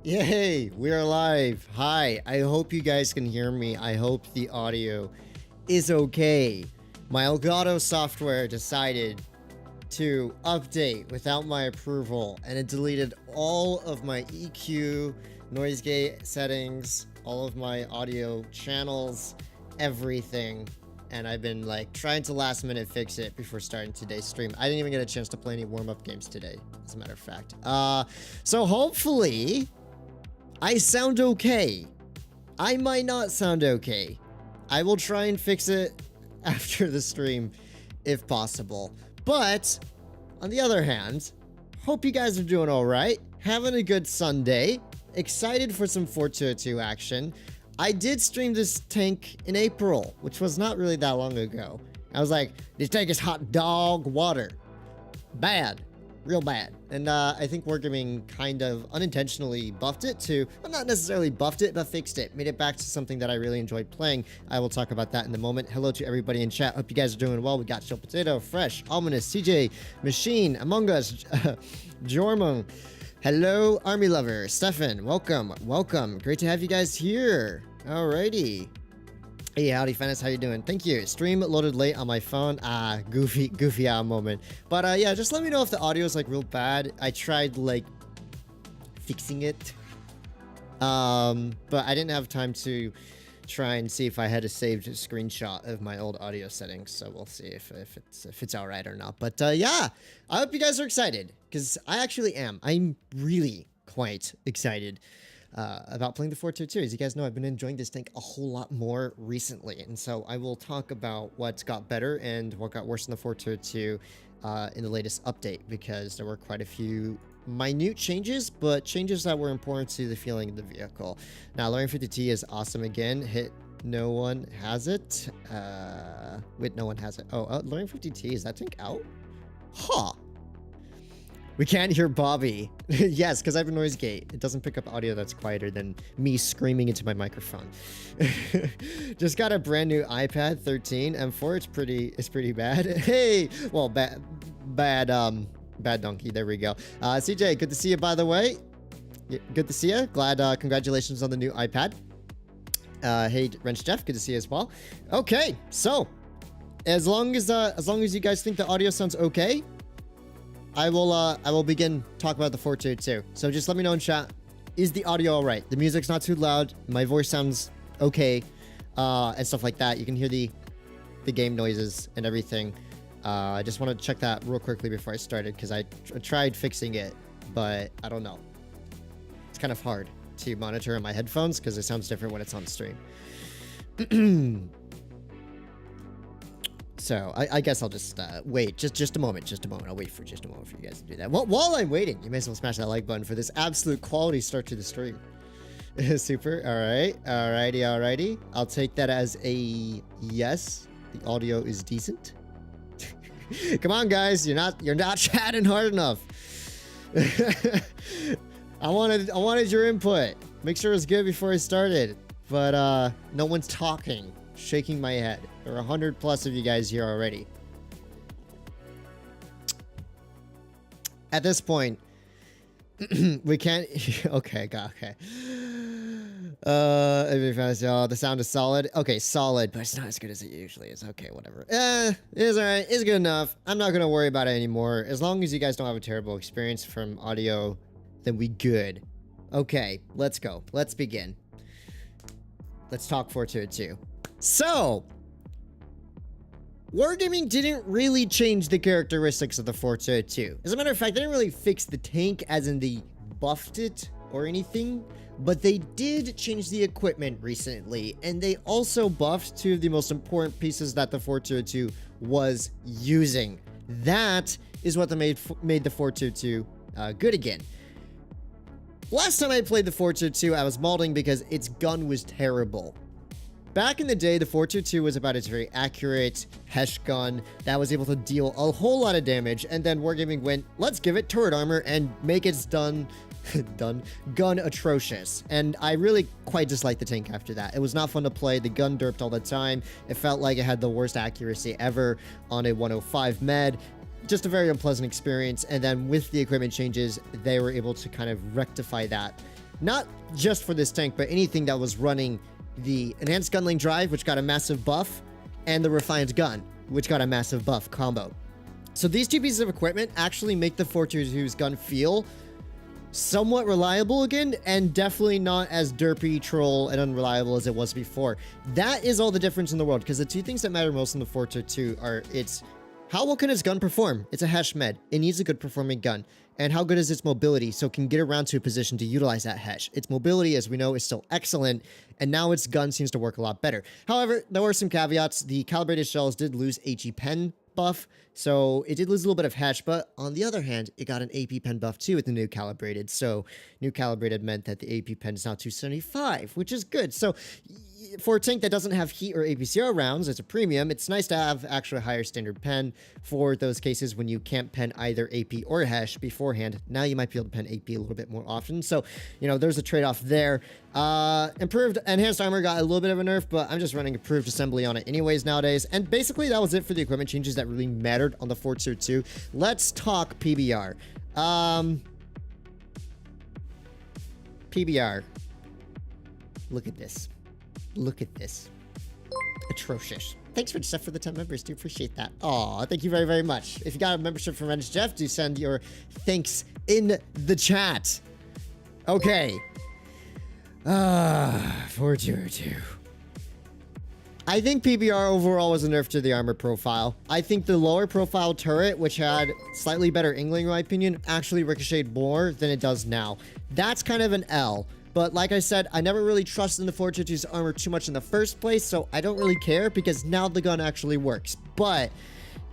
Yay, we are live. Hi, I hope you guys can hear me. I hope the audio is okay. My Elgato software decided to update without my approval, and it deleted all of my EQ, noise gate settings, all of my audio channels, everything. And I've been like trying to last minute fix it before starting today's stream. I didn't even get a chance to play any warm-up games today, as a matter of fact. So hopefully I sound okay. I might not sound okay. I will try and fix it after the stream if possible. But on the other hand, hope you guys are doing all right. Having a good Sunday. Excited for some 4202 action. I did stream this tank in April, which was not really that long ago. I was like, this tank is hot dog water. Bad. Real bad. And I think Wargaming kind of unintentionally buffed it to, well, not necessarily buffed it, but fixed it. Made it back to something that I really enjoyed playing. I will talk about that in a moment. Hello to everybody in chat. Hope you guys are doing well. We got Chill Potato, Fresh, Ominous, CJ, Machine, Among Us, Jormung. Hello, Army Lover. Stefan, welcome. Welcome. Great to have you guys here. Alrighty. Hey, howdy, Fatness. How you doing? Thank you. Stream loaded late on my phone. Goofy moment. But yeah, just let me know if the audio is like real bad. I tried like fixing it. But I didn't have time to try and see if I had a saved screenshot of my old audio settings. So we'll see if it's all right or not. But yeah, I hope you guys are excited because I actually am. I'm really quite excited about playing the 4202. As you guys know, I've been enjoying this tank a whole lot more recently, and so I will talk about what got better and what got worse in the 4202 in the latest update, because there were quite a few minute changes, but changes that were important to the feeling of the vehicle. Now, Lorraine 50T is awesome again. Hit no one has it. Wait, no one has it. Oh, Lorraine 50T, is that tank out? Huh. We can't hear Bobby. Yes, because I have a noise gate. It doesn't pick up audio that's quieter than me screaming into my microphone. Just got a brand new iPad 13 M4. It's pretty bad. Hey, well, bad donkey. There we go. CJ, good to see you, by the way. Good to see you. Glad. Congratulations on the new iPad. Hey, Wrench Jeff, good to see you as well. Okay, so as long as you guys think the audio sounds okay, I will begin talking about the 4202. So just let me know in chat. Is the audio all right? The music's not too loud. My voice sounds okay, and stuff like that. You can hear the game noises and everything. I just want to check that real quickly before I started, because I tried fixing it, but I don't know. It's kind of hard to monitor on my headphones because it sounds different when it's on stream. So I guess I'll just wait just a moment. I'll wait for just a moment for you guys to do that. While I'm waiting, you may as well smash that like button for this absolute quality start to the stream. Super. All right. Alrighty. I'll take that as a yes. The audio is decent. Come on, guys. You're not chatting hard enough. I wanted your input. Make sure it was good before I started. But no one's talking. Shaking my head. There are 100+ of you guys here already. At this point, we can't. Okay. The sound is solid. Okay, solid, but it's not as good as it usually is. Okay, whatever. It's alright. It's good enough. I'm not gonna worry about it anymore. As long as you guys don't have a terrible experience from audio, then we good. Okay, let's go. Let's begin. Let's talk 4202. So, Wargaming didn't really change the characteristics of the 4202. As a matter of fact, they didn't really fix the tank as in they buffed it or anything, but they did change the equipment recently, and they also buffed two of the most important pieces that the 4202 was using. That is what made the 4202 good again. Last time I played the 4202, I was modding because its gun was terrible. Back in the day, the 422 was about its very accurate Hesh gun that was able to deal a whole lot of damage, and then Wargaming went, let's give it turret armor and make its gun atrocious. And I really quite disliked the tank after that. It was not fun to play. The gun derped all the time. It felt like it had the worst accuracy ever on a 105 med. Just a very unpleasant experience. And then with the equipment changes, they were able to kind of rectify that not just for this tank, but anything that was running the Enhanced Gunling Drive, which got a massive buff, and the Refined Gun, which got a massive buff combo. So these two pieces of equipment actually make the 422's gun feel somewhat reliable again, and definitely not as derpy, troll, and unreliable as it was before. That is all the difference in the world, because the two things that matter most in the 422 are how well can its gun perform? It's a Hesh med. It needs a good performing gun. And how good is its mobility so it can get around to a position to utilize that Hesh? Its mobility, as we know, is still excellent, and now its gun seems to work a lot better. However, there were some caveats. The calibrated shells did lose HE pen buff, so it did lose a little bit of Hesh, but on the other hand, it got an AP pen buff too with the new calibrated. So new calibrated meant that the AP pen is now 275, which is good. So for a tank that doesn't have heat or APCR rounds, it's a premium. It's nice to have actually a higher standard pen for those cases when you can't pen either AP or Hesh beforehand. Now you might be able to pen AP a little bit more often. So, you know, there's a trade-off there. Improved enhanced armor got a little bit of a nerf, but I'm just running improved assembly on it anyways nowadays. And basically that was it for the equipment changes that really mattered on the 422. Let's talk PBR. PBR. Look at this. Look at this. Atrocious. Thanks for the 10 members. Do appreciate that. Aw, thank you very, very much. If you got a membership from Ren's Jeff, do send your thanks in the chat. Okay. 4202. I think PBR overall was a nerf to the armor profile. I think the lower profile turret, which had slightly better angling in my opinion, actually ricocheted more than it does now. That's kind of an L. But like I said, I never really trusted in the 422's armor too much in the first place, so I don't really care because now the gun actually works. But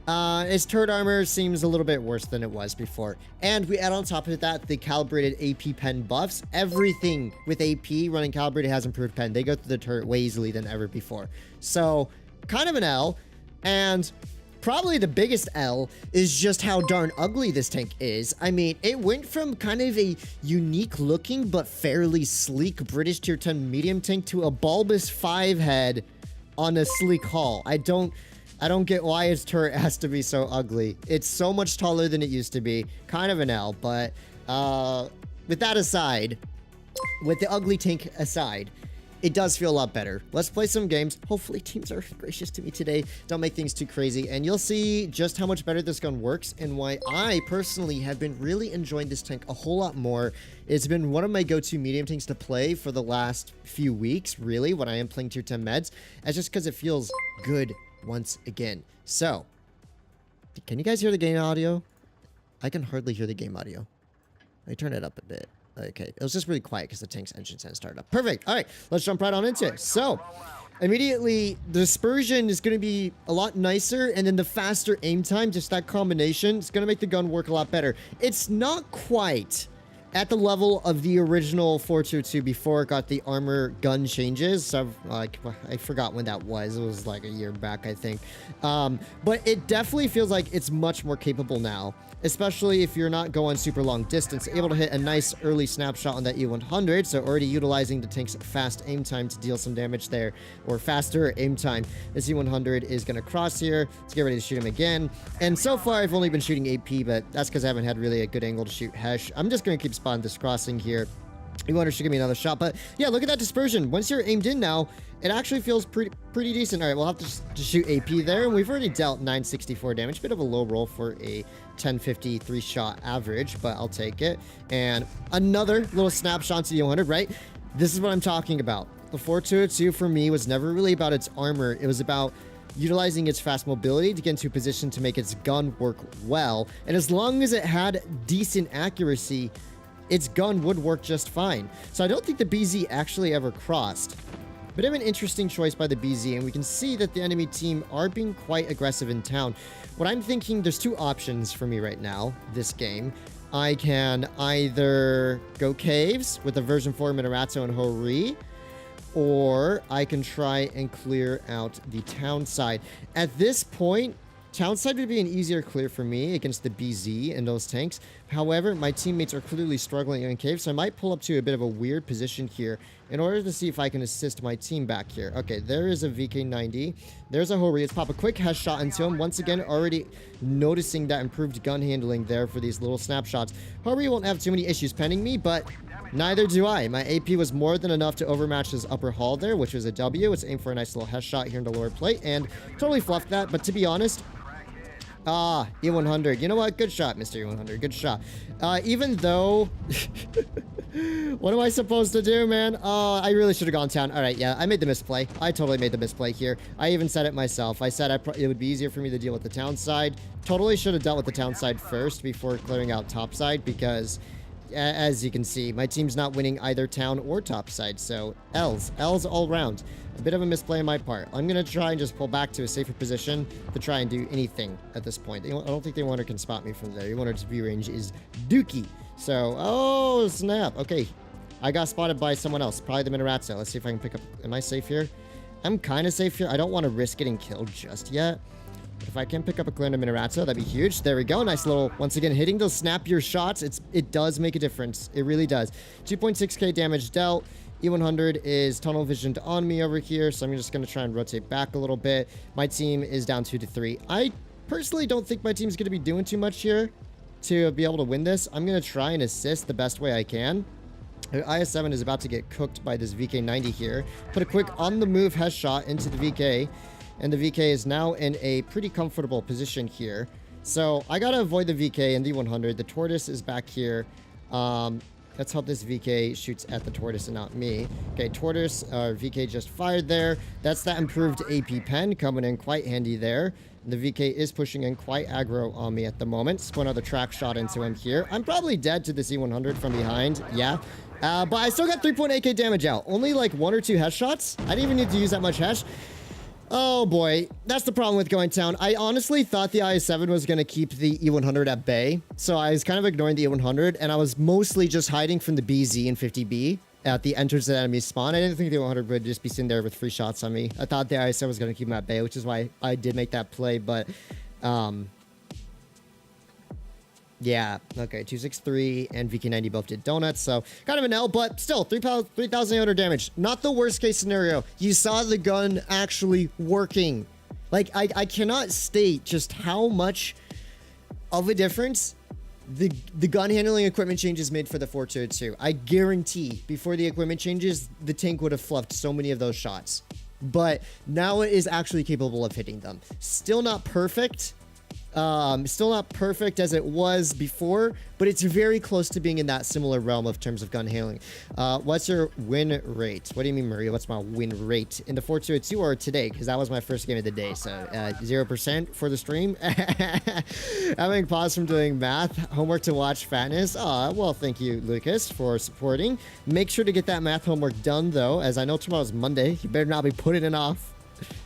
its turret armor seems a little bit worse than it was before. And we add on top of that the calibrated AP pen buffs. Everything with AP running calibrated has improved pen. They go through the turret way easily than ever before. So kind of an L. And probably the biggest L is just how darn ugly this tank is. I mean, it went from kind of a unique looking but fairly sleek British tier 10 medium tank to a bulbous 5 head on a sleek hull. I don't get why its turret has to be so ugly. It's so much taller than it used to be. Kind of an L, but with that aside, with the ugly tank aside, it does feel a lot better. Let's play some games. Hopefully teams are gracious to me today. Don't make things too crazy. And you'll see just how much better this gun works and why I personally have been really enjoying this tank a whole lot more. It's been one of my go-to medium tanks to play for the last few weeks, really, when I am playing tier 10 meds. That's just because it feels good once again. So, can you guys hear the game audio? I can hardly hear the game audio. Let me turn it up a bit. Okay, it was just really quiet because the tank's engines hadn't started up. Perfect. All right, let's jump right on into it. So, immediately, the dispersion is going to be a lot nicer, and then the faster aim time, just that combination, is going to make the gun work a lot better. It's not quite at the level of the original 422 before it got the armor gun changes. So, like, I forgot when that was. It was like a year back, I think. But it definitely feels like it's much more capable now, especially if you're not going super long distance, able to hit a nice early snapshot on that E100, so already utilizing the tank's fast aim time to deal some damage there, or faster aim time. This E100 is going to cross here. Let's get ready to shoot him again. And so far, I've only been shooting AP, but that's because I haven't had really a good angle to shoot Hesh. I'm just going to keep spotting this crossing here. E100 should give me another shot, but yeah, look at that dispersion. Once you're aimed in now, it actually feels pretty decent. All right, we'll have to shoot AP there, and we've already dealt 964 damage. Bit of a low roll for a 1053 shot average, but I'll take it. And another little snapshot to the 100, right? This is what I'm talking about. The 422 for me was never really about its armor. It was about utilizing its fast mobility to get into a position to make its gun work well. And as long as it had decent accuracy, its gun would work just fine. So I don't think the BZ actually ever crossed. But of an interesting choice by the BZ, and we can see that the enemy team are being quite aggressive in town. What I'm thinking, there's two options for me right now, this game. I can either go caves with the version 4 Minarazzo and Hori, or I can try and clear out the town side. At this point, town side would be an easier clear for me against the BZ and those tanks. However, my teammates are clearly struggling in cave, so I might pull up to a bit of a weird position here in order to see if I can assist my team back here. Okay, there is a VK90. There's a Hori. Let's pop a quick headshot into him. Once again, already noticing that improved gun handling there for these little snapshots. Hori won't have too many issues penning me, but Neither do I. My AP was more than enough to overmatch his upper hull there, which was a W. Let's aim for a nice little headshot here in the lower plate, and totally fluffed that. But to be honest, E100. You know what? Good shot, Mr. E100. Good shot. Even though... What am I supposed to do, man? I really should have gone town. All right, yeah, I made the misplay. I totally made the misplay here. I even said it myself. I said it would be easier for me to deal with the town side. Totally should have dealt with the town side first before clearing out top side because, as you can see, my team's not winning either town or top side. So, L's all around. A bit of a misplay on my part. I'm going to try and just pull back to a safer position to try and do anything at this point. I don't think the E100 can spot me from there. E100's view range is dookie. So, oh, snap. Okay, I got spotted by someone else. Probably the Minorazzo. Let's see if I can pick up... Am I safe here? I'm kind of safe here. I don't want to risk getting killed just yet. But if I can pick up a clear into Minorazzo, that'd be huge. There we go. Nice little... Once again, hitting those snappier shots, it does make a difference. It really does. 2.6k damage dealt. E100 is tunnel visioned on me over here, so I'm just going to try and rotate back a little bit. My team is down 2-3. I personally don't think my team's going to be doing too much here to be able to win this. I'm going to try and assist the best way I can. IS-7 is about to get cooked by this VK-90 here. Put a quick on-the-move headshot into the VK, and the VK is now in a pretty comfortable position here. So I got to avoid the VK and the 100. The Tortoise is back here. Let's hope this VK shoots at the Tortoise and not me. Okay, Tortoise, VK just fired there. That's that improved AP pen coming in quite handy there. The VK is pushing in quite aggro on me at the moment. Let's put another track shot into him here. I'm probably dead to the C100 from behind. Yeah. But I still got 3.8k damage out. Only like 1 or 2 headshots. I didn't even need to use that much hesh. Oh boy, that's the problem with going town. I honestly thought the IS-7 was going to keep the E100 at bay. So I was kind of ignoring the E100, and I was mostly just hiding from the BZ and 50B at the entrance of the enemy spawn. I didn't think the 100 would just be sitting there with free shots on me. I thought the IS-7 was going to keep him at bay, which is why I did make that play, but... yeah, okay, 263 and VK90 both did donuts, so kind of an L, but still, 3,800 damage. Not the worst case scenario. You saw the gun actually working. Like, I cannot state just how much of a difference the gun handling equipment changes made for the 4202. I guarantee before the equipment changes, the tank would have fluffed so many of those shots. But now it is actually capable of hitting them. Still not perfect. Still not perfect as it was before, but it's very close to being in that similar realm of terms of gun handling. What's your win rate? What do you mean, Maria? What's my win rate in the 4202 or today? Because that was my first game of the day, so 0% for the stream. Having paused from doing math, homework to watch fatness. Well, thank you, Lucas, for supporting. Make sure to get that math homework done, though, as I know tomorrow's Monday. You better not be putting it off.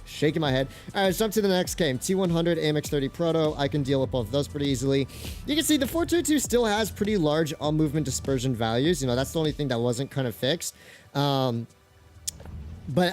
Shaking my head. All right, let's jump to the next game. T100 AMX30 Proto. I can deal with both of those pretty easily. You can see the 422 still has pretty large all-movement dispersion values. You know, that's the only thing that wasn't kind of fixed. But,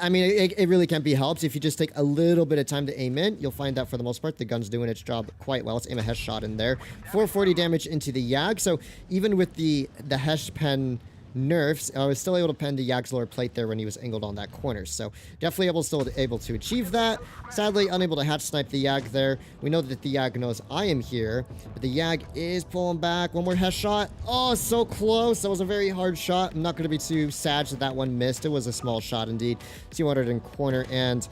I mean, it really can't be helped. If you just take a little bit of time to aim in, you'll find that for the most part, the gun's doing its job quite well. Let's aim a hesh shot in there. 440 damage into the Yag. So even with the hesh pen nerfs, I was still able to pen the Yag's lower plate there when he was angled on that corner. So definitely still able to achieve that. Sadly, unable to hatch snipe the Yag there. We know that the Yag knows I am here, but the Yag is pulling back. One more hesh shot. Oh, so close. That was a very hard shot. I'm not going to be too sad that that one missed. It was a small shot indeed. 200 in corner, and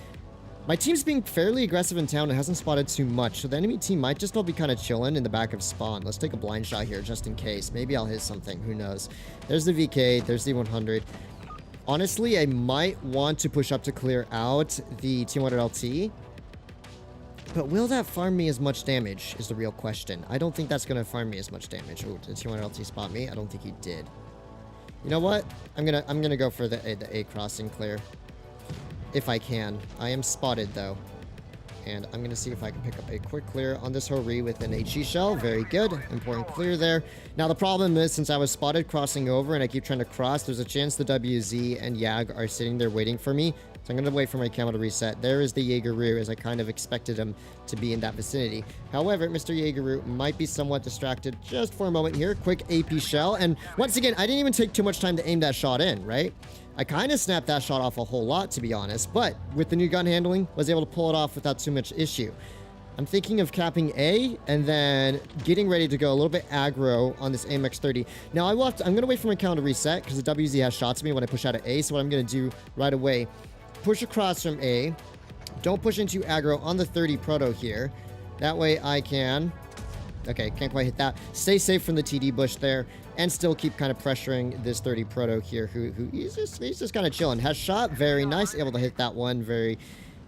my team's being fairly aggressive in town and hasn't spotted too much, so the enemy team might just all be kind of chilling in the back of spawn. Let's take a blind shot here just in case. Maybe I'll hit something. Who knows? There's the VK. There's the 100. Honestly, I might want to push up to clear out the 200 LT. But will that farm me as much damage is the real question. I don't think that's going to farm me as much damage. Oh, did 200 LT spot me? I don't think he did. You know what? I'm gonna go for the A crossing clear. If I can. I am spotted, though. And I'm going to see if I can pick up a quick clear on this Hori with an HE shell. Very good. Important clear there. Now, the problem is, since I was spotted crossing over and I keep trying to cross, there's a chance the WZ and Yag are sitting there waiting for me. So I'm going to wait for my camo to reset. There is the Jaegeru, as I kind of expected him to be in that vicinity. However, Mr. Jaegeru might be somewhat distracted just for a moment here. Quick AP shell. And once again, I didn't even take too much time to aim that shot in, right? I kind of snapped that shot off a whole lot, to be honest, but with the new gun handling, was able to pull it off without too much issue. I'm thinking of capping A and then getting ready to go a little bit aggro on this AMX-30. Now, I'm going to wait for my count to reset because the WZ has shots me when I push out of A. So what I'm going to do right away, push across from A. Don't push into aggro on the 30 proto here. That way I can... Okay, can't quite hit that. Stay safe from the TD bush there and still keep kind of pressuring this 30 proto here who he's just kind of chilling. Has shot, very nice. Able to hit that one, very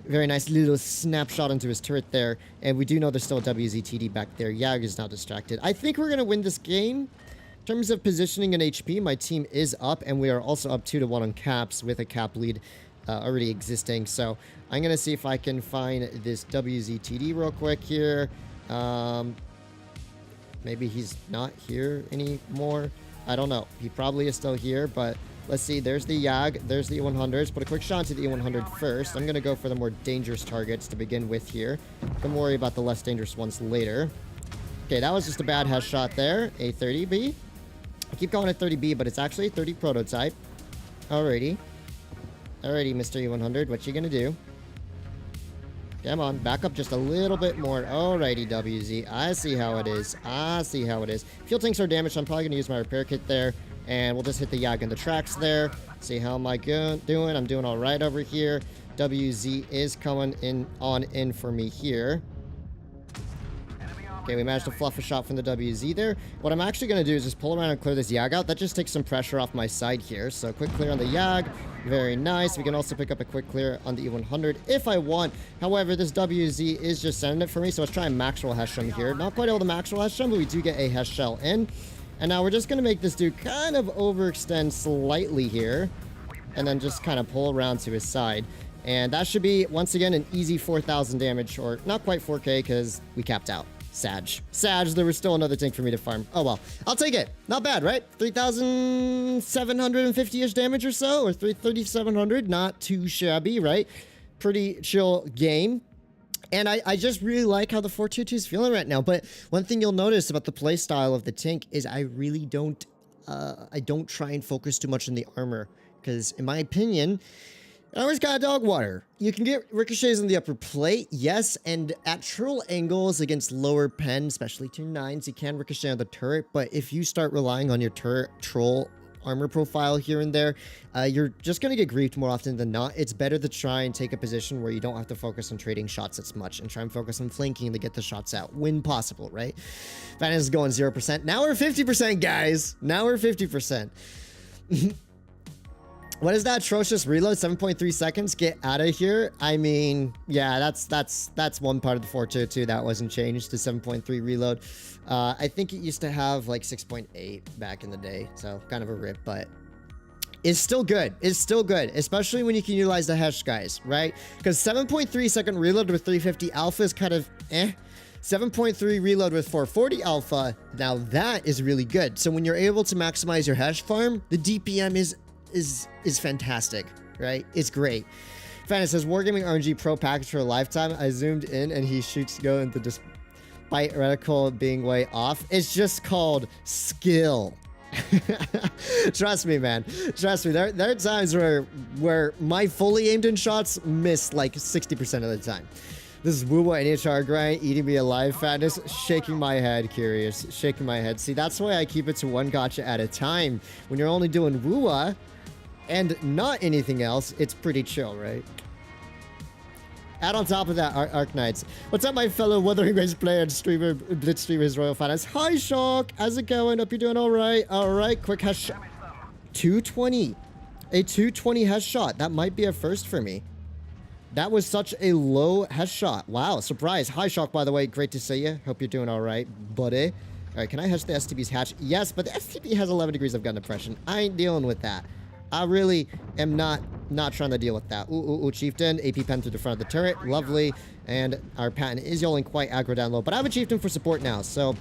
nice little snapshot into his turret there. And we do know there's still a WZTD back there. Yag is now distracted. I think we're going to win this game. In terms of positioning and HP, my team is up, and we are also up 2-1 on caps with a cap lead already existing. So I'm going to see if I can find this WZTD real quick here. Maybe he's not here anymore. I don't know. He probably is still here, but... Let's see, there's the Yag, there's the E100s. Put a quick shot to the E100 first. I'm going to go for the more dangerous targets to begin with here. Don't worry about the less dangerous ones later. Okay, that was just a bad headshot there. A 30B. I keep calling it 30B, but it's actually a 30 prototype. Alrighty. Alrighty, Mr. E100, what you going to do? Come on, back up just a little bit more. Alrighty, WZ. I see how it is. I see how it is. Fuel tanks are damaged, so I'm probably going to use my repair kit there. And we'll just hit the Yag in the tracks there. See how am I doing? I'm doing all right over here. WZ is coming in for me here. Okay, we managed to fluff a shot from the WZ there. What I'm actually going to do is just pull around and clear this Yag out. That just takes some pressure off my side here. So quick clear on the Yag. Very nice. We can also pick up a quick clear on the E100 if I want. However, this WZ is just sending it for me. So let's try a Maxwell Hesham here. Not quite able to Maxwell Hesham, but we do get a Hesh shell in. And now we're just going to make this dude kind of overextend slightly here. And then just kind of pull around to his side. And that should be, once again, an easy 4,000 damage. Or not quite 4K because we capped out. Sag, there was still another tank for me to farm. Oh, well. I'll take it. Not bad, right? 3,750-ish damage or so. Or 3,700. Not too shabby, right? Pretty chill game. And I just really like how the 422 is feeling right now. But one thing you'll notice about the play style of the tank is I really don't try and focus too much on the armor. Because in my opinion, armor's kind of dog water. You can get ricochets on the upper plate, yes, and at troll angles against lower pen, especially tier 9s, you can ricochet on the turret. But if you start relying on your turret troll armor profile here and there, you're just going to get griefed more often than not. It's better to try and take a position where you don't have to focus on trading shots as much and try and focus on flanking to get the shots out when possible, right? Fatness is going 0%. Now we're 50%, guys. Now we're 50%. What is that atrocious reload? 7.3 seconds. Get out of here. I mean, yeah, that's one part of the 422 that wasn't changed to 7.3 reload. I think it used to have like 6.8 back in the day, so kind of a rip, but it's still good. It's still good, especially when you can utilize the Hesh, guys, right? Because 7.3 second reload with 350 alpha is kind of eh. 7.3 reload with 440 alpha, now that is really good. So when you're able to maximize your Hesh farm, the DPM is fantastic, right? It's great. Fanny says, Wargaming RNG Pro package for a lifetime. I zoomed in and he shoots go into despite reticle being way off. It's just called skill. Trust me, man. Trust me. There are times where my fully aimed in shots miss like 60% of the time. This is Woo-Woo NHR grind, eating me alive, Fatness, shaking my head, curious, shaking my head. See, that's why I keep it to one gotcha at a time. When you're only doing Woo-Wah and not anything else, it's pretty chill, right? Add on top of that, Arc Knights. What's up, my fellow Wuthering Waves player and streamer, Blitz streamer, HisRoyalFatness? Hi, Shock. How's it going? Hope you're doing all right. All right, quick hesh shot. 220. A 220 hesh shot. That might be a first for me. That was such a low headshot. Wow, surprise. Hi, Shock, by the way. Great to see you. Hope you're doing all right, buddy. All right, can I hatch the STB's hatch? Yes, but the STB has 11 degrees of gun depression. I ain't dealing with that. I really am not trying to deal with that. Ooh, Chieftain. AP pen through the front of the turret. Lovely. And our patent is yelling quite aggro down low. But I have a Chieftain for support now, so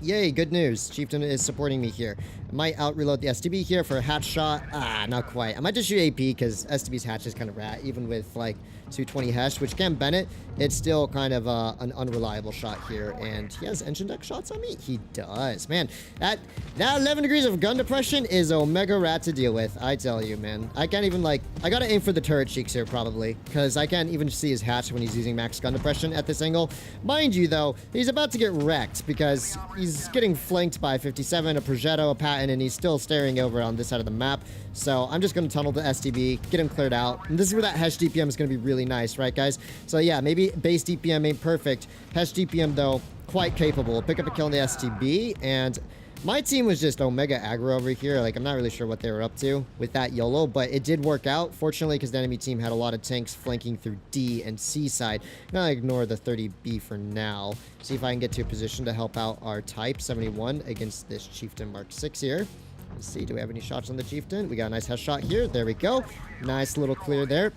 Yay, good news. Chieftain is supporting me here. I might out-reload the STB here for a hatch shot. Ah, not quite. I might just shoot AP because STB's hatch is kind of rat, even with, like, 220 Hesh, which can Bennett. It's still kind of an unreliable shot here. And he has engine deck shots on me? He does. Man, that 11 degrees of gun depression is Omega rat to deal with. I tell you, man. I can't even, like... I gotta aim for the turret cheeks here, probably. Because I can't even see his hatch when he's using max gun depression at this angle. Mind you, though, he's about to get wrecked because he's getting flanked by 57, a Progetto, a Patton, and he's still staring over on this side of the map. So I'm just going to tunnel the STB, get him cleared out. And this is where that Hesh DPM is going to be really nice, right, guys? So yeah, maybe base DPM ain't perfect. Hesh DPM, though, quite capable. Pick up a kill on the STB, and my team was just Omega aggro over here. Like, I'm not really sure what they were up to with that YOLO, but it did work out, fortunately, because the enemy team had a lot of tanks flanking through D and C side. I'm going to ignore the 30B for now. See if I can get to a position to help out our Type 71 against this Chieftain Mark 6 here. Let's see, do we have any shots on the Chieftain? We got a nice Hesh shot here. There we go. Nice little clear there.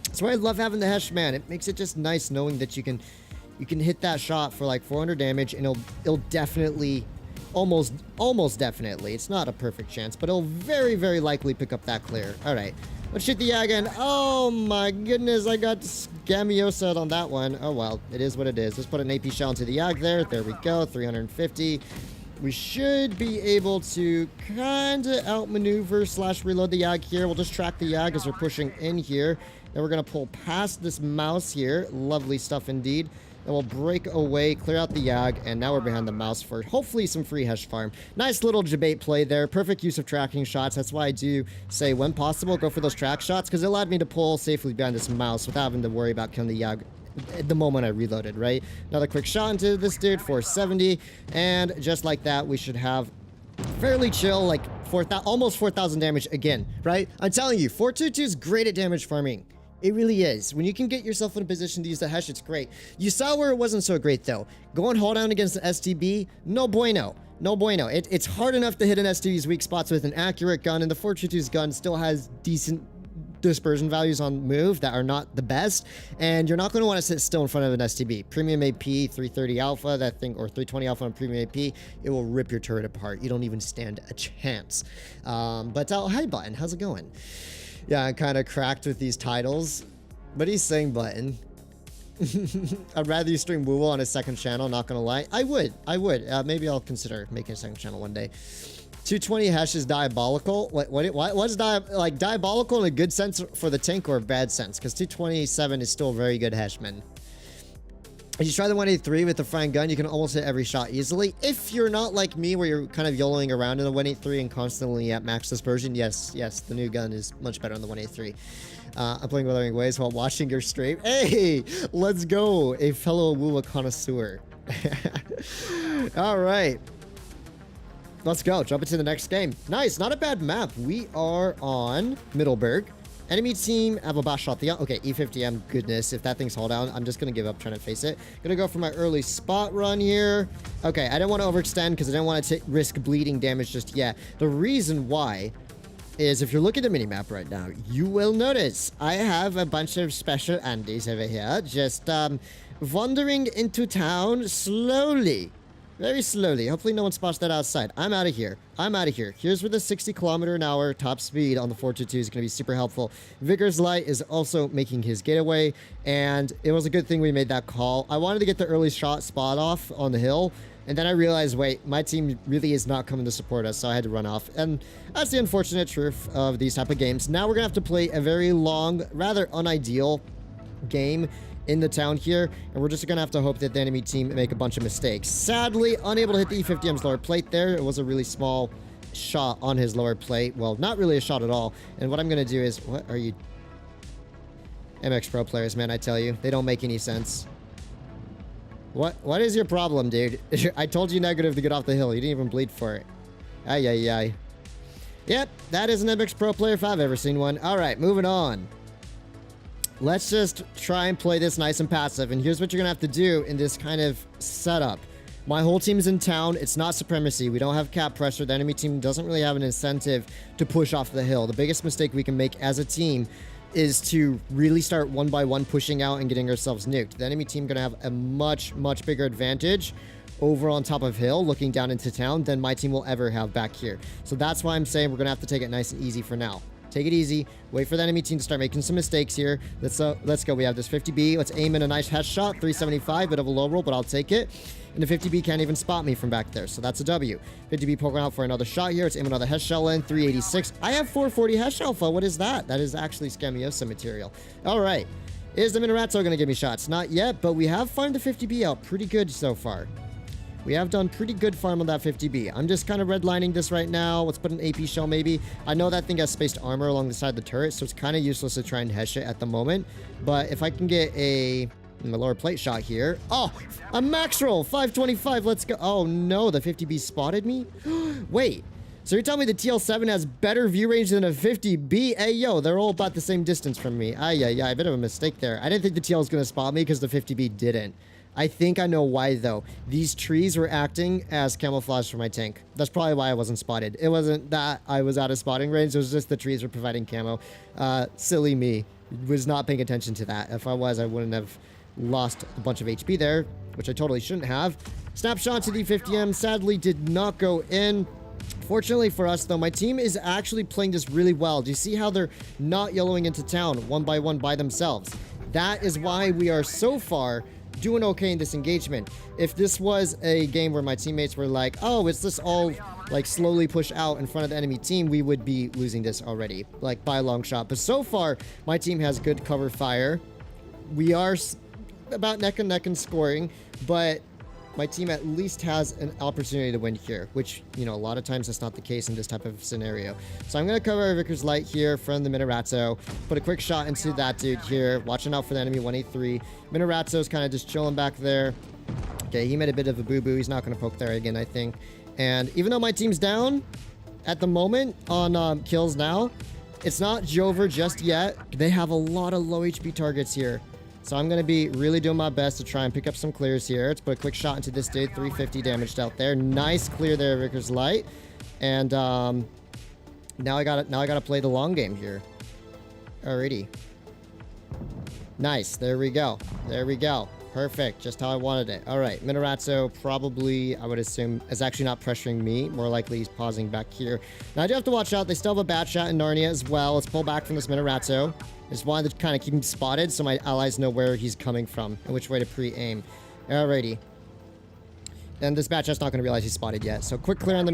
That's why I love having the Hesh, man. It makes it just nice knowing that you can hit that shot for like 400 damage, and it'll definitely... almost definitely. It's not a perfect chance, but it'll very, very likely pick up that clear. All right. Let's shoot the Yag in. Oh my goodness, I got Scamiosa on that one. Oh well, it is what it is. Let's put an AP shell into the Yag there. There we go, 350. We should be able to kind of outmaneuver / reload the Yag here. We'll just track the Yag as we're pushing in here. Then we're going to pull past this mouse here. Lovely stuff indeed. Then we'll break away, clear out the Yag, and now we're behind the mouse for hopefully some free Hesh farm. Nice little debate play there. Perfect use of tracking shots. That's why I do say, when possible, go for those track shots, because it allowed me to pull safely behind this mouse without having to worry about killing the Yag at the moment I reloaded, right? Another quick shot into this dude, 470, and just like that, we should have fairly chill, like almost 4,000 damage again, right? I'm telling you, 422 is great at damage farming. It really is. When you can get yourself in a position to use the Hesh, it's great. You saw where it wasn't so great, though. Going hold down against the STB, no bueno. No bueno. It's hard enough to hit an STB's weak spots with an accurate gun, and the 422's gun still has decent dispersion values on move that are not the best, and you're not going to want to sit still in front of an STB. Premium AP, 330 Alpha, that thing, or 320 Alpha on Premium AP, it will rip your turret apart. You don't even stand a chance. But hi, Button. How's it going? Yeah, I'm kind of cracked with these titles. But he's saying Button. I'd rather you stream Woo on a second channel, not gonna lie. I would. Maybe I'll consider making a second channel one day. 220 Hesh is diabolical. What's diabolical in a good sense for the tank or a bad sense? Because 227 is still very good Heshman. If you try the 183 with the frying gun, you can almost hit every shot easily. If you're not like me, where you're kind of YOLOing around in the 183 and constantly at max dispersion, yes, the new gun is much better on the 183. I'm playing Wuthering Waves while watching your stream. Hey, let's go, a fellow Woo connoisseur. All right. Let's go. Jump into the next game. Nice. Not a bad map. We are on Middleburg. Enemy team have a boss shot. Okay, E50M. Goodness, if that thing's hold down, I'm just going to give up trying to face it. Going to go for my early spot run here. Okay, I didn't want to overextend because I didn't want to risk bleeding damage just yet. The reason why is if you're looking at the minimap right now, you will notice I have a bunch of special Andes over here just wandering into town slowly. Very slowly. Hopefully no one spots that outside. I'm out of here. Here's where the 60 km/h top speed on the 422 is going to be super helpful. Vigor's Light is also making his getaway, and it was a good thing we made that call. I wanted to get the early shot spot off on the hill, and then I realized, wait, my team really is not coming to support us, so I had to run off. And that's the unfortunate truth of these type of games. Now we're going to have to play a very long, rather unideal game in the town here, and we're just gonna have to hope that the enemy team make a bunch of mistakes. Sadly, unable to hit the E50M's lower plate there. It was a really small shot on his lower plate. Well, not really a shot at all. And what I'm gonna do is, what are you? MX Pro players, man, I tell you, they don't make any sense. What is your problem, dude? I told you negative to get off the hill. You didn't even bleed for it. Ay. Yep, that is an MX Pro player if I've ever seen one. All right, moving on. Let's just try and play this nice and passive. And here's what you're going to have to do in this kind of setup. My whole team's in town. It's not supremacy. We don't have cap pressure. The enemy team doesn't really have an incentive to push off the hill. The biggest mistake we can make as a team is to really start one by one pushing out and getting ourselves nuked. The enemy team going to have a much bigger advantage over on top of hill looking down into town than my team will ever have back here. So that's why I'm saying we're going to have to take it nice and easy for now. Take it easy. Wait for the enemy team to start making some mistakes here. Let's go. We have this 50B. Let's aim in a nice headshot. 375. Bit of a low roll, but I'll take it. And the 50B can't even spot me from back there. So that's a W. 50B poking out for another shot here. Let's aim another head shell in. 386. I have 440 head shell. What is that? That is actually Scamiosa material. All right. Is the Minarazzo going to give me shots? Not yet, but we have farmed the 50B out pretty good so far. We have done pretty good farm on that 50B. I'm just kind of redlining this right now. Let's put an AP shell maybe. I know that thing has spaced armor along the side of the turret, so it's kind of useless to try and hesh it at the moment. But if I can get a lower plate shot here. Oh, a max roll. 525. Let's go. Oh, no. The 50B spotted me? Wait. So you're telling me the TL7 has better view range than a 50B? Hey, yo, they're all about the same distance from me. Yeah, a bit of a mistake there. I didn't think the TL was going to spot me because the 50B didn't. I think I know why, though. These trees were acting as camouflage for my tank. That's probably why I wasn't spotted. It wasn't that I was out of spotting range. It was just the trees were providing camo. Silly me. Was not paying attention to that. If I was, I wouldn't have lost a bunch of HP there, which I totally shouldn't have. Snapshot to the 50M sadly did not go in. Fortunately for us, though, my team is actually playing this really well. Do you see how they're not yellowing into town one by one by themselves? That is why we are so far doing okay in this engagement. If this was a game where my teammates were like, oh, it's this all like slowly push out in front of the enemy team, we would be losing this already, like by a long shot. But so far, my team has good cover fire. We are about neck and neck in scoring, but my team at least has an opportunity to win here, which, you know, a lot of times that's not the case in this type of scenario. So I'm going to cover Vickers Light here from the Minarazzo, put a quick shot into that dude here, watching out for the enemy 183. Minarazzo's kind of just chilling back there. Okay, he made a bit of a boo-boo. He's not going to poke there again, I think. And even though my team's down at the moment on kills now, it's not Jover just yet. They have a lot of low HP targets here. So I'm going to be really doing my best to try and pick up some clears here. Let's put a quick shot into this dude. 350 damaged out there. Nice clear there, Vickers Light. And now I gotta play the long game here. Alrighty. Nice. There we go. There we go. Perfect. Just how I wanted it. All right. Minarazzo probably, I would assume, is actually not pressuring me. More likely he's pausing back here. Now I do have to watch out. They still have a bad shot in Narnia as well. Let's pull back from this Minarazzo. Just wanted to kind of keep him spotted so my allies know where he's coming from and which way to pre-aim. Alrighty. And this batch is not going to realize he's spotted yet. So quick clear on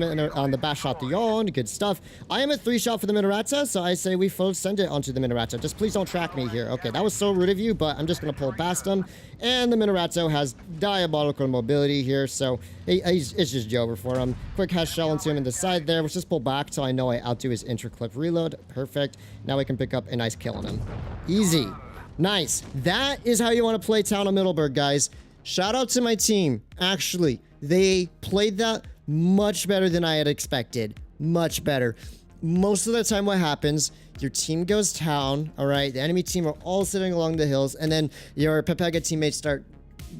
the bash shot the yawn. Good stuff. I am a 3-shot for the Minarazzo, so I say we full send it onto the Minarazzo. Just please don't track me here. Okay, that was so rude of you, but I'm just going to pull past him. And the Minarazzo has diabolical mobility here, so it's just Jover for him. Quick head shell into him in the side there. Let's just pull back till I know I outdo his intra-clip reload. Perfect. Now we can pick up a nice kill on him. Easy. Nice. That is how you want to play Town of Middleburg, guys. Shout out to my team. Actually, they played that much better than I had expected. Much better. Most of the time what happens, your team goes town, all right? The enemy team are all sitting along the hills, and then your Pepega teammates start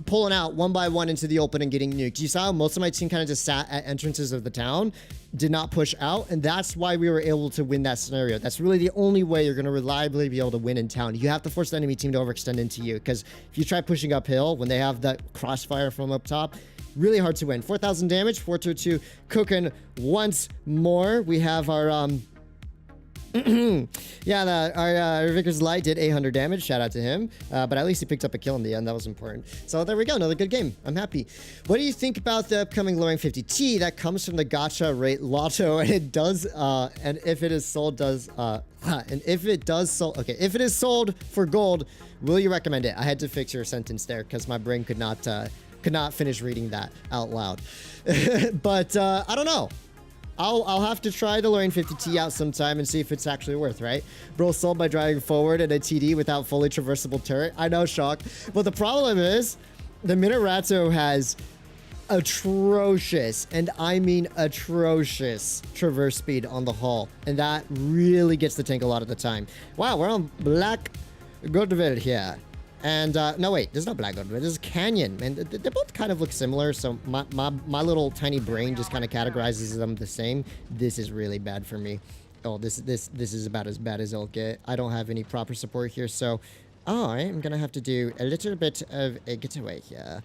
pulling out one by one into the open and getting nuked. You saw how most of my team kind of just sat at entrances of the town, did not push out, and that's why we were able to win that scenario. That's really the only way you're going to reliably be able to win in town. You have to force the enemy team to overextend into you, because if you try pushing uphill when they have that crossfire from up top, really hard to win. 4,000 damage, 422 cooking once more. We have our yeah, our Vickers Light did 800 damage. Shout out to him. But at least he picked up a kill in the end. That was important. So there we go. Another good game. I'm happy. What do you think about the upcoming lowering 50T? That comes from the gacha rate lotto, and it does, and if it is sold, and if it does sold, okay, if it is sold for gold, will you recommend it? I had to fix your sentence there because my brain could not finish reading that out loud. But I don't know. I'll have to try the lowering 50T out sometime and see if it's actually worth, right? Bro sold by driving forward at a TD without fully traversable turret. I know, shock. But the problem is, the Minarazzo has atrocious, and I mean atrocious, traverse speed on the hull. And that really gets the tank a lot of the time. Wow, we're on Black Godville here. And, no, wait, there's no Black Godville, this is Canyon. And they both kind of look similar, so my little tiny brain just kind of categorizes them the same. This is really bad for me. Oh, this is about as bad as it'll get. I don't have any proper support here, so I am gonna have to do a little bit of a getaway here.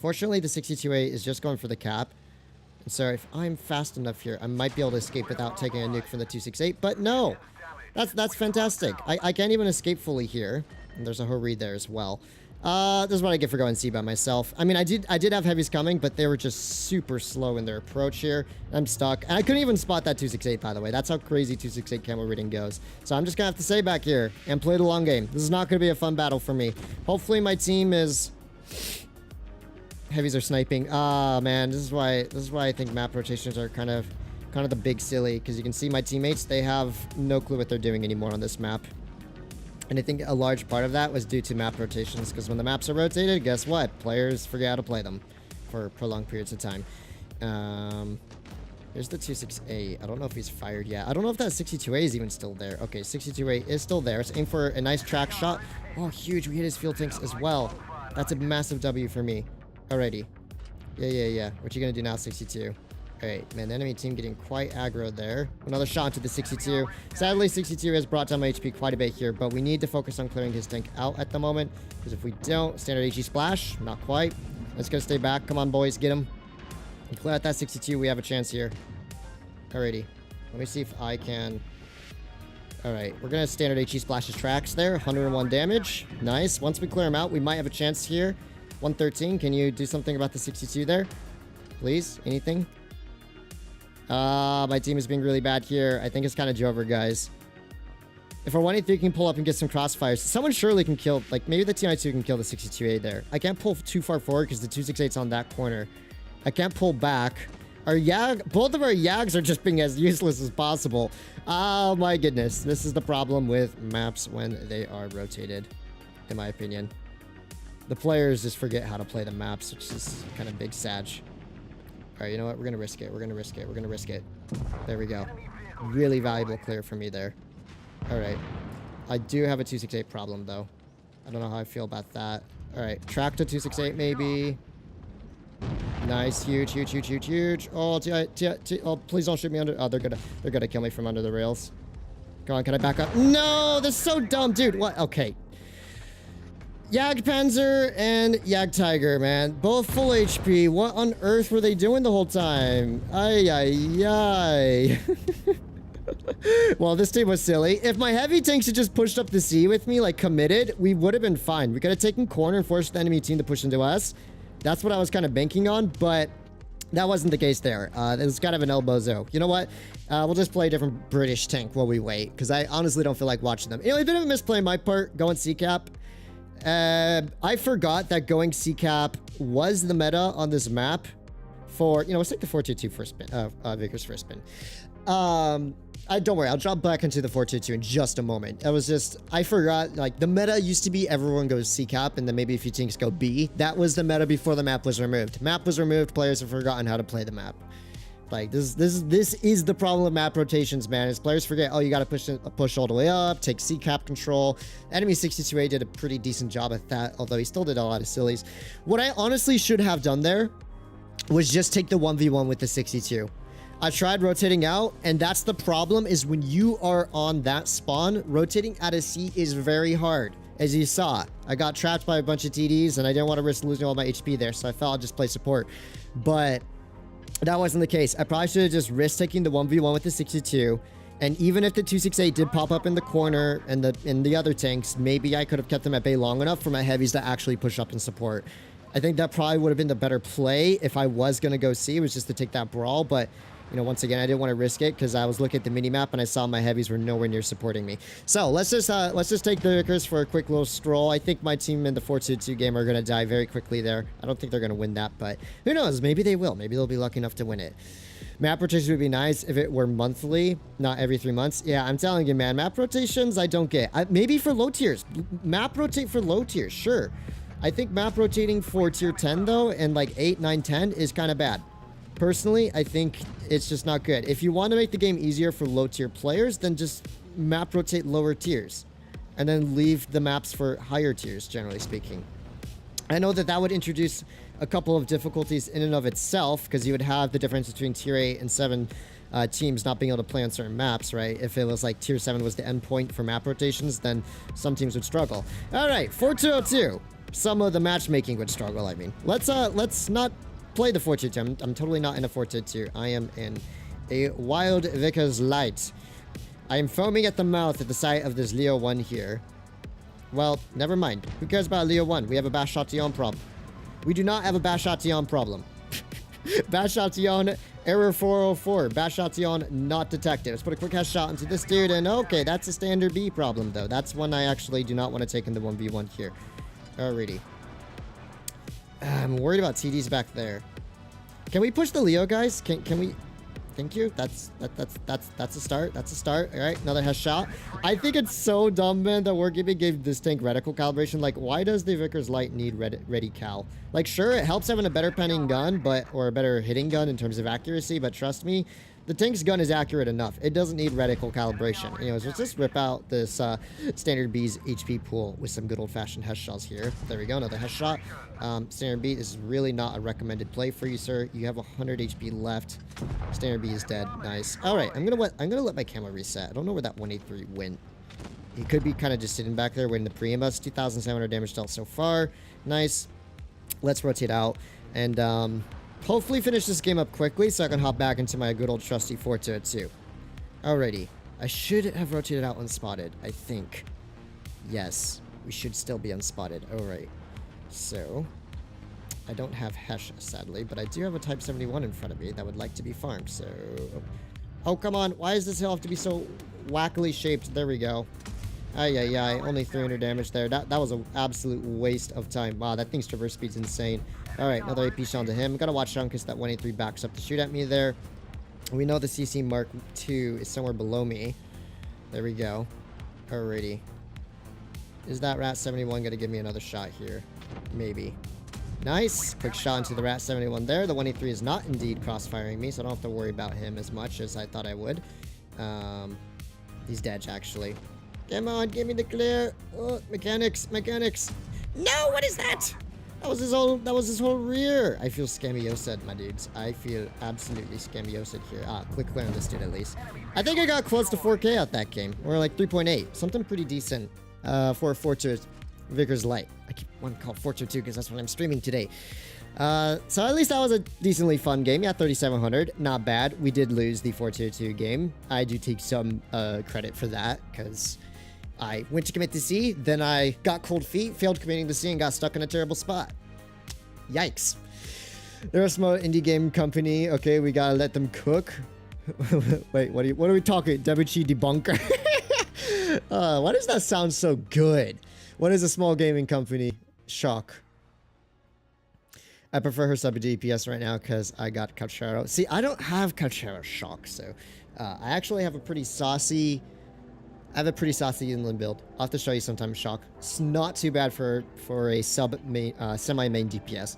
Unfortunately, the 62A is just going for the cap. And so if I'm fast enough here, I might be able to escape without taking a nuke from the 268. But no! That's fantastic. I can't even escape fully here. And there's a Ho-Reed there as well. This is what I get for going C by myself. I mean, I did have heavies coming, but they were just super slow in their approach here. I'm stuck. And I couldn't even spot that 268, by the way. That's how crazy 268 camo reading goes. So I'm just gonna have to stay back here and play the long game. This is not gonna be a fun battle for me. Hopefully my team is... Heavies are sniping. Ah, man, this is why I think map rotations are kind of the big silly, because you can see my teammates, they have no clue what they're doing anymore on this map. And I think a large part of that was due to map rotations, because when the maps are rotated, guess what? Players forget how to play them for prolonged periods of time. Here's the 268. I don't know if he's fired yet. I don't know if that 62A is even still there. Okay, 62A is still there. Let's aim for a nice track shot. Oh, huge. We hit his fuel tanks as well. That's a massive W for me. Alrighty. Yeah. What you gonna do now, 62? Alright, man, the enemy team getting quite aggro there. Another shot into the 62. Sadly, 62 has brought down my HP quite a bit here, but we need to focus on clearing his tank out at the moment, because if we don't, standard HE splash, not quite. Let's go stay back. Come on, boys, get him. And clear out that 62, we have a chance here. Alrighty. Let me see if I can... Alright, we're gonna standard HE splash his tracks there. 101 damage. Nice. Once we clear him out, we might have a chance here. 113, can you do something about the 62 there? Please? Anything? My team is being really bad here. I think it's kind of Jover, guys. If our 183 can pull up and get some crossfires, someone surely can kill, like, maybe the TI2 can kill the 62A there. I can't pull too far forward because the 268's on that corner. I can't pull back. Our Yag, both of our Yags are just being as useless as possible. Oh my goodness. This is the problem with maps when they are rotated, in my opinion. The players just forget how to play the maps, which is kind of big sag. Alright, you know what? We're gonna risk it. We're gonna risk it. We're gonna risk it. There we go. Really valuable clear for me there. Alright. I do have a 268 problem, though. I don't know how I feel about that. Alright. Track to 268, maybe. Nice. Huge. Oh, oh, please don't shoot me under... Oh, they're gonna kill me from under the rails. Come on, can I back up? No! This is so dumb, dude. What? Okay. Yag Panzer and Yag Tiger, man. Both full HP. What on earth were they doing the whole time? Ay. Well, this team was silly. If my heavy tanks had just pushed up the sea with me, like committed, we would have been fine. We could have taken corner and forced the enemy team to push into us. That's what I was kind of banking on, but that wasn't the case there. It was kind of an elbow zo. You know what? We'll just play a different British tank while we wait, because I honestly don't feel like watching them. You know, a bit of a misplay on my part, going C-cap. I forgot that going C-cap was the meta on this map for, you know, let's take the 422 first spin, Vickers first spin. Don't worry, I'll drop back into the 422 in just a moment. I forgot, like, the meta used to be everyone goes C-cap and then maybe a few teams go B. That was the meta before the map was removed. Map was removed, players have forgotten how to play the map. Like, this is the problem with map rotations, man, is players forget, oh, you gotta push all the way up, take C-cap control. Enemy 62A did a pretty decent job at that, although he still did a lot of sillies. What I honestly should have done there was just take the 1v1 with the 62. I tried rotating out, and that's the problem, is when you are on that spawn, rotating out of C is very hard. As you saw, I got trapped by a bunch of TDs, and I didn't want to risk losing all my HP there, so I thought I'd just play support. But that wasn't the case. I probably should have just risked taking the 1v1 with the 62. And even if the 268 did pop up in the corner and in the other tanks, maybe I could have kept them at bay long enough for my heavies to actually push up and support. I think that probably would have been the better play if I was going to go C, was just to take that brawl. But, you know, once again, I didn't want to risk it because I was looking at the minimap and I saw my heavies were nowhere near supporting me. So let's just take the Vickers for a quick little stroll. I think my team in the 4-2-2 game are going to die very quickly there. I don't think they're going to win that, but who knows? Maybe they will. Maybe they'll be lucky enough to win it. Map rotation would be nice if it were monthly, not every 3 months. Yeah, I'm telling you, man, map rotations I don't get. Maybe for low tiers. Map rotate for low tiers, sure. I think map rotating for tier 10, though, and like 8, 9, 10 is kind of bad. Personally, I think it's just not good. If you want to make the game easier for low tier players, then just map rotate lower tiers and then leave the maps for higher tiers, generally speaking. I know that would introduce a couple of difficulties in and of itself, because you would have the difference between tier 8 and 7 teams not being able to play on certain maps, right? If it was like tier 7 was the end point for map rotations, then some teams would struggle. All right, 4202. some of the matchmaking would struggle, I mean. Let's not play the 422. I'm totally not in a 422. I am in a Wild Vickers Light. I am foaming at the mouth at the sight of this Leo 1 here. Well, never mind. Who cares about Leo 1? We have a Bashation problem. We do not have a Bashation problem. Bashation error 404. Bashation not detected. Let's put a quick headshot into this dude, and okay, that's a standard B problem, though. That's one I actually do not want to take in the 1v1 here. Alrighty. I'm worried about TDs back there. Can we push the Leo, guys? Can we? Thank you. That's a start. That's a start. All right, another headshot. I think it's so dumb, man, that Wargaming gave this tank reticle calibration. Like, why does the Vickers Light need ready cal? Like, sure, it helps having a better penning gun, or a better hitting gun in terms of accuracy, but trust me, the tank's gun is accurate enough. It doesn't need reticle calibration. Anyways, let's just rip out this Standard B's HP pool with some good old-fashioned headshots here. There we go, another headshot. Standard B, this is really not a recommended play for you, sir. You have 100 HP left. Standard B is dead. Nice. All right, I'm gonna let my camo reset. I don't know where that 183 went. He could be kind of just sitting back there waiting to pre-aim us. 2,700 damage dealt so far. Nice. Let's rotate out and hopefully finish this game up quickly so I can hop back into my good old trusty 422. Alrighty. I should have rotated out unspotted, I think. Yes, we should still be unspotted. Alright. So, I don't have Hesh, sadly, but I do have a Type 71 in front of me that would like to be farmed, so... Oh, come on. Why does this hill have to be so wackily shaped? There we go. Ay, only 300 damage there. That was an absolute waste of time. Wow, that thing's traverse speed's insane. Alright, another AP shot to him. Gotta watch out because that 183 backs up to shoot at me there. We know the CC Mark II is somewhere below me. There we go. Alrighty. Is that Rat 71 gonna give me another shot here? Maybe. Nice. Quick shot into the Rat 71 there. The 183 is not indeed crossfiring me, so I don't have to worry about him as much as I thought I would. He's dead, actually. Come on, give me the clear. Oh, mechanics. No, what is that? That was his whole rear. I feel scammiosed, my dudes. I feel absolutely scammiosed here. Quick clear on this dude at least. I think I got close to 4K out that game. Or like 3.8. Something pretty decent for a Fortress Vickers Light. I keep wanting to call it Fortress 2 because that's what I'm streaming today. So at least that was a decently fun game. Yeah, 3,700. Not bad. We did lose the 422 game. I do take some credit for that because I went to commit to C, then I got cold feet, failed committing to C, and got stuck in a terrible spot. Yikes. They're a small indie game company. Okay, we gotta let them cook. Wait, what are we talking? Debuchy debunker? Why does that sound so good? What is a small gaming company? Shock. I prefer her sub DPS right now because I got Cachero. See, I don't have Cachero Shock, so I actually have a pretty saucy... inland build. I'll have to show you sometime, Shock. It's not too bad for a semi-main DPS.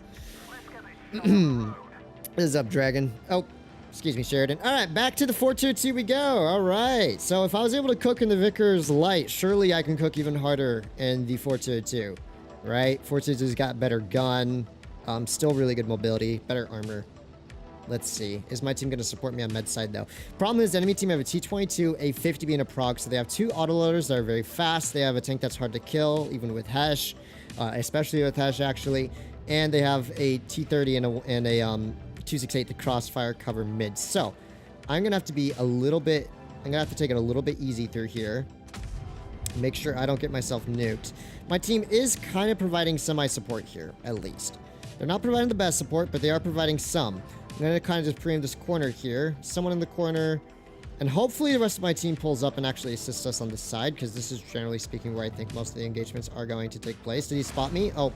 What is up, Dragon? Oh, excuse me, Sheridan. Alright, back to the 422 we go. Alright, so if I was able to cook in the Vickers Light, surely I can cook even harder in the 422. Right? 422's got better gun, still really good mobility, better armor. Let's see. Is my team going to support me on med side, though? Problem is, the enemy team have a T-22, a 50B, and a prog, so they have two autoloaders that are very fast. They have a tank that's hard to kill, even with Hesh, especially with Hesh, actually. And they have a T-30 and a 268 to crossfire cover mid. So, I'm going to have to be a little bit... I'm going to have to take it a little bit easy through here. Make sure I don't get myself nuked. My team is kind of providing semi-support here, at least. They're not providing the best support, but they are providing some. I'm going to kind of just pre-aim this corner here. Someone in the corner. And hopefully the rest of my team pulls up and actually assists us on the side, because this is generally speaking where I think most of the engagements are going to take place. Did he spot me? Oh.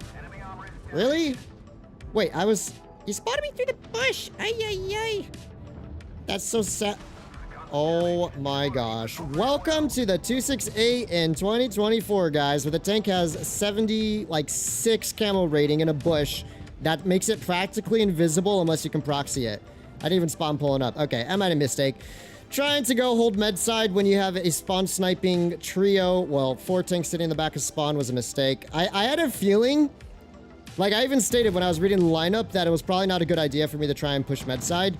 Really? Wait, he spotted me through the bush. Ay. That's so sad. Oh my gosh. Welcome to the 268 in 2024, guys, where the tank has 76 camo rating in a bush. That makes it practically invisible unless you can proxy it. I didn't even spawn pulling up. Okay, I made a mistake. Trying to go hold med side when you have a spawn sniping trio. Well, 4 tanks sitting in the back of spawn was a mistake. I had a feeling, like I even stated when I was reading the lineup, that it was probably not a good idea for me to try and push med side.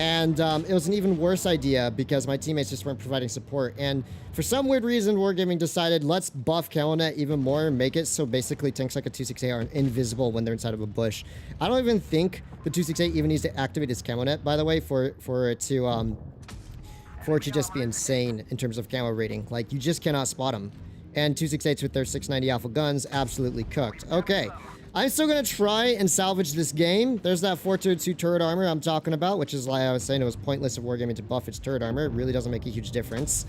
And it was an even worse idea because my teammates just weren't providing support. And for some weird reason, Wargaming decided, let's buff Camo Net even more and make it so basically tanks like a 268 are invisible when they're inside of a bush. I don't even think the 268 even needs to activate its Camo Net, by the way, for it to just be insane in terms of camo rating. Like, you just cannot spot them. And 268s with their 690 alpha guns, absolutely cooked. Okay. I'm still going to try and salvage this game. There's that 4202 turret armor I'm talking about, which is why I was saying it was pointless of Wargaming to buff its turret armor. It really doesn't make a huge difference.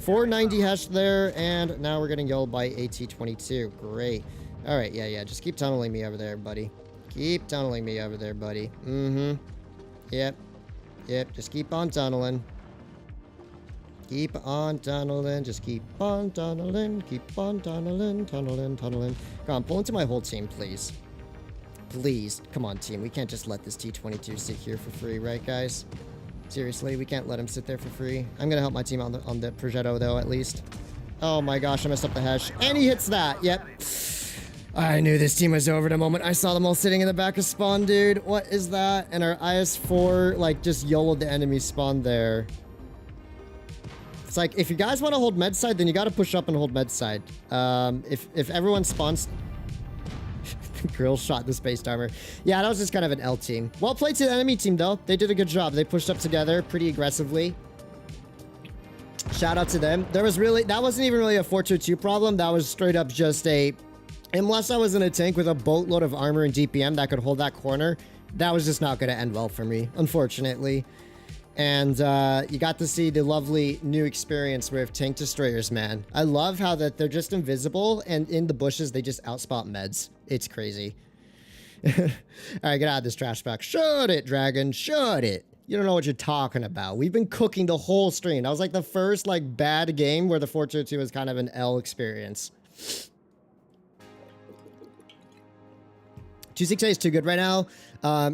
490 hash there, and now we're getting yelled by AT-22. Great. All right, yeah. Just keep tunneling me over there, buddy. Keep tunneling me over there, buddy. Mm-hmm. Yep. Just keep on tunneling. Keep on tunneling, just keep on tunneling, tunneling. Come on, pull into my whole team, please. Please. Come on, team. We can't just let this T-22 sit here for free, right, guys? Seriously, we can't let him sit there for free. I'm gonna help my team on the Progetto, though, at least. Oh my gosh, I messed up the hash. And he hits that, yep. I knew this team was over the moment I saw them all sitting in the back of spawn, dude. What is that? And our IS-4, like, just YOLO'd the enemy spawn there. It's like, if you guys want to hold med side, then you got to push up and hold med side. If everyone spawns... Grill shot the space armor. Yeah, that was just kind of an L team. Well played to the enemy team, though. They did a good job. They pushed up together pretty aggressively. Shout out to them. That wasn't even really a 422 problem. That was straight up just a... Unless I was in a tank with a boatload of armor and DPM that could hold that corner, that was just not going to end well for me, unfortunately. And you got to see the lovely new experience with tank destroyers, man. I love how that they're just invisible, and in the bushes, they just outspot meds. It's crazy. All right, get out of this trash bag. Shoot it, Dragon. Shoot it. You don't know what you're talking about. We've been cooking the whole stream. That was like the first like bad game where the 422 was kind of an L experience. 268 is too good right now.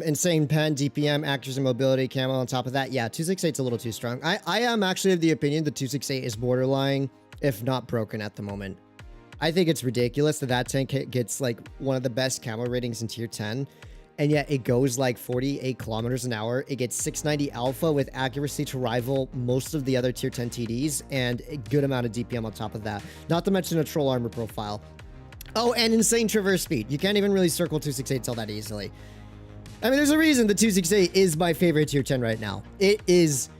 Insane pen, DPM, accuracy, mobility, camo on top of that. Yeah, 268 is a little too strong. I am actually of the opinion that 268 is borderline, if not broken at the moment. I think it's ridiculous that tank gets like one of the best camo ratings in tier 10. And yet it goes like 48 kilometers an hour. It gets 690 alpha with accuracy to rival most of the other tier 10 TDs and a good amount of DPM on top of that. Not to mention a troll armor profile. Oh, and insane traverse speed. You can't even really circle 268 all that easily. I mean, there's a reason the 268 is my favorite tier 10 right now. It is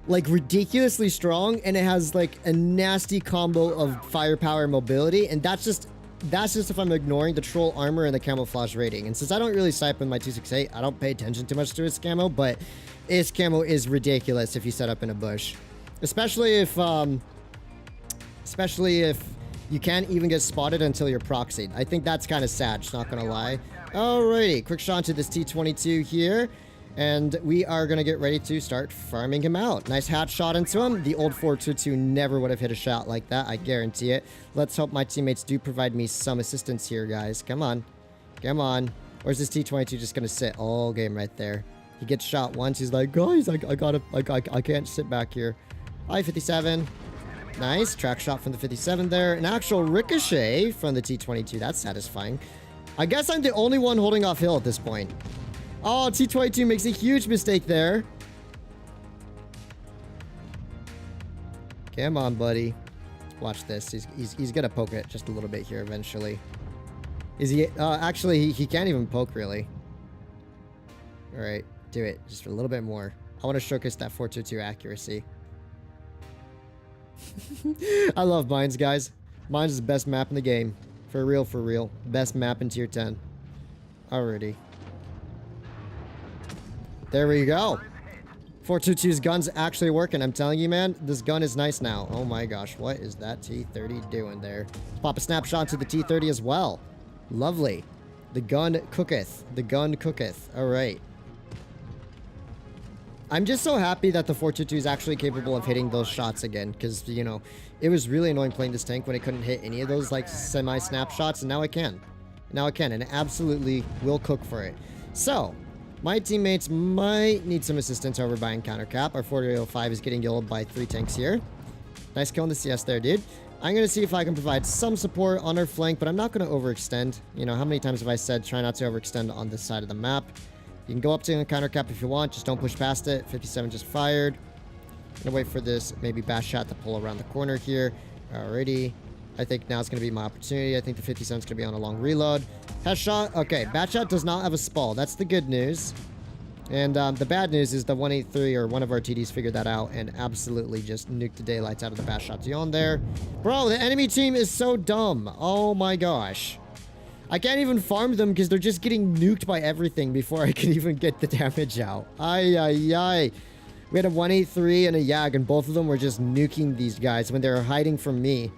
like ridiculously strong, and it has like a nasty combo of firepower and mobility, and that's just if I'm ignoring the troll armor and the camouflage rating. And since I don't really sipe with my 268, I don't pay attention too much to its camo, but its camo is ridiculous if you set up in a bush. Especially if you can't even get spotted until you're proxied. I think that's kind of sad, just not gonna lie. Alrighty, quick shot to this T-22 here. And we are gonna get ready to start farming him out. Nice hat shot into him. The old 422 never would have hit a shot like that, I guarantee it. Let's hope my teammates do provide me some assistance here, guys. Come on. Come on. Or is this T-22 just gonna sit all game right there? He gets shot once, he's like, guys, I can't sit back here. I-57. Nice, track shot from the 57 there. An actual ricochet from the T-22. That's satisfying. I guess I'm the only one holding off hill at this point. Oh, T-22 makes a huge mistake there. Come on, buddy. Watch this. He's gonna poke it just a little bit here eventually. Is he? Actually, he can't even poke really. All right, do it just a little bit more. I want to showcase that 422 accuracy. I love mines, guys. Mines is the best map in the game. For real, for real. Best map in tier 10. Alrighty. There we go. 422's gun's actually working. I'm telling you, man, this gun is nice now. Oh my gosh, what is that T-30 doing there? Let's pop a snapshot to the T-30 as well. Lovely. The gun cooketh. The gun cooketh. Alright. I'm just so happy that the 422 is actually capable of hitting those shots again, because, you know, it was really annoying playing this tank when it couldn't hit any of those, like, semi-snapshots, and now it can. Now it can, and it absolutely will cook for it. So, my teammates might need some assistance over by encounter cap. Our 4805 is getting yelled by 3 tanks here. Nice kill on the CS there, dude. I'm going to see if I can provide some support on our flank, but I'm not going to overextend. You know, how many times have I said try not to overextend on this side of the map? You can go up to the counter cap if you want. Just don't push past it. 57 just fired. Gonna wait for this maybe bash shot to pull around the corner here. Alrighty. I think now's going to be my opportunity. I think the 57's going to be on a long reload. Headshot. Okay, bat shot does not have a spall. That's the good news. And the bad news is the 183 or one of our TDs figured that out and absolutely just nuked the daylights out of the bat shot on there. Bro, the enemy team is so dumb. Oh my gosh. I can't even farm them because they're just getting nuked by everything before I can even get the damage out. Ay, ay, ay. We had a 183 and a Yag, and both of them were just nuking these guys when they were hiding from me.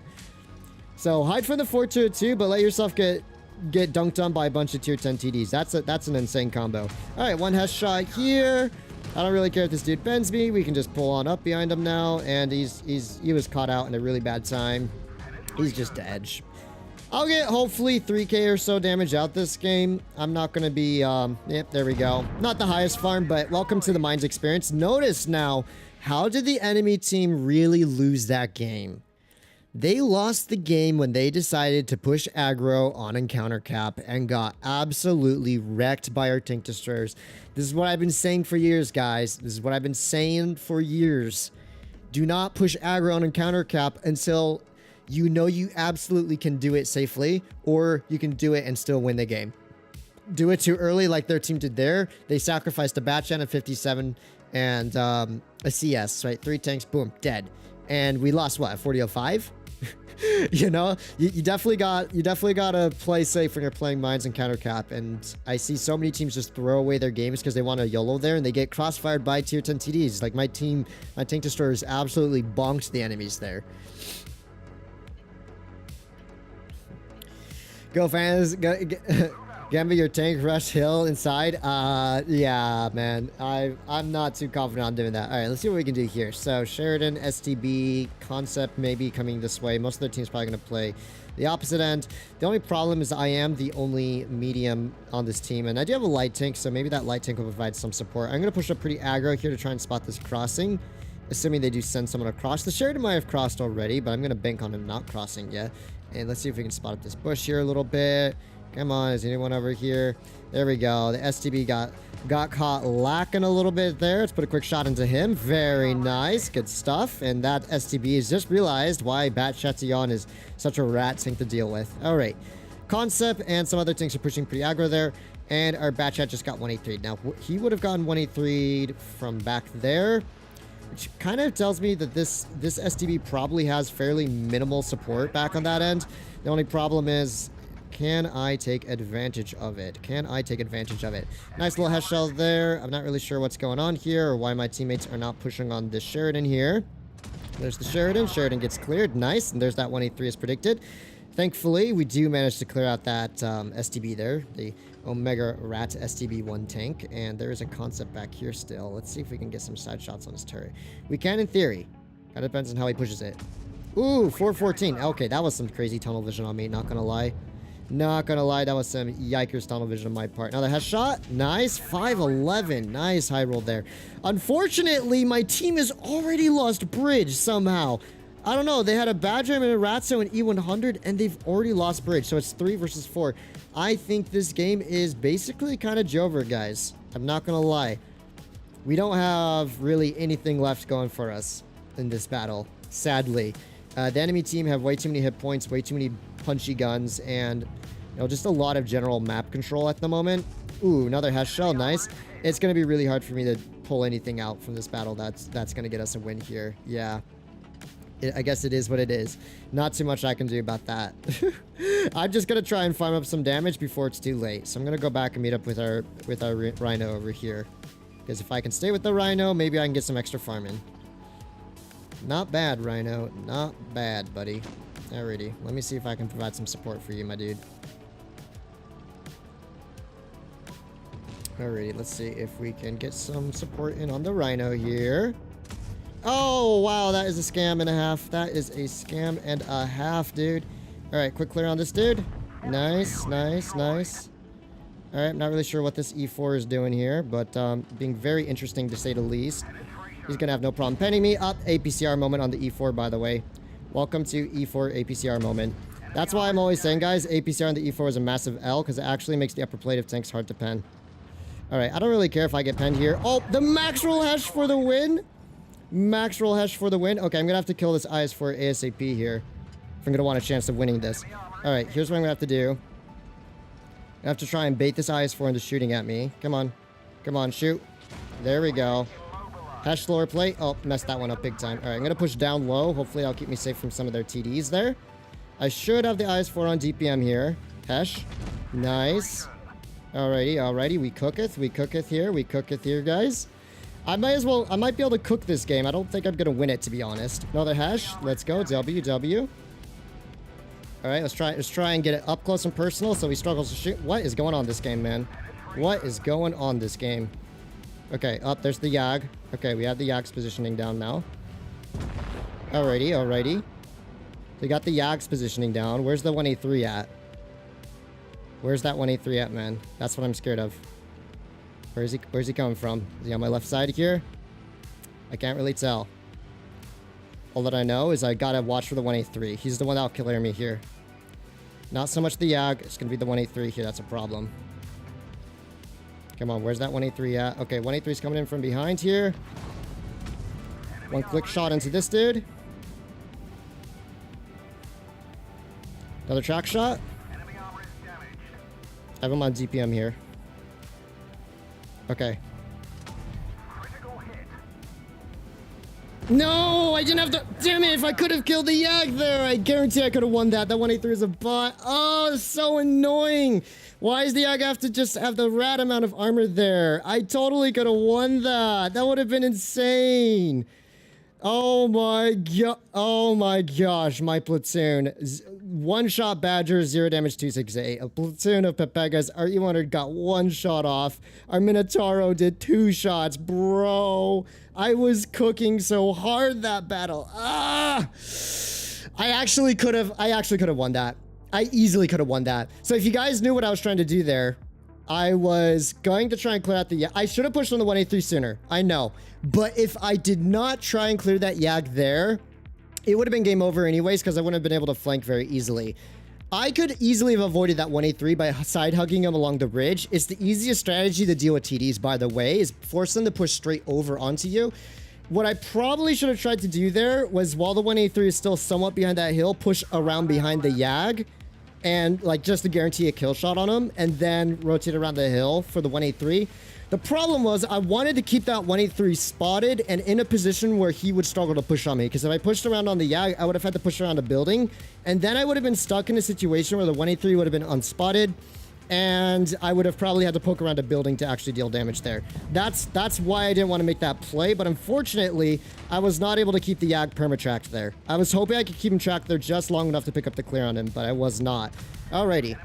So hide from the 4202, but let yourself get dunked on by a bunch of tier 10 TDs. That's an insane combo. All right, one headshot here. I don't really care if this dude bends me. We can just pull on up behind him now, and he was caught out in a really bad time. He's just dead. I'll get hopefully 3k or so damage out this game. I'm not gonna be yep, there we go. Not the highest farm, but welcome to the Mines experience. Notice now, how did the enemy team really lose that game? They lost the game when they decided to push aggro on encounter cap and got absolutely wrecked by our tank destroyers. This is what I've been saying for years, guys. This is what I've been saying for years. Do not push aggro on encounter cap until you know you absolutely can do it safely, or you can do it and still win the game. Do it too early like their team did there. They sacrificed a Batchan at 57 and a CS, right? 3 tanks, boom, dead. And we lost what, 40-05? You know, you definitely gotta play safe when you're playing Mines and counter cap. And I see so many teams just throw away their games because they want to YOLO there, and they get crossfired by tier 10 TDs. Like my tank destroyers absolutely bonked the enemies there. Go fans, Gamba your tank rush hill inside. Yeah, man. I'm not too confident on doing that. All right, let's see what we can do here. So Sheridan, STB, Concept maybe coming this way. Most of their team's probably going to play the opposite end. The only problem is I am the only medium on this team, and I do have a light tank, so maybe that light tank will provide some support. I'm going to push up pretty aggro here to try and spot this crossing, assuming they do send someone across. The Sheridan might have crossed already, but I'm going to bank on him not crossing yet. And let's see if we can spot up this bush here a little bit. Come on, is anyone over here? There we go. The STB got caught lacking a little bit there. Let's put a quick shot into him. Very nice. Good stuff. And that STB has just realized why Bat Chatillon is such a rat tank to deal with. All right. Concept and some other tanks are pushing pretty aggro there. And our Bat Chat just got 183. Now, he would have gotten 183 from back there, which kind of tells me that this STB probably has fairly minimal support back on that end. The only problem is, can I take advantage of it? Can I take advantage of it? Nice little head shell there. I'm not really sure what's going on here or why my teammates are not pushing on this Sheridan here. There's the Sheridan. Sheridan gets cleared. Nice. And there's that 183 as predicted. Thankfully, we do manage to clear out that STB there. The Omega Rat STB-1 tank. And there is a Concept back here still. Let's see if we can get some side shots on his turret. We can in theory. Kind of depends on how he pushes it. Ooh, 414. Okay, that was some crazy tunnel vision on me. Not gonna lie. Not gonna lie, that was some yikers tunnel vision on my part. Another headshot. Nice. 511. Nice high roll there. Unfortunately, my team has already lost bridge somehow. I don't know. They had a Badger and a Ratso and E100, and they've already lost bridge. So it's 3 versus 4. I think this game is basically kind of Jover, guys. I'm not gonna lie. We don't have really anything left going for us in this battle, sadly. The enemy team have way too many hit points, way too many punchy guns, and just a lot of general map control at the moment. Ooh, another head shell. Nice. It's going to be really hard for me to pull anything out from this battle that's going to get us a win here. Yeah. I guess it is what it is. Not too much I can do about that. I'm just going to try and farm up some damage before it's too late. So I'm going to go back and meet up with our Rhino over here. Because if I can stay with the Rhino, maybe I can get some extra farming. Not bad, Rhino. Not bad, buddy. Alrighty. Let me see if I can provide some support for you, my dude. Alrighty. Let's see if we can get some support in on the Rhino here. Oh, wow. That is a scam and a half. That is a scam and a half, dude. Alright. Quick clear on this dude. Nice. Nice. Nice. Alright. I'm not really sure what this E4 is doing here, but being very interesting to say the least. He's going to have no problem penning me up. APCR moment on the E4, by the way. Welcome to E4 APCR moment. That's why I'm always saying, guys, APCR on the E4 is a massive L, because it actually makes the upper plate of tanks hard to pen. All right, I don't really care if I get penned here. Oh, the max roll hash for the win. Max roll hash for the win. Okay, I'm gonna have to kill this IS-4 ASAP here if I'm gonna want a chance of winning this. All right, here's what I'm gonna have to do. I have to try and bait this IS-4 into shooting at me. Come on. Come on, shoot. There we go. Hash slower plate. Oh, messed that one up big time. All right, I'm gonna push down low. Hopefully that'll keep me safe from some of their TDs there. I should have the IS-4 on DPM here. Hash. Nice. Alrighty, alrighty. We cooketh here. We cooketh here, guys. I might be able to cook this game. I don't think I'm gonna win it, to be honest. Another hash. Let's go. WW. Alright, let's try and get it up close and personal so he struggles to shoot. What is going on this game, man? What is going on this game? Okay, up there's the Yag. Okay, we have the Yag's positioning down now. Alrighty, alrighty. They got the Yag's positioning down. Where's the 183 at? Where's that 183 at, man? That's what I'm scared of. Where's he coming from? Is he on my left side here? I can't really tell. All that I know is I gotta watch for the 183. He's the one that'll clear me here. Not so much the Yag. It's gonna be the 183 here. That's a problem. Come on, where's that 183 at? Okay, 183's coming in from behind here. One quick shot into this dude. Another track shot. I have him on DPM here. Okay. No, I didn't have to. Damn it, if I could have killed the Yag there, I guarantee I could have won that. That 183 is a bot. Oh, it's so annoying. Why does the Yag have to just have the rat amount of armor there? I totally could have won that. That would have been insane. Oh my god. Oh my gosh, my platoon. One shot Badger, 0 damage, 268. A platoon of Pepegas. Our E100 got 1 shot off. Our Minotauro did 2 shots. Bro, I was cooking so hard that battle. Ah! I actually could have won that. I easily could have won that. So if you guys knew what I was trying to do there, I was going to try and clear out the Yag. I should have pushed on the 183 sooner. I know. But if I did not try and clear that Yag there, it would have been game over anyways because I wouldn't have been able to flank very easily. I could easily have avoided that 183 by side hugging him along the ridge. It's the easiest strategy to deal with TDs, by the way, is force them to push straight over onto you. What I probably should have tried to do there was, while the 183 is still somewhat behind that hill, push around behind the Yag and like just to guarantee a kill shot on him and then rotate around the hill for the 183. The problem was I wanted to keep that 183 spotted and in a position where he would struggle to push on me, because if I pushed around on the Yag, I would have had to push around a building, and then I would have been stuck in a situation where the 183 would have been unspotted, and I would have probably had to poke around a building to actually deal damage there. That's why I didn't want to make that play, but unfortunately, I was not able to keep the Yag perma-tracked there. I was hoping I could keep him tracked there just long enough to pick up the clear on him, but I was not. Alrighty.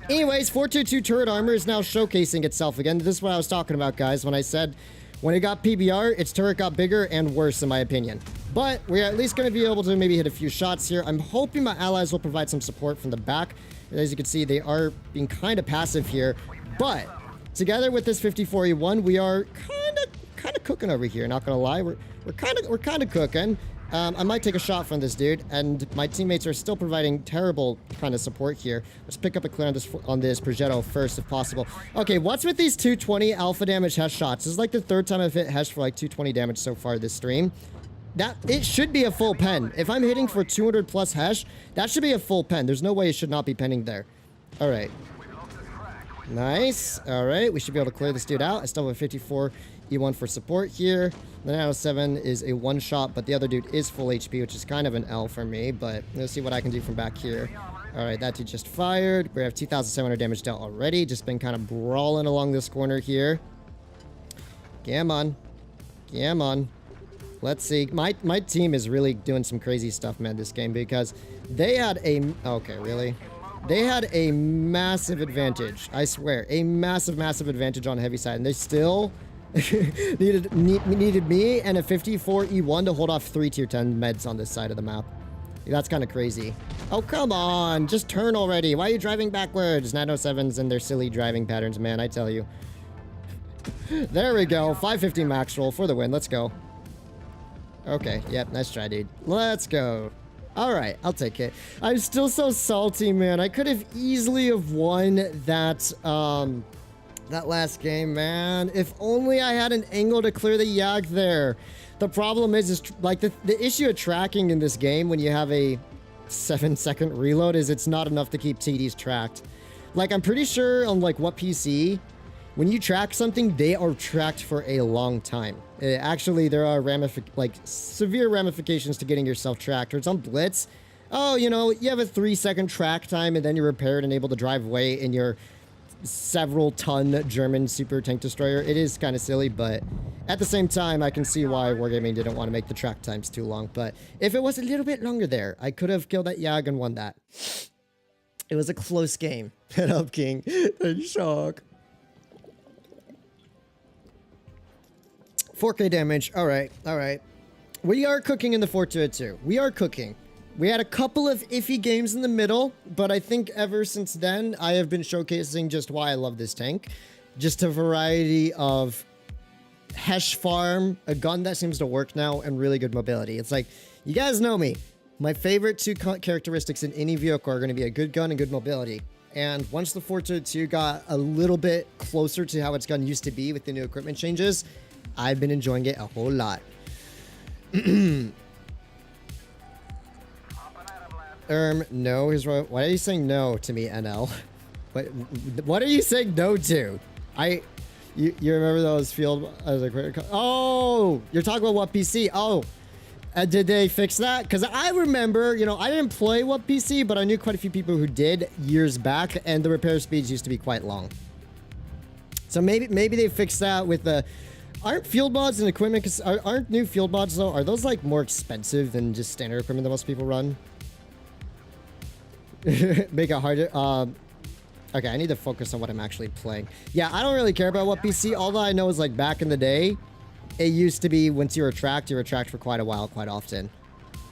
Anyways, 422 turret armor is now showcasing itself again. This is what I was talking about, guys, when I said when it got PBR, its turret got bigger and worse, in my opinion. But we're at least going to be able to maybe hit a few shots here. I'm hoping my allies will provide some support from the back. As you can see, they are being kind of passive here. But together with this 54E1, we are kind of cooking over here. Not going to lie, we're kind of cooking. I might take a shot from this dude, and my teammates are still providing terrible kind of support here. Let's pick up a clear on this Progetto first, if possible. Okay, what's with these 220 alpha damage Hesh shots? This is like the 3rd time I've hit Hesh for like 220 damage so far this stream. It should be a full pen. If I'm hitting for 200 plus Hesh, that should be a full pen. There's no way it should not be penning there. All right. Nice. All right, we should be able to clear this dude out. I still have a 54 E1 for support here. The 907 is a 1-shot, but the other dude is full HP, which is kind of an L for me, but let's see what I can do from back here. All right, that dude just fired. We have 2,700 damage dealt already. Just been kind of brawling along this corner here. Come on. Come on. Let's see. My team is really doing some crazy stuff, man, this game, because they had a... Okay, really? They had a massive advantage. I swear. A massive, massive advantage on the heavy side, and they still... needed me and a 54 E1 to hold off 3 tier 10 meds on this side of the map. That's kind of crazy. Oh, come on. Just turn already. Why are you driving backwards? 907s and their silly driving patterns, man, I tell you. There we go. 550 max roll for the win. Let's go. Okay. Yep. Nice try, dude. Let's go. All right. I'll take it. I'm still so salty, man. I could have easily have won that, That last game, man. If only I had an angle to clear the Yag there. The problem is like the issue of tracking in this game when you have a 7-second reload is it's not enough to keep TDs tracked. Like, I'm pretty sure on like WoT PC, when you track something, they are tracked for a long time. Actually, there are severe ramifications to getting yourself tracked. Or it's on Blitz. Oh, you know, you have a 3-second track time and then you're repaired and able to drive away in your several ton German super tank destroyer. It is kind of silly, but at the same time, I can see why Wargaming didn't want to make the track times too long. But if it was a little bit longer there, I could have killed that Yag and won that. It was a close game. Head up, King. Shock. 4K damage. All right. All right. We are cooking in the 4202. We are cooking. We had a couple of iffy games in the middle, but I think ever since then, I have been showcasing just why I love this tank. Just a variety of Hesh farm, a gun that seems to work now, and really good mobility. It's like, you guys know me. My favorite two characteristics in any vehicle are going to be a good gun and good mobility. And once the 4202 got a little bit closer to how its gun used to be with the new equipment changes, I've been enjoying it a whole lot. No, HisRoyal. Why are you saying no to me, NL? What are you saying no to? You remember those field as a critical? Oh, you're talking about WoT PC. Oh, did they fix that? Because I remember, you know, I didn't play WoT PC, but I knew quite a few people who did years back, and the repair speeds used to be quite long. So maybe they fixed that with the. Aren't field mods and equipment? Cause aren't new field mods though? Are those like more expensive than just standard equipment that most people run? Make it harder. Okay, I need to focus on what I'm actually playing. Yeah, I don't really care about WoT PC. All that I know is like back in the day, it used to be once you were tracked for quite a while, quite often.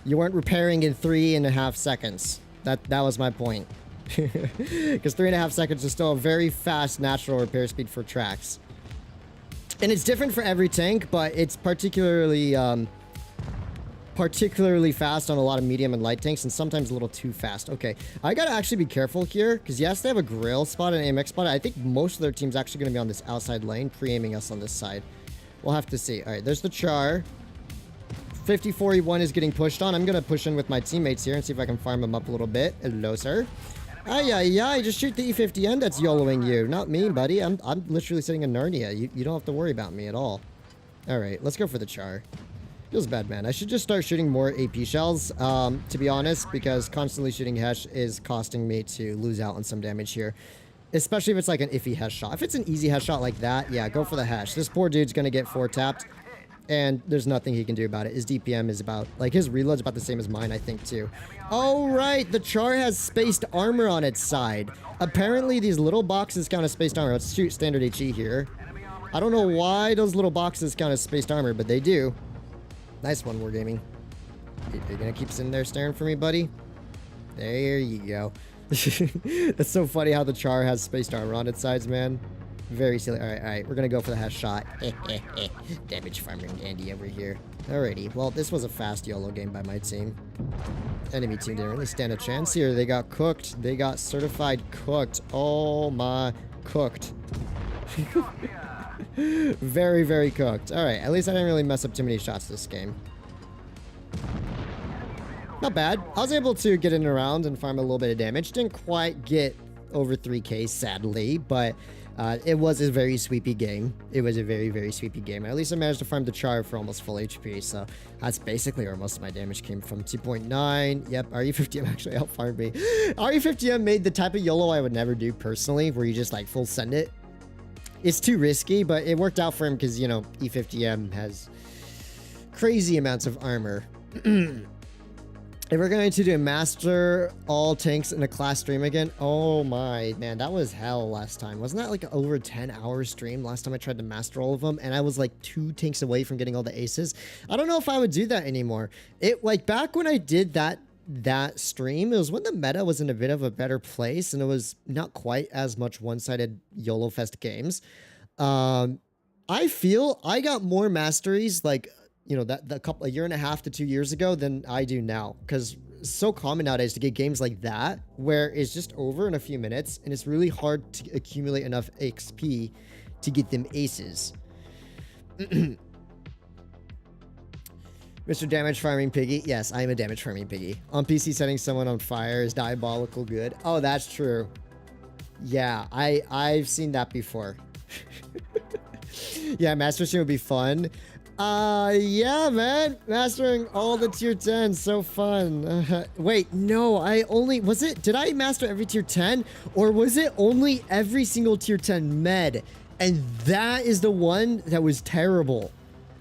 You weren't repairing in 3.5 seconds. That was my point. Because 3.5 seconds is still a very fast natural repair speed for tracks. And it's different for every tank, but it's particularly fast on a lot of medium and light tanks, and sometimes a little too fast. Okay, I gotta actually be careful here, because yes, they have a grill spot and AMX spot. I think most of their team's actually gonna be on this outside lane, pre-aiming us on this side. We'll have to see. All right, there's the char. 54E1 is getting pushed on. I'm gonna push in with my teammates here and see if I can farm them up a little bit. Hello, sir. Ay, just shoot the E50N that's YOLOing you. Not me, buddy. I'm literally sitting in Narnia. You don't have to worry about me at all. All right, let's go for the char. Feels bad, man. I should just start shooting more AP shells, to be honest, because constantly shooting Hesh is costing me to lose out on some damage here. Especially if it's like an iffy Hesh shot. If it's an easy Hesh shot like that, yeah, go for the Hesh. This poor dude's gonna get 4-tapped, and there's nothing he can do about it. His DPM is about, like, his reload's about the same as mine, I think, too. Oh, right, the char has spaced armor on its side. Apparently, these little boxes count as spaced armor. Let's shoot standard HE here. I don't know why those little boxes count as spaced armor, but they do. Nice one, Wargaming. You're gonna keep sitting there staring for me, buddy? There you go. That's so funny how the char has spaced armor on its sides, man. Very silly. All right. We're gonna go for the Hesh shot. Damage farming Andy over here. Alrighty. Well, this was a fast YOLO game by my team. Enemy team didn't really stand a chance here. They got cooked. They got certified cooked. Oh my, cooked. Very, very cooked. All right. At least I didn't really mess up too many shots this game. Not bad. I was able to get in and around and farm a little bit of damage. Didn't quite get over 3K, sadly, but it was a very sweepy game. It was a very, very sweepy game. At least I managed to farm the char for almost full HP, so that's basically where most of my damage came from. 2.9. Yep, RE50M actually out-farmed me. RE50M made the type of YOLO I would never do personally, where you just like full send it. It's too risky, but it worked out for him because, you know, E50M has crazy amounts of armor. If we're going to do master all tanks in a class stream again, oh my, man, that was hell last time. Wasn't that like over a 10-hour stream last time I tried to master all of them? And I was like 2 tanks away from getting all the aces. I don't know if I would do that anymore. It, like, back when I did that stream, it was when the meta was in a bit of a better place and it was not quite as much one-sided YOLO Fest games. I feel I got more masteries, like, you know, a year and a half to 2 years ago than I do now. Because so common nowadays to get games like that where it's just over in a few minutes and it's really hard to accumulate enough XP to get them aces. Mr. Damage Farming Piggy. Yes, I am a damage farming piggy. On PC, setting someone on fire is diabolical good. Oh, that's true. Yeah, I've seen that before. Yeah, Master Stream would be fun. Yeah, man. Mastering all the tier 10s. So fun. Wait, no, did I master every tier 10? Or was it only every single tier 10 med? And that is the one that was terrible.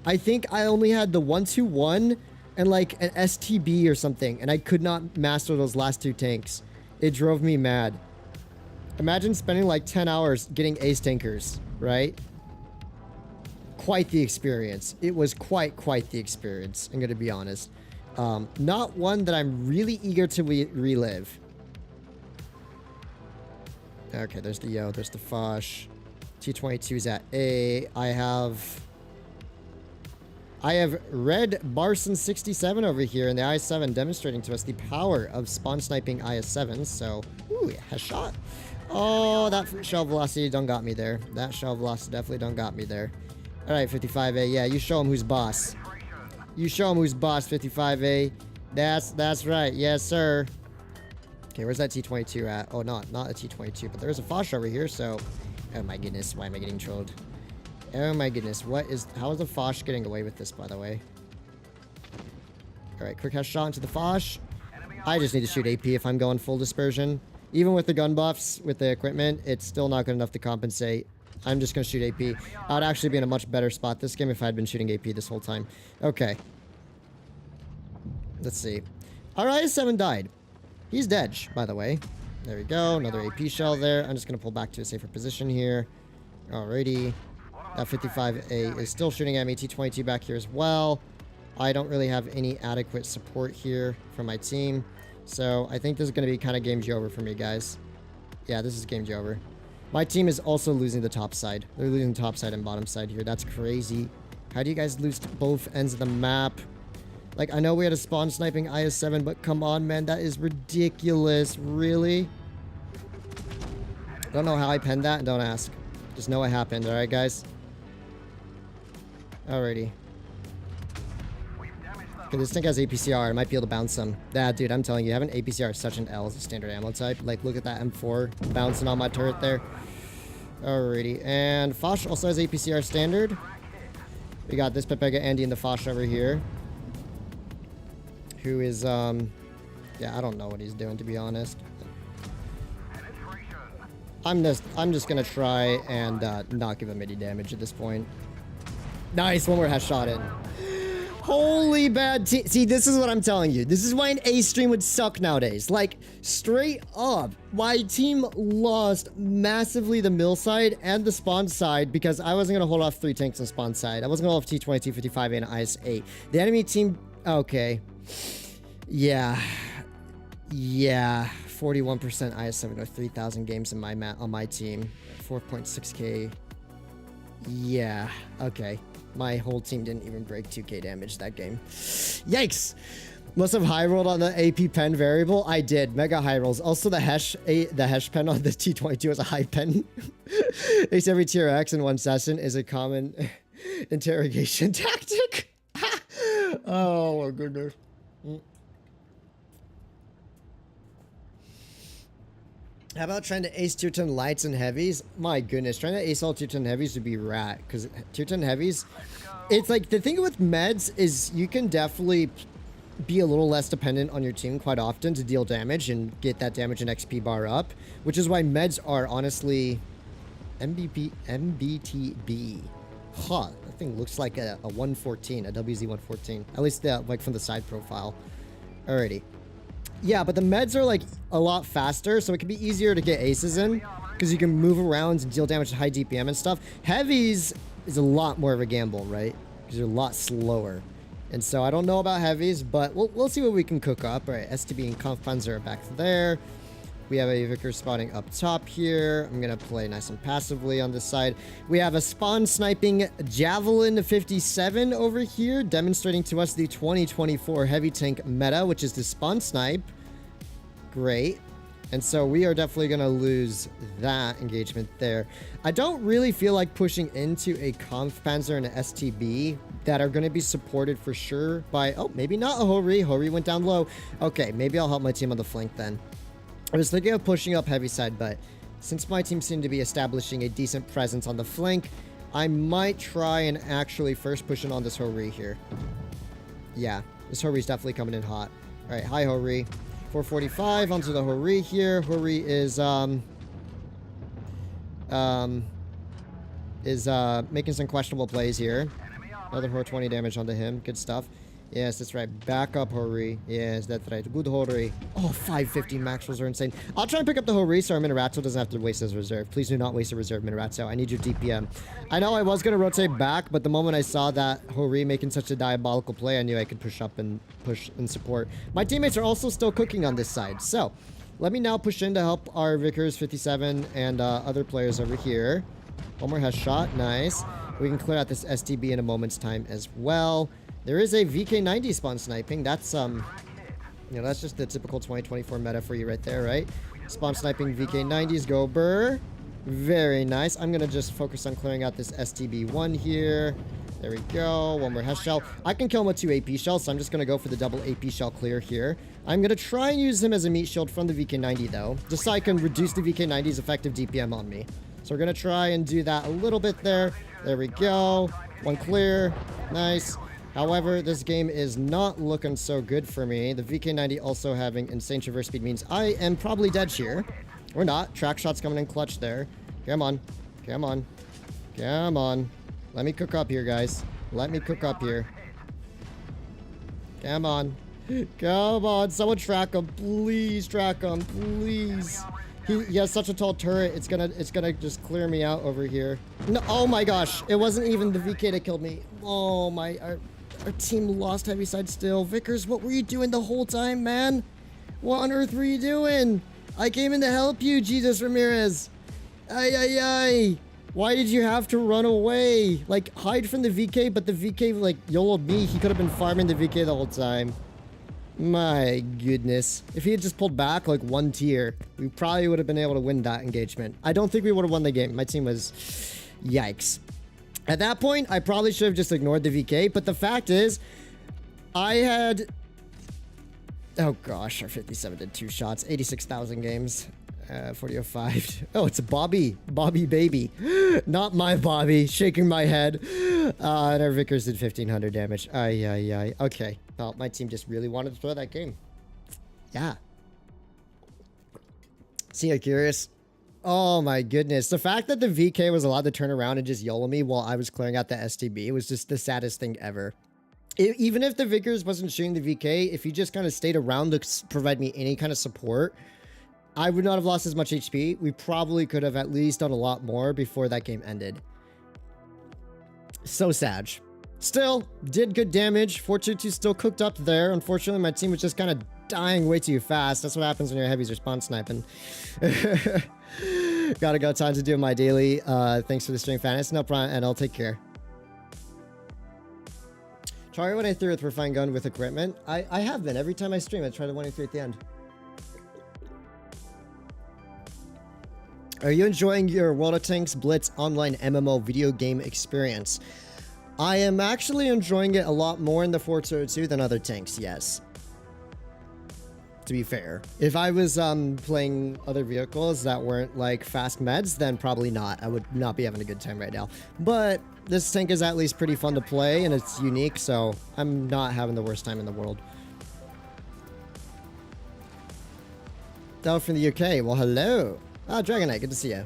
I think I only had the 121 and like an STB or something, and I could not master those last two tanks. It drove me mad. Imagine spending like 10 hours getting ace tankers, right? Quite the experience. It was quite the experience, I'm gonna be honest. Not one that I'm really eager to relive. Okay, there's the Yo, there's the Fosh. T22's at A. I have Red Barson 67 over here in the IS-7 demonstrating to us the power of spawn sniping IS-7s. So, ooh, yeah, headshot. Oh, that shell velocity done got me there. That shell velocity definitely done got me there. All right, 55A. Yeah, you show him who's boss. You show him who's boss, 55A. That's right. Yes, sir. Okay, where's that T22 at? Oh, not a T22, but there's a Fosh over here, so... Oh my goodness, why am I getting trolled? Oh my goodness, how is the Fosh getting away with this, by the way? Alright, quick headshot into the Fosh. I just need to shoot AP if I'm going full dispersion. Even with the gun buffs, with the equipment, it's still not good enough to compensate. I'm just going to shoot AP. I'd actually be in a much better spot this game if I had been shooting AP this whole time. Okay. Let's see. Our IS-7 died. He's dead, by the way. There we go. Another AP shell there. I'm just going to pull back to a safer position here. Alrighty. That 55A is still shooting at me. T22 back here as well. I don't really have any adequate support here from my team. So I think this is going to be kind of game over for me, guys. Yeah, this is game over. My team is also losing the top side. They're losing the top side and bottom side here. That's crazy. How do you guys lose both ends of the map? Like, I know we had a spawn sniping IS-7, but come on, man. That is ridiculous. Really? Don't know how I penned that, and don't ask. Just know it happened, alright, guys? Alrighty. Okay, this thing has APCR. I might be able to bounce some. Yeah, dude, I'm telling you, having APCR is such an L as a standard ammo type. Like, look at that M4 bouncing on my turret there. Alrighty. And Fosh also has APCR standard. We got this Pepega Andy and the Fosh over here. Who is, yeah, I don't know what he's doing, to be honest. I'm just gonna try and not give him any damage at this point. Nice, one more headshot in. Holy bad team. See, this is what I'm telling you. This is why an A stream would suck nowadays. Like, straight up, my team lost massively the mill side and the spawn side because I wasn't gonna hold off 3 tanks on spawn side. I wasn't gonna hold off T22, 55A, and IS-8. The enemy team, okay. Yeah. Yeah. 41% IS-7 or 3,000 games in on my team. 4.6k. Yeah. Okay. My whole team didn't even break 2k damage that game. Yikes! Must have high rolled on the AP pen variable. I did. Mega high rolls. Also, the hash pen on the T22 is a high pen. Ace every tier X in one session is a common interrogation tactic. Oh my goodness. How about trying to ace tier 10 lights and heavies? My goodness, trying to ace all tier 10 heavies would be rat. Because tier 10 heavies, it's like the thing with meds is you can definitely be a little less dependent on your team quite often to deal damage and get that damage and XP bar up. Which is why meds are honestly MBTB. Huh, that thing looks like a 114, a WZ114. At least like from the side profile. Alrighty. Yeah, but the meds are like a lot faster, so it can be easier to get aces in because you can move around and deal damage to high DPM and stuff. Heavies is a lot more of a gamble, right? Because you're a lot slower. And so I don't know about heavies, but we'll see what we can cook up. All right, STB and Conf Panzer are back there. We have a Vickers spawning up top here. I'm going to play nice and passively on this side. We have a spawn sniping Javelin 57 over here, demonstrating to us the 2024 heavy tank meta, which is the spawn snipe. Great. And so we are definitely going to lose that engagement there. I don't really feel like pushing into a Kampfpanzer and an STB that are going to be supported for sure by... Oh, maybe not a Hori. Hori went down low. Okay, maybe I'll help my team on the flank then. I was thinking of pushing up heavy side, but since my team seemed to be establishing a decent presence on the flank, I might try and actually first push in on this Hori here. Yeah, this Hori's definitely coming in hot. All right, hi Hori. 445 onto the Hori here. Hori is making some questionable plays here. Another Hori 20 damage onto him. Good stuff. Yes, that's right. Back up, Hori. Yes, that's right. Good Hori. Oh, 550 max rolls are insane. I'll try and pick up the Hori so our Minoratzo doesn't have to waste his reserve. Please do not waste a reserve, Minoratzo. I need your DPM. I know I was going to rotate back, but the moment I saw that Hori making such a diabolical play, I knew I could push up and push and support. My teammates are also still cooking on this side. So, let me now push in to help our Vickers 57 and other players over here. One more headshot. Nice. We can clear out this STB in a moment's time as well. There is a VK90 spawn sniping. That's, you know, that's just the typical 2024 meta for you right there, right? Spawn sniping VK90s, go burr. Very nice. I'm going to just focus on clearing out this STB1 here. There we go. One more HES shell. I can kill him with 2 AP shells, so I'm just going to go for the double AP shell clear here. I'm going to try and use him as a meat shield from the VK90, though, just so I can reduce the VK90's effective DPM on me. So we're going to try and do that a little bit there. There we go. One clear. Nice. However, this game is not looking so good for me. The VK90 also having insane traverse speed means I am probably dead here. Or not. Track shots coming in clutch there. Come on. Come on. Come on. Let me cook up here, guys. Let me cook up here. Come on. Come on. Someone track him. Please track him. Please. He has such a tall turret. It's gonna just clear me out over here. No, oh my gosh. It wasn't even the VK that killed me. Oh my... Our team lost heavy side still. Vickers, what were you doing the whole time, man? What on earth were you doing? I came in to help you, Jesus Ramirez. Ay, ay, ay. Why did you have to run away? Like, hide from the VK, but the VK, like, YOLO'd me. He could have been farming the VK the whole time. My goodness. If he had just pulled back, like, 1 tier, we probably would have been able to win that engagement. I don't think we would have won the game. My team was... Yikes. At that point, I probably should have just ignored the VK, but the fact is, I had... Oh gosh, our 57 did 2 shots, 86,000 games, 4005. Oh, it's a Bobby baby, not my Bobby, shaking my head. And our Vickers did 1,500 damage. Ay, ay, ay. Okay, well, my team just really wanted to throw that game. Yeah. See, you're curious? Oh my goodness. The fact that the VK was allowed to turn around and just YOLO me while I was clearing out the STB was just the saddest thing ever. Even if the Vickers wasn't shooting the VK, if he just kind of stayed around to provide me any kind of support, I would not have lost as much HP. We probably could have at least done a lot more before that game ended. So sad. Still, did good damage. 422 still cooked up there. Unfortunately, my team was just kind of dying way too fast. That's what happens when your heavies are spawn sniping. Gotta go. Time to do my daily. Thanks for the stream, Fatness. No problem, and I'll take care. Try when I threw with refined gun with equipment. I have been. Every time I stream, I try the 1 and 3 at the end. Are you enjoying your WoT Tanks Blitz online MMO video game experience? I am actually enjoying it a lot more in the 4202 than other tanks, yes. To be fair. If I was playing other vehicles that weren't like fast meds, then probably not. I would not be having a good time right now. But this tank is at least pretty fun to play and it's unique, so I'm not having the worst time in the world. Down from the UK. Well, hello. Ah, Dragonite, good to see you.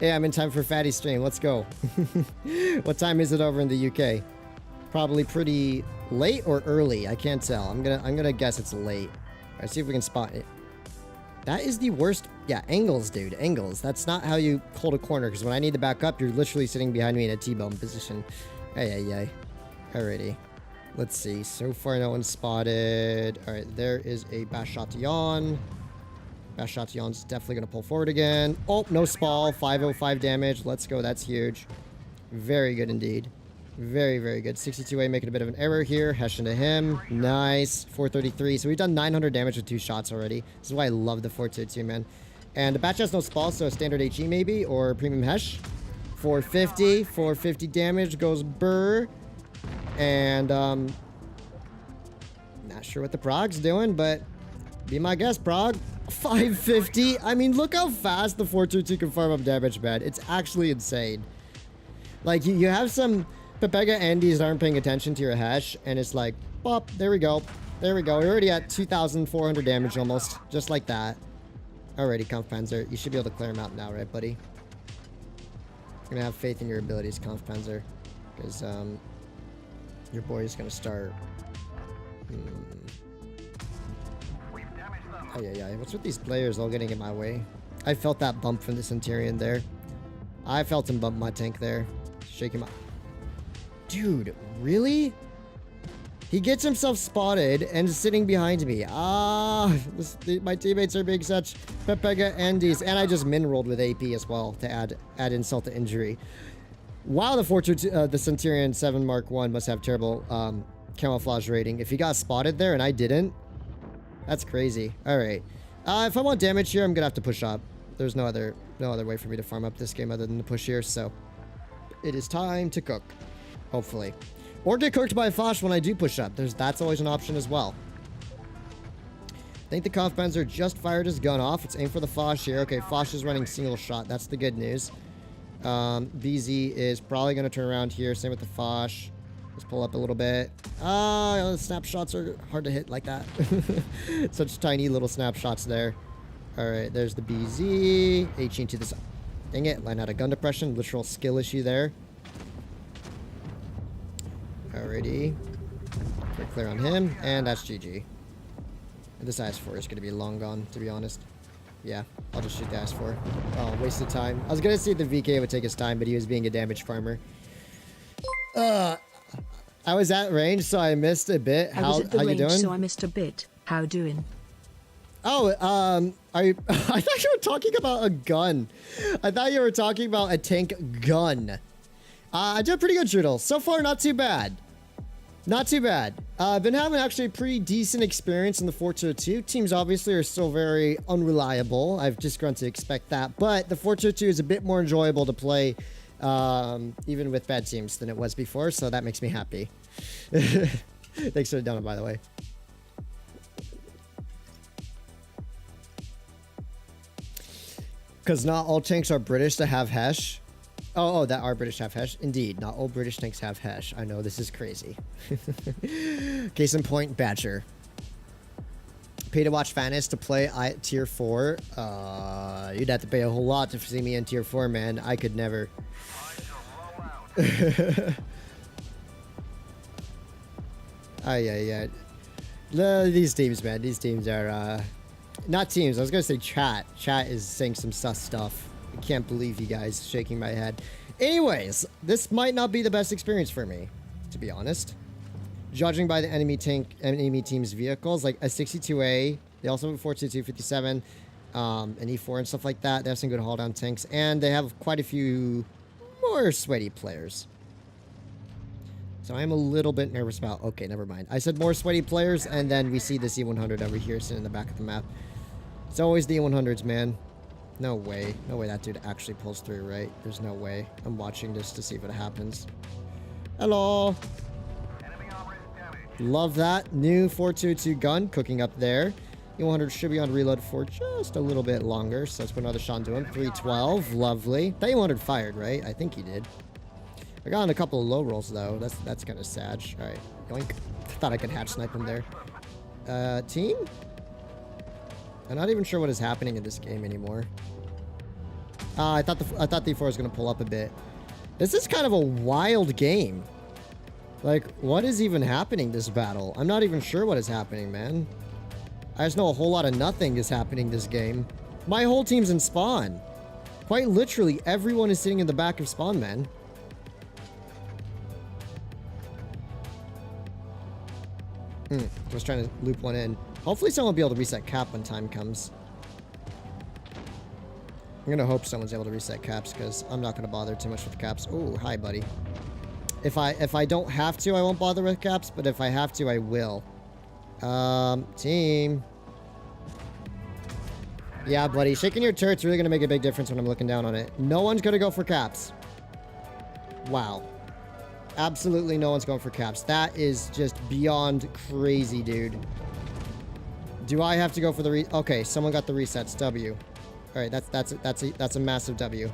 Hey, I'm in time for Fatty's stream. Let's go. What time is it over in the UK? Probably pretty late or early. I can't tell. I'm gonna guess it's late. All right, see if we can spot it. That is the worst. Yeah, angles, dude. Angles. That's not how you hold a corner. Because when I need to back up, you're literally sitting behind me in a T-bone position. Hey, hey, hey. Alrighty. Let's see. So far, no one's spotted. All right, there is a Bashation. Bashation's definitely going to pull forward again. Oh, no spall. 505 damage. Let's go. That's huge. Very good indeed. Very, very good. 62A making a bit of an error here. Hesh into him. Nice. 433. So we've done 900 damage with 2 shots already. This is why I love the 422, man. And the batch has no spall, so a standard HE maybe, or premium Hesh. 450. 450 damage goes burr. And, not sure what the Prog's doing, but be my guess, Prog. 550. I mean, look how fast the 422 can farm up damage, man. It's actually insane. Like, you have some Pepega Andes aren't paying attention to your Hesh, and it's like, pop, there we go. There we go. We're already at 2,400 damage almost. Just like that. Alrighty, Kampfpanzer. You should be able to clear him out now, right, buddy? I'm gonna have faith in your abilities, Kampfpanzer. Because, your boy is gonna start. Oh, yeah. What's with these players all getting in my way? I felt that bump from the Centurion there. I felt him bump my tank there. Shake him up. Dude, really? He gets himself spotted and is sitting behind me. My teammates are being such Pepega Andes. And I just min-rolled with AP as well to add insult to injury. Wow, the Centurion 7 Mark 1 must have terrible camouflage rating. If he got spotted there and I didn't, that's crazy. All right. If I want damage here, I'm gonna have to push up. There's no other way for me to farm up this game other than to push here. So it is time to cook, hopefully, or get cooked by Fosh when I do push up. That's always an option as well. I think the Kampfpanzer just fired his gun off. It's aimed for the Fosh here. Okay, Fosh is running single shot. That's the good news. BZ is probably going to turn around here. Same with the Fosh. Let's pull up a little bit. Snapshots are hard to hit like that. Such tiny little snapshots there. All right, there's the BZ. H into this. Dang it, line out of gun depression. Literal skill issue there. Alrighty. Quick clear on him, and that's GG. And this IS-4 is going to be long gone, to be honest. Yeah, I'll just shoot the IS-4. Oh, waste of time. I was going to see if the VK would take his time, but he was being a damage farmer. I was at range, so I missed a bit. How you doing? So I missed a bit. How doing? Oh, I thought you were talking about a gun. I thought you were talking about a tank gun. I did pretty good, Strudel. So far, not too bad. Not too bad. I've been having actually a pretty decent experience in the 402. Teams obviously are still very unreliable. I've just grown to expect that. But the 402 is a bit more enjoyable to play, even with bad teams than it was before. So that makes me happy. Thanks for the donut, by the way. Because not all tanks are British to have Hesh. Oh, that are British have Hesh. Indeed, not all British tanks have Hesh. I know, this is crazy. Case in point, Badger. Pay to watch Fatness to play tier 4. You'd have to pay a whole lot to see me in tier 4, man. I could never. Yeah. These teams, man. These teams are, not teams. I was going to say chat. Chat is saying some sus stuff. I can't believe you guys. Shaking my head. Anyways, this might not be the best experience for me, to be honest. Judging by the enemy team's vehicles, like a 62A, they also have a 422, 57, an E4 and stuff like that. They have some good haul down tanks, and they have quite a few more sweaty players. So I'm a little bit nervous about. Okay, never mind. I said more sweaty players, and then we see the C100 over here sitting in the back of the map. It's always the E100s, man. No way. No way that dude actually pulls through, right? There's no way. I'm watching this to see if it happens. Hello. Love that. New 422 gun cooking up there. E100 should be on reload for just a little bit longer. So let's put another shot into him. 312. Lovely. That E100 fired, right? I think he did. I got on a couple of low rolls, though. That's kind of sad. All right. Yoink. Thought I could hatch snipe him there. Team? I'm not even sure what is happening in this game anymore. I thought the E4 was going to pull up a bit. This is kind of a wild game. Like, what is even happening this battle? I'm not even sure what is happening, man. I just know a whole lot of nothing is happening this game. My whole team's in spawn. Quite literally, everyone is sitting in the back of spawn, man. was trying to loop one in. Hopefully someone will be able to reset cap when time comes. I'm gonna hope someone's able to reset caps because I'm not gonna bother too much with caps. Oh, hi, buddy. If I don't have to, I won't bother with caps, but if I have to, I will. Team. Yeah, buddy. Shaking your turret's really gonna make a big difference when I'm looking down on it. No one's gonna go for caps. Wow. Absolutely no one's going for caps. That is just beyond crazy, dude. Do I have to go for the okay, someone got the resets. W. Alright, that's a massive W.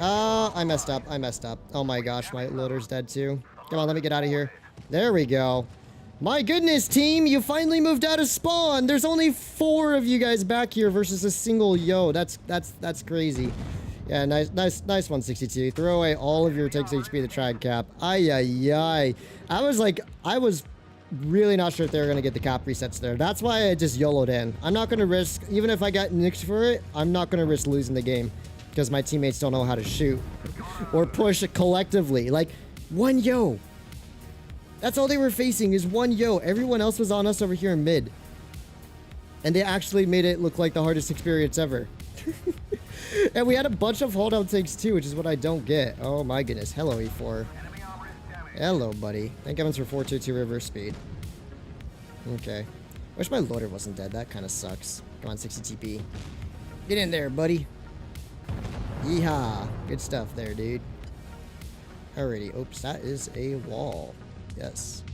I messed up. I messed up. Oh my gosh, my loader's dead too. Come on, let me get out of here. There we go. My goodness, team, you finally moved out of spawn. There's only 4 of you guys back here versus a single yo. That's crazy. Yeah, nice 162. Throw away all of your takes HP to try and cap. Ay. I was really not sure if they were going to get the cap resets there. That's why I just YOLO'd in. I'm not going to risk, even if I got nicked for it, I'm not going to risk losing the game because my teammates don't know how to shoot or push collectively. Like, one yo. That's all they were facing is one yo. Everyone else was on us over here in mid. And they actually made it look like the hardest experience ever. And we had a bunch of holdout takes too, which is what I don't get. Oh my goodness. Hello, E4. Hello, buddy. Thank heavens for 422 reverse speed. Okay. Wish my loader wasn't dead. That kind of sucks. Come on, 60 TP. Get in there, buddy. Yeehaw. Good stuff there, dude. Alrighty. Oops, that is a wall. Yes.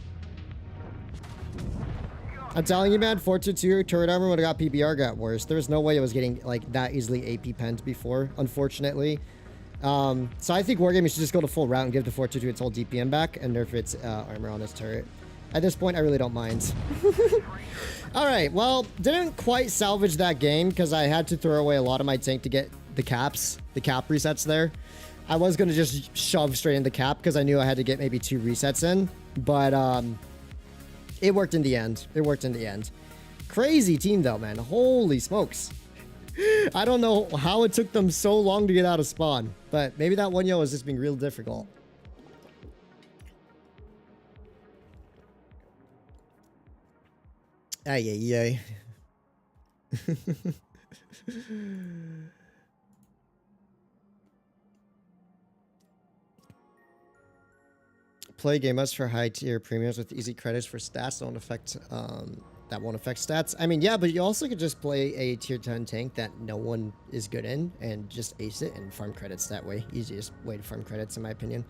I'm telling you, man, 422 turret armor would have got PBR got worse. There was no way it was getting like that easily AP penned before, unfortunately. So I think Wargaming should just go to full route and give the 422 its whole DPM back and nerf its armor on this turret. At this point, I really don't mind. Alright, well, didn't quite salvage that game because I had to throw away a lot of my tank to get the cap resets there. I was going to just shove straight in the cap because I knew I had to get maybe 2 resets in, but it worked in the end. It worked in the end. Crazy team though, man. Holy smokes. I don't know how it took them so long to get out of spawn, but maybe that one yo was just being real difficult. Ay. Play game modes for high tier premiums with easy credits for stats that won't affect stats. I mean, yeah, but you also could just play a tier 10 tank that no one is good in and just ace it and farm credits that way. Easiest way to farm credits, in my opinion.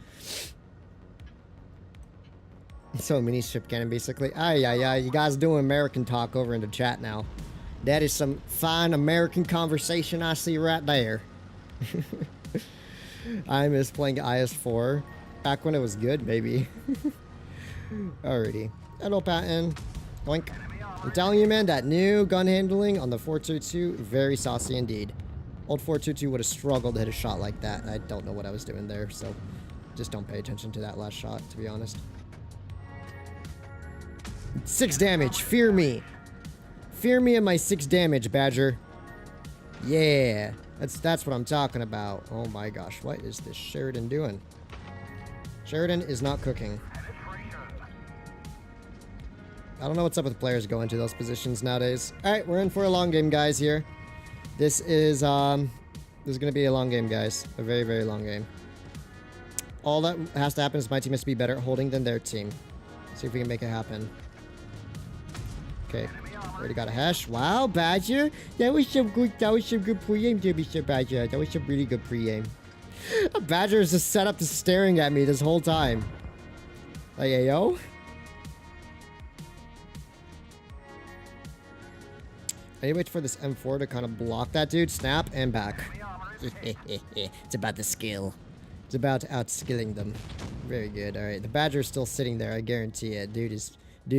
So mini strip cannon, basically. Ay. You guys doing American talk over in the chat now. That is some fine American conversation I see right there. I miss playing IS4. Back when it was good, maybe. Alrighty. Hello, Patton. Boink. I'm telling you, man, that new gun handling on the 422, very saucy indeed. Old 422 would have struggled to hit a shot like that. I don't know what I was doing there, so just don't pay attention to that last shot, to be honest. 6 damage. Fear me. Fear me and my 6 damage, Badger. Yeah. That's what I'm talking about. Oh my gosh. What is this Sheridan doing? Sheridan is not cooking. I don't know what's up with players going to those positions nowadays. Alright, we're in for a long game, guys, here. This is gonna be a long game, guys. A very, very long game. All that has to happen is my team has to be better at holding than their team. See if we can make it happen. Okay. Already got a hash. Wow, Badger. That was some good pre-aim, Mr. Badger. That was some really good pre-aim. Badger is just set up to staring at me this whole time. Like, hey, yo. I need to wait for this M4 to kind of block that dude. Snap and back. It's about the skill. It's about outskilling them. Very good. All right, the Badger is still sitting there. I guarantee it. Dude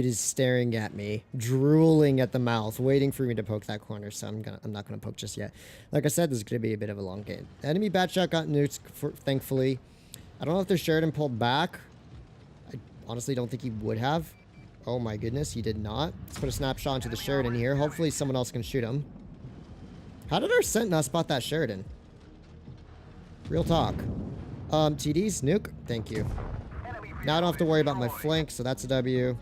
is staring at me, drooling at the mouth, waiting for me to poke that corner. So I'm not gonna poke just yet. Like I said, this is gonna be a bit of a long game. Enemy bat shot got nuked, thankfully. I don't know if the Sheridan pulled back. I honestly don't think he would have. Oh my goodness, he did not. Let's put a snapshot into the Sheridan here. Hopefully someone else can shoot him. How did our Sent not spot that Sheridan? Real talk. TDs, nuke. Thank you. Now I don't have to worry about my flank, so that's a W.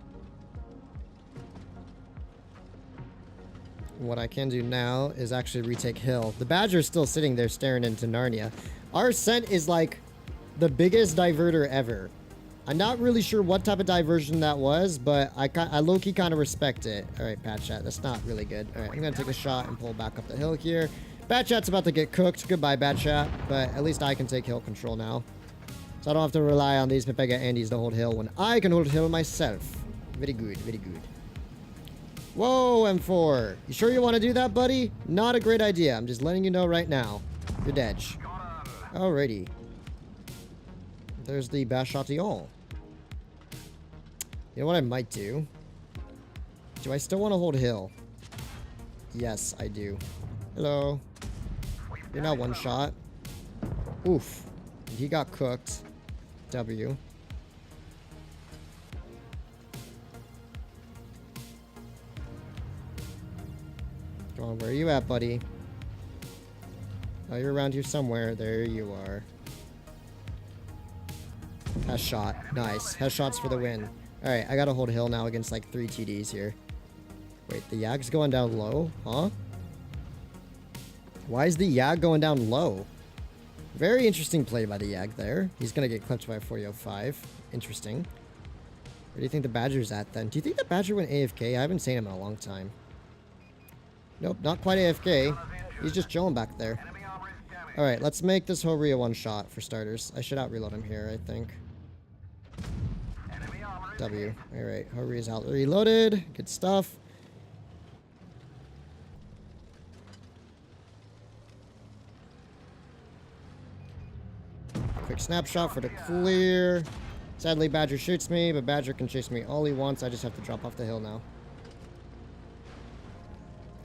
what I can do now is actually retake hill. The Badger's still sitting there staring into Narnia. Our scent is like the biggest diverter ever. I'm not really sure what type of diversion that was, but I low-key kind of respect it. All right, Bad Chat, that's not really good. All right, I'm going to take a shot and pull back up the hill here. Bad Chat's about to get cooked. Goodbye, Bad Chat. But at least I can take hill control now. So I don't have to rely on these Pepega Andes to hold hill when I can hold hill myself. Very good, very good. Whoa, M4. You sure you want to do that, buddy? Not a great idea. I'm just letting you know right now. You're dead. Alrighty. There's the Bashation. You know what I might do? Do I still want to hold hill? Yes, I do. Hello. You're not one shot. Oof. He got cooked. W. Come on, where are you at, buddy? Oh, you're around here somewhere. There you are. Has shot. Nice. Has shots for the win. Alright, I gotta hold hill now against like 3 TDs here. Wait, the Yag's going down low? Huh? Why is the Yag going down low? Very interesting play by the Yag there. He's gonna get clipped by 4005. Interesting. Where do you think the Badger's at then? Do you think the Badger went AFK? I haven't seen him in a long time. Nope, not quite AFK. He's just chilling back there. Alright, let's make this Horia one shot for starters. I should out-reload him here, I think. W. Alright, Horia's out reloaded. Good stuff. Quick snapshot for the clear. Sadly, Badger shoots me, but Badger can chase me all he wants. I just have to drop off the hill now.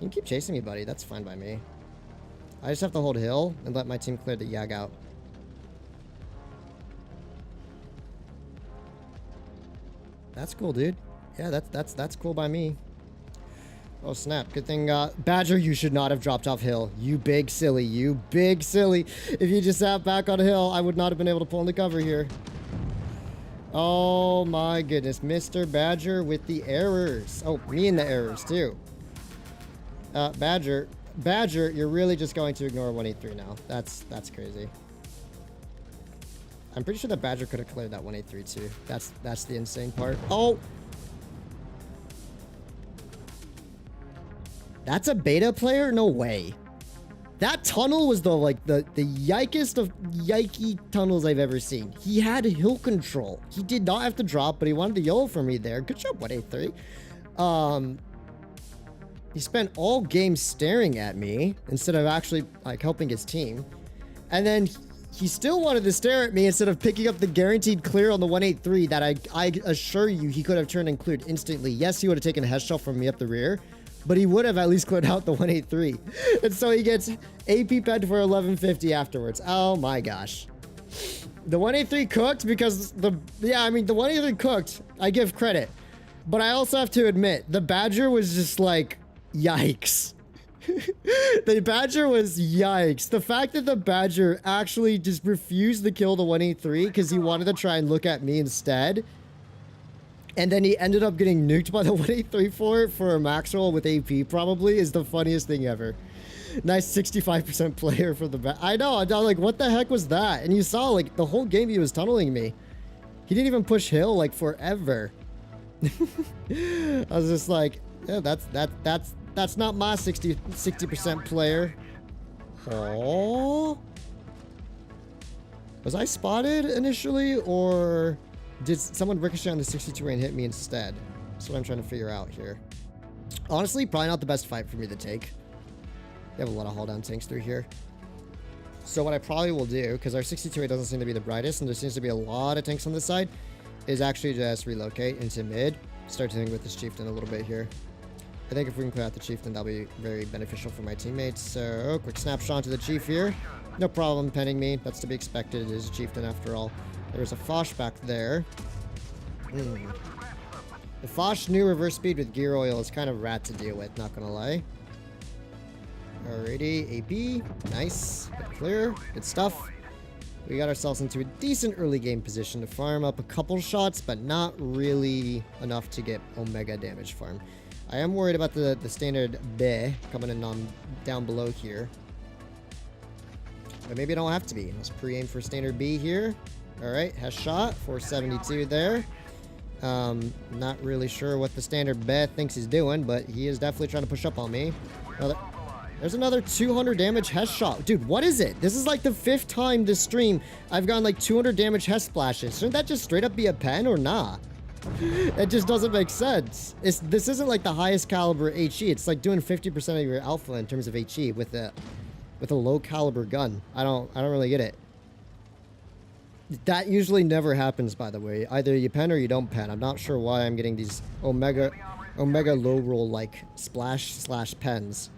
You can keep chasing me, buddy. That's fine by me. I just have to hold hill and let my team clear the Yag out. That's cool, dude. Yeah, that's cool by me. Oh, snap. Good thing, Badger, you should not have dropped off hill. You big silly. You big silly. If you just sat back on hill, I would not have been able to pull in the cover here. Oh, my goodness. Mr. Badger with the errors. Oh, me and the errors, too. Badger, you're really just going to ignore 183 now. That's crazy. I'm pretty sure that Badger could have cleared that 183 too. That's the insane part. Oh! That's a beta player? No way. That tunnel was the yikest of yikey tunnels I've ever seen. He had hill control. He did not have to drop, but he wanted the YOLO for me there. Good job, 183. He spent all game staring at me instead of actually like helping his team. And then he still wanted to stare at me instead of picking up the guaranteed clear on the 183 that I assure you he could have turned and cleared instantly. Yes, he would have taken a headshot from me up the rear, but he would have at least cleared out the 183. And so he gets AP ped for 1150 afterwards. Oh my gosh. The 183 cooked because the 183 cooked. I give credit. But I also have to admit, the Badger was just like, yikes. The Badger was yikes. The fact that the Badger actually just refused to kill the 183 because he wanted to try and look at me instead. And then he ended up getting nuked by the 183 for a max roll with AP probably is the funniest thing ever. Nice 65% player for the I know, I'm like, what the heck was that? And you saw like the whole game he was tunneling me. He didn't even push hill like forever. I was just like, yeah, that's not my 60% player. Oh. Was I spotted initially, or did someone ricochet on the 62 and hit me instead? That's what I'm trying to figure out here. Honestly, probably not the best fight for me to take. They have a lot of hull down tanks through here. So what I probably will do, because our 62 doesn't seem to be the brightest, and there seems to be a lot of tanks on this side, is actually just relocate into mid. Start dealing with this chieftain a little bit here. I think if we can clear out the chieftain, that'll be very beneficial for my teammates. So, quick snapshot to the chief here. No problem penning me. That's to be expected. It is a chieftain after all. There's a Foch back there. The Foch new reverse speed with gear oil is kind of rat to deal with, not gonna lie. Alrighty, AP. Nice. Good clear. Good stuff. We got ourselves into a decent early game position to farm up a couple shots, but not really enough to get Omega damage farm. I am worried about the standard B coming in on down below here. But maybe I don't have to be. Let's pre-aim for standard B here. Alright, has shot. 472 there. Not really sure what the standard B thinks he's doing, but he is definitely trying to push up on me. There's another 200 damage Hess shot. Dude, what is it? This is like the 5th time this stream I've gotten like 200 damage Hess splashes. Shouldn't that just straight up be a pen or nah? It just doesn't make sense. This isn't like the highest caliber HE. It's like doing 50% of your alpha in terms of HE with a low caliber gun. I don't really get it. That usually never happens, by the way. Either you pen or you don't pen. I'm not sure why I'm getting these Omega low roll like splash slash pens.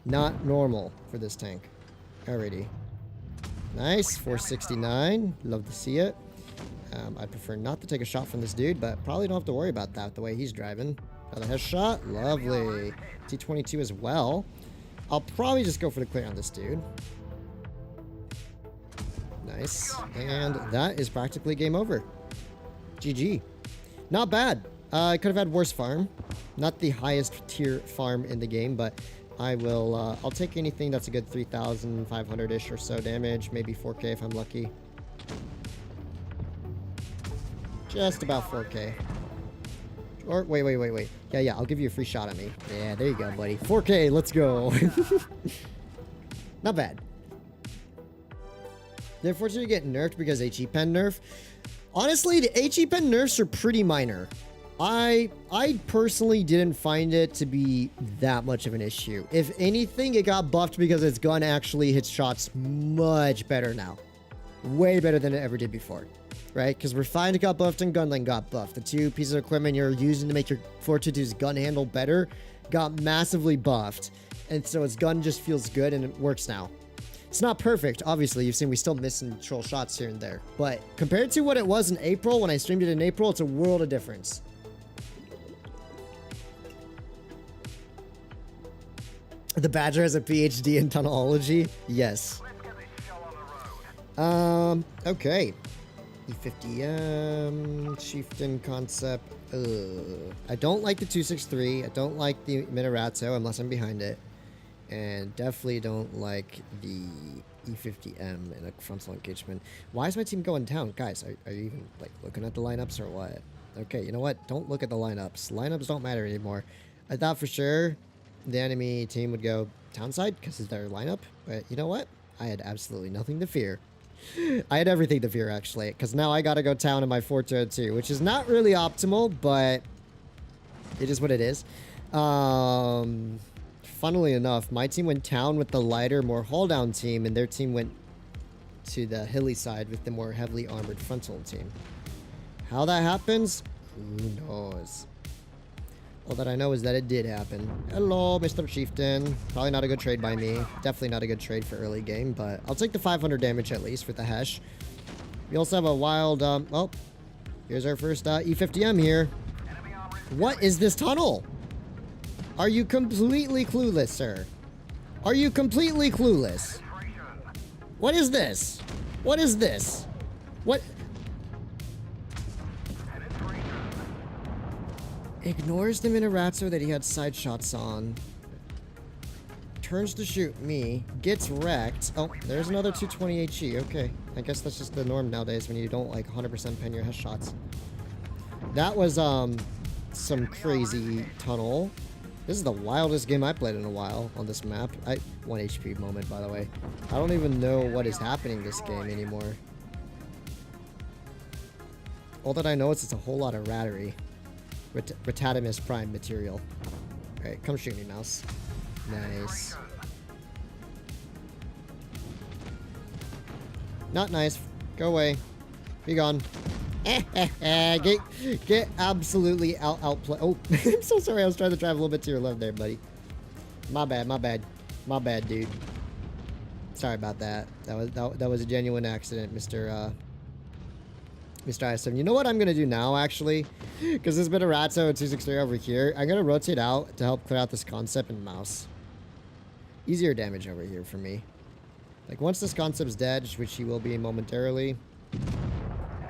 Not normal for this tank. Alrighty. Nice. 469. Love to see it. I prefer not to take a shot from this dude, but probably don't have to worry about that the way he's driving. Another headshot. Lovely. T22 as well. I'll probably just go for the clear on this dude. Nice. And that is practically game over. GG. Not bad. I could have had worse farm. Not the highest tier farm in the game, but I will, I'll take anything that's a good 3,500-ish or so damage. Maybe 4K if I'm lucky. Just about 4K. Or, wait. Yeah, I'll give you a free shot at me. Yeah, there you go, buddy. 4K, let's go. Not bad. They're unfortunately get nerfed because HE pen nerf. Honestly, the HE pen nerfs are pretty minor. I personally didn't find it to be that much of an issue. If anything, it got buffed because its gun actually hits shots much better now. Way better than it ever did before. Right? Because Refined got buffed and Gunline got buffed. The two pieces of equipment you're using to make your 422's gun handle better got massively buffed. And so its gun just feels good and it works now. It's not perfect, obviously. You've seen we still miss and troll shots here and there. But compared to what it was in April, when I streamed it in April, it's a world of difference. The Badger has a PhD in tunnelology? Yes. Okay. E50M, Chieftain concept. I don't like the 263. I don't like the Minarazzo unless I'm behind it. And definitely don't like the E50M in a frontal engagement. Why is my team going down? Guys, are you even like looking at the lineups or what? Okay, you know what? Don't look at the lineups. Lineups don't matter anymore. I thought for sure the enemy team would go townside because it's their lineup. But you know what? I had absolutely nothing to fear. I had everything to fear, actually, because now I gotta go town in my 402, which is not really optimal, but it is what it is. Funnily enough, my team went town with the lighter, more hull-down team, and their team went to the hilly side with the more heavily armored frontal team. How that happens? Who knows? All that I know is that it did happen. Hello, Mr. Chieftain. Probably not a good trade by me. Definitely not a good trade for early game, but I'll take the 500 damage at least for the Hesh. We also have a wild, well, here's our first E50M here. What is this tunnel? Are you completely clueless, sir? Are you completely clueless? What is this? What is this? What? Ignores the Minarazzo that he had side shots on. Turns to shoot me. Gets wrecked. Oh, there's another 220 HE. Okay. I guess that's just the norm nowadays when you don't like 100% pen your headshots. That was some crazy tunnel. This is the wildest game I played in a while on this map. 1 HP moment, by the way. I don't even know what is happening this game anymore. All that I know is it's a whole lot of rattery. Retatimus Prime material. Alright, come shoot me, mouse. Nice. Not nice. Go away. Be gone. Get absolutely outplay. Oh, I'm so sorry. I was trying to drive a little bit to your left there, buddy. My bad, dude. Sorry about that. That was a genuine accident, Mr. ISM. You know what I'm gonna do now, actually? Because there's been a Ratso 263 over here. I'm gonna rotate out to help clear out this concept and mouse. Easier damage over here for me. Like, once this concept's dead, which he will be momentarily,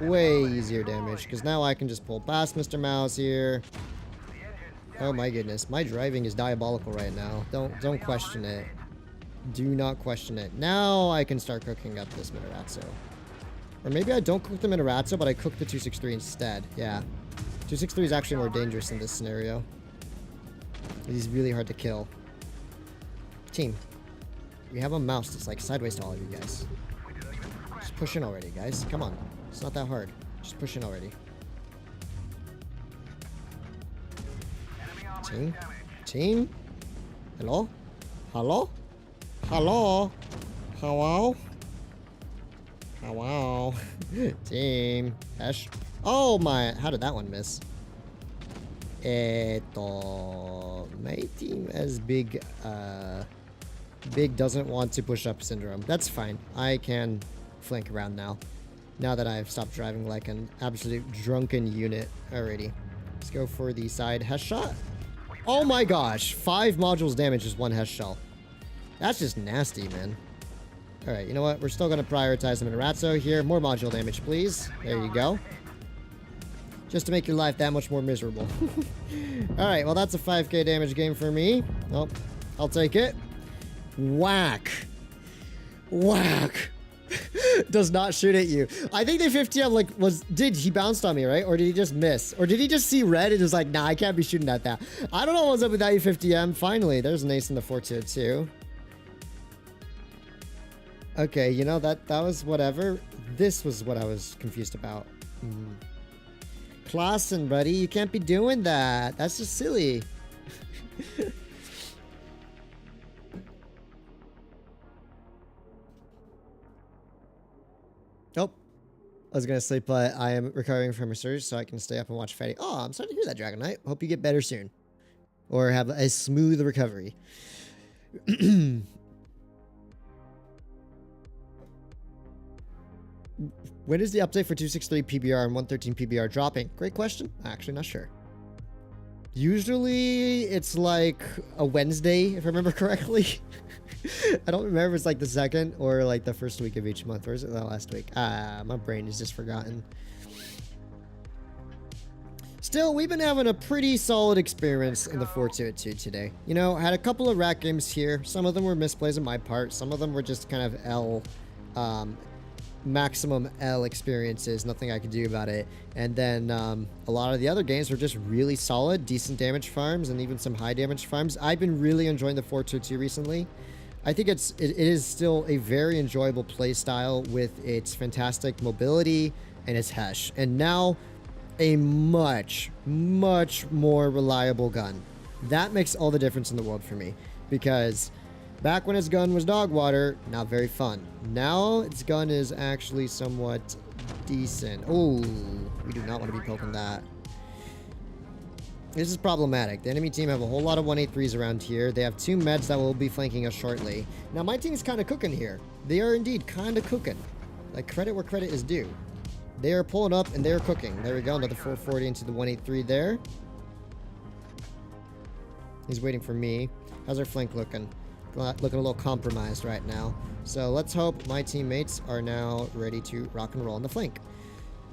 way easier damage. Because now I can just pull past Mr. Mouse here. Oh my goodness, my driving is diabolical right now. Don't question it. Do not question it. Now I can start cooking up this Minorazzo. Or maybe I don't cook the Minorazzo, but I cook the 263 instead. Yeah. 263 is actually more dangerous in this scenario. He's really hard to kill. Team. We have a mouse that's like sideways to all of you guys. Just push in already, guys. Come on. It's not that hard. Just push in already. Team? Team? Hello? Hello? Hello? Hello? Hello? Team. Ash. Oh my. How did that one miss? My team has big doesn't want to push up syndrome. That's fine. I can flank around now. Now that I've stopped driving like an absolute drunken unit already. Let's go for the side Hesh shot. Oh my gosh. 5 modules damage is 1 Hesh shell. That's just nasty, man. Alright, you know what? We're still going to prioritize the Minorazzo here. More module damage, please. There you go. Just to make your life that much more miserable. Alright, well that's a 5k damage game for me. Oh, I'll take it. Whack. Whack. Does not shoot at you. I think the 50M like he bounced on me, right? Or did he just miss? Or did he just see red and was like, nah, I can't be shooting at that. I don't know what's up with that 50M. Finally, there's an ace in the 422. Okay, you know, that was whatever. This was what I was confused about. Klassen, buddy, you can't be doing that. That's just silly. Nope. I was gonna sleep, but I am recovering from a surge, so I can stay up and watch Fatty. Oh, I'm starting to hear that, Dragon Knight. Hope you get better soon. Or have a smooth recovery. When is the update for 263 PBR and 113 PBR dropping? Great question. Actually, not sure. Usually, it's like a Wednesday, if I remember correctly. I don't remember if it's like the 2nd or like the 1st week of each month. Or is it the last week? My brain is just forgotten. Still, we've been having a pretty solid experience in the 422 today. You know, had a couple of rack games here. Some of them were misplays on my part. Some of them were just kind of maximum L experiences, nothing I could do about it. And then a lot of the other games were just really solid, decent damage farms, and even some high damage farms. I've been really enjoying the 422 recently. I think it is still a very enjoyable play style with its fantastic mobility and its Hesh. And now a much, much more reliable gun. That makes all the difference in the world for me, because back when its gun was dog water, not very fun. Now its gun is actually somewhat decent. Oh, we do not want to be poking that. This is problematic. The enemy team have a whole lot of 183s around here. They have 2 meds that will be flanking us shortly. Now my team is kind of cooking here. They are indeed kind of cooking. Like, credit where credit is due. They are pulling up and they are cooking. There we go, another 440 into the 183 there. He's waiting for me. How's our flank looking? Looking a little compromised right now. So let's hope my teammates are now ready to rock and roll on the flank.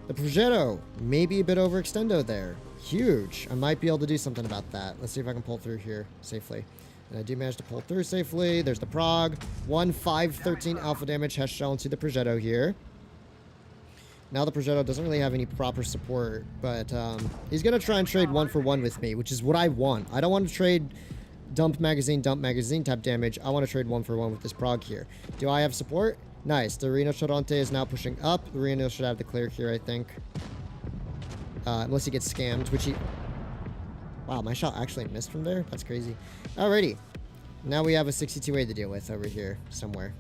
The Progetto, maybe a bit overextendo there. Huge. I might be able to do something about that. Let's see if I can pull through here safely. And I do manage to pull through safely. There's the Prog. 513 alpha damage Hesh shell into the Progetto here. Now the Progetto doesn't really have any proper support, but he's going to try and trade 1-for-1 with me, which is what I want. I don't want to trade dump magazine type damage. I want to trade 1-for-1 with this Prog here. Do I have support? Nice. The Reno Chodonte is now pushing up. The Reno should have the clear here, I think. Unless he gets scammed, which he... Wow, my shot actually missed from there? That's crazy. Alrighty. Now we have a 62A to deal with over here somewhere.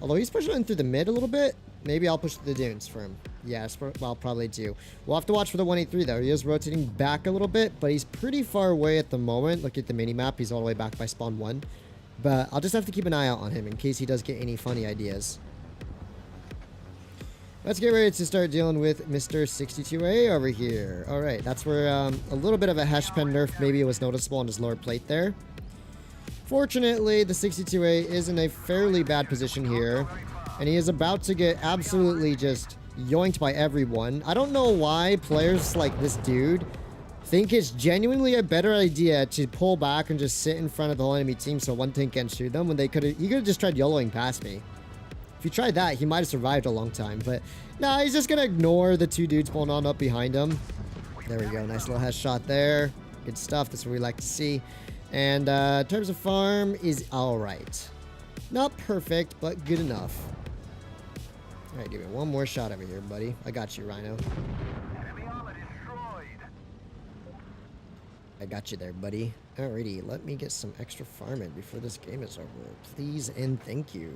Although he's pushing in through the mid a little bit. Maybe I'll push the dunes for him. Yes, I'll probably do. We'll have to watch for the 183 though. He is rotating back a little bit, but he's pretty far away at the moment. Look at the mini-map. He's all the way back by spawn 1. But I'll just have to keep an eye out on him in case he does get any funny ideas. Let's get ready to start dealing with Mr. 62A over here. Alright, that's where a little bit of a hash pen nerf maybe was noticeable on his lower plate there. Fortunately, the 62A is in a fairly bad position here. And he is about to get absolutely just yoinked by everyone. I don't know why players like this dude think it's genuinely a better idea to pull back and just sit in front of the whole enemy team so one tank can shoot them when he could have just tried YOLOing past me. If he tried that, he might have survived a long time, but nah, he's just gonna ignore the 2 dudes pulling on up behind him. There we go, nice little headshot there. Good stuff, that's what we like to see. And in terms of farm is alright. Not perfect, but good enough. Alright, give me one more shot over here, buddy. I got you, Rhino. I got you there, buddy. Alrighty, let me get some extra farming before this game is over. Please and thank you.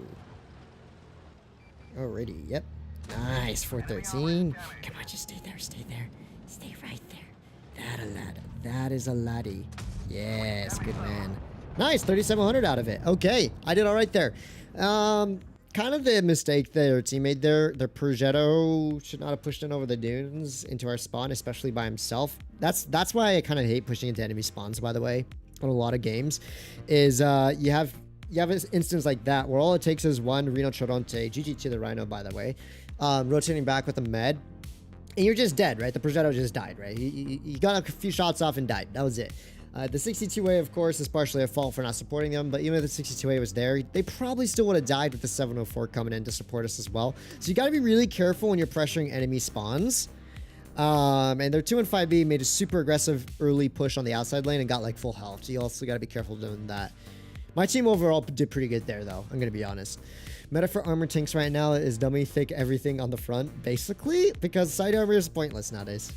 Alrighty, yep. Nice, 413. Come on, just stay there, stay there. Stay right there. That a lad. That is a laddie. Yes, good man. Nice, 3,700 out of it. Okay, I did all right there. Kind of the mistake their team made there. Their Progetto should not have pushed in over the dunes into our spawn, especially by himself. That's why I kind of hate pushing into enemy spawns, by the way, on a lot of games, is you have an instance like that where all it takes is one Reno Choronte, GG to the Rhino, by the way, rotating back with a med, and you're just dead, right? The Progetto just died, right? You got a few shots off and died. That was it. The 62A, of course, is partially a fault for not supporting them, but even if the 62A was there, they probably still would have died with the 704 coming in to support us as well. So you got to be really careful when you're pressuring enemy spawns. And their 2 and 5B made a super aggressive early push on the outside lane and got like full health. So you also got to be careful doing that. My team overall did pretty good there, though. I'm going to be honest. Meta for armor tanks right now is dummy thick everything on the front, basically, because side armor is pointless nowadays.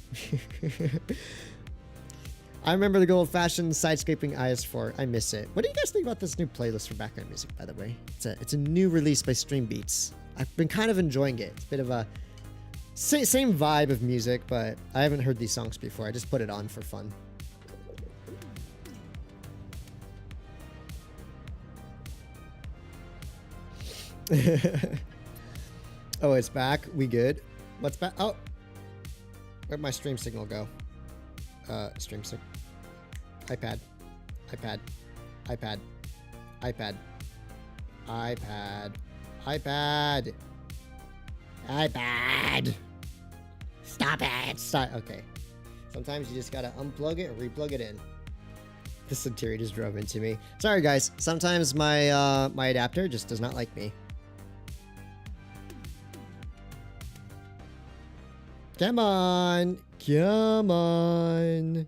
I remember the good old-fashioned side-scraping IS4. I miss it. What do you guys think about this new playlist for background music, by the way? It's a new release by Stream Beats. I've been kind of enjoying it. It's a bit of a same vibe of music, but I haven't heard these songs before. I just put it on for fun. Oh, it's back. We good? What's back? Oh, where'd my stream signal go? Stream signal. iPad. iPad. iPad. iPad. iPad. iPad. iPad. Stop it. Stop. Okay. Sometimes you just gotta unplug it and replug it in. The Centurion just drove into me. Sorry, guys. Sometimes my my adapter just does not like me. Come on. Come on.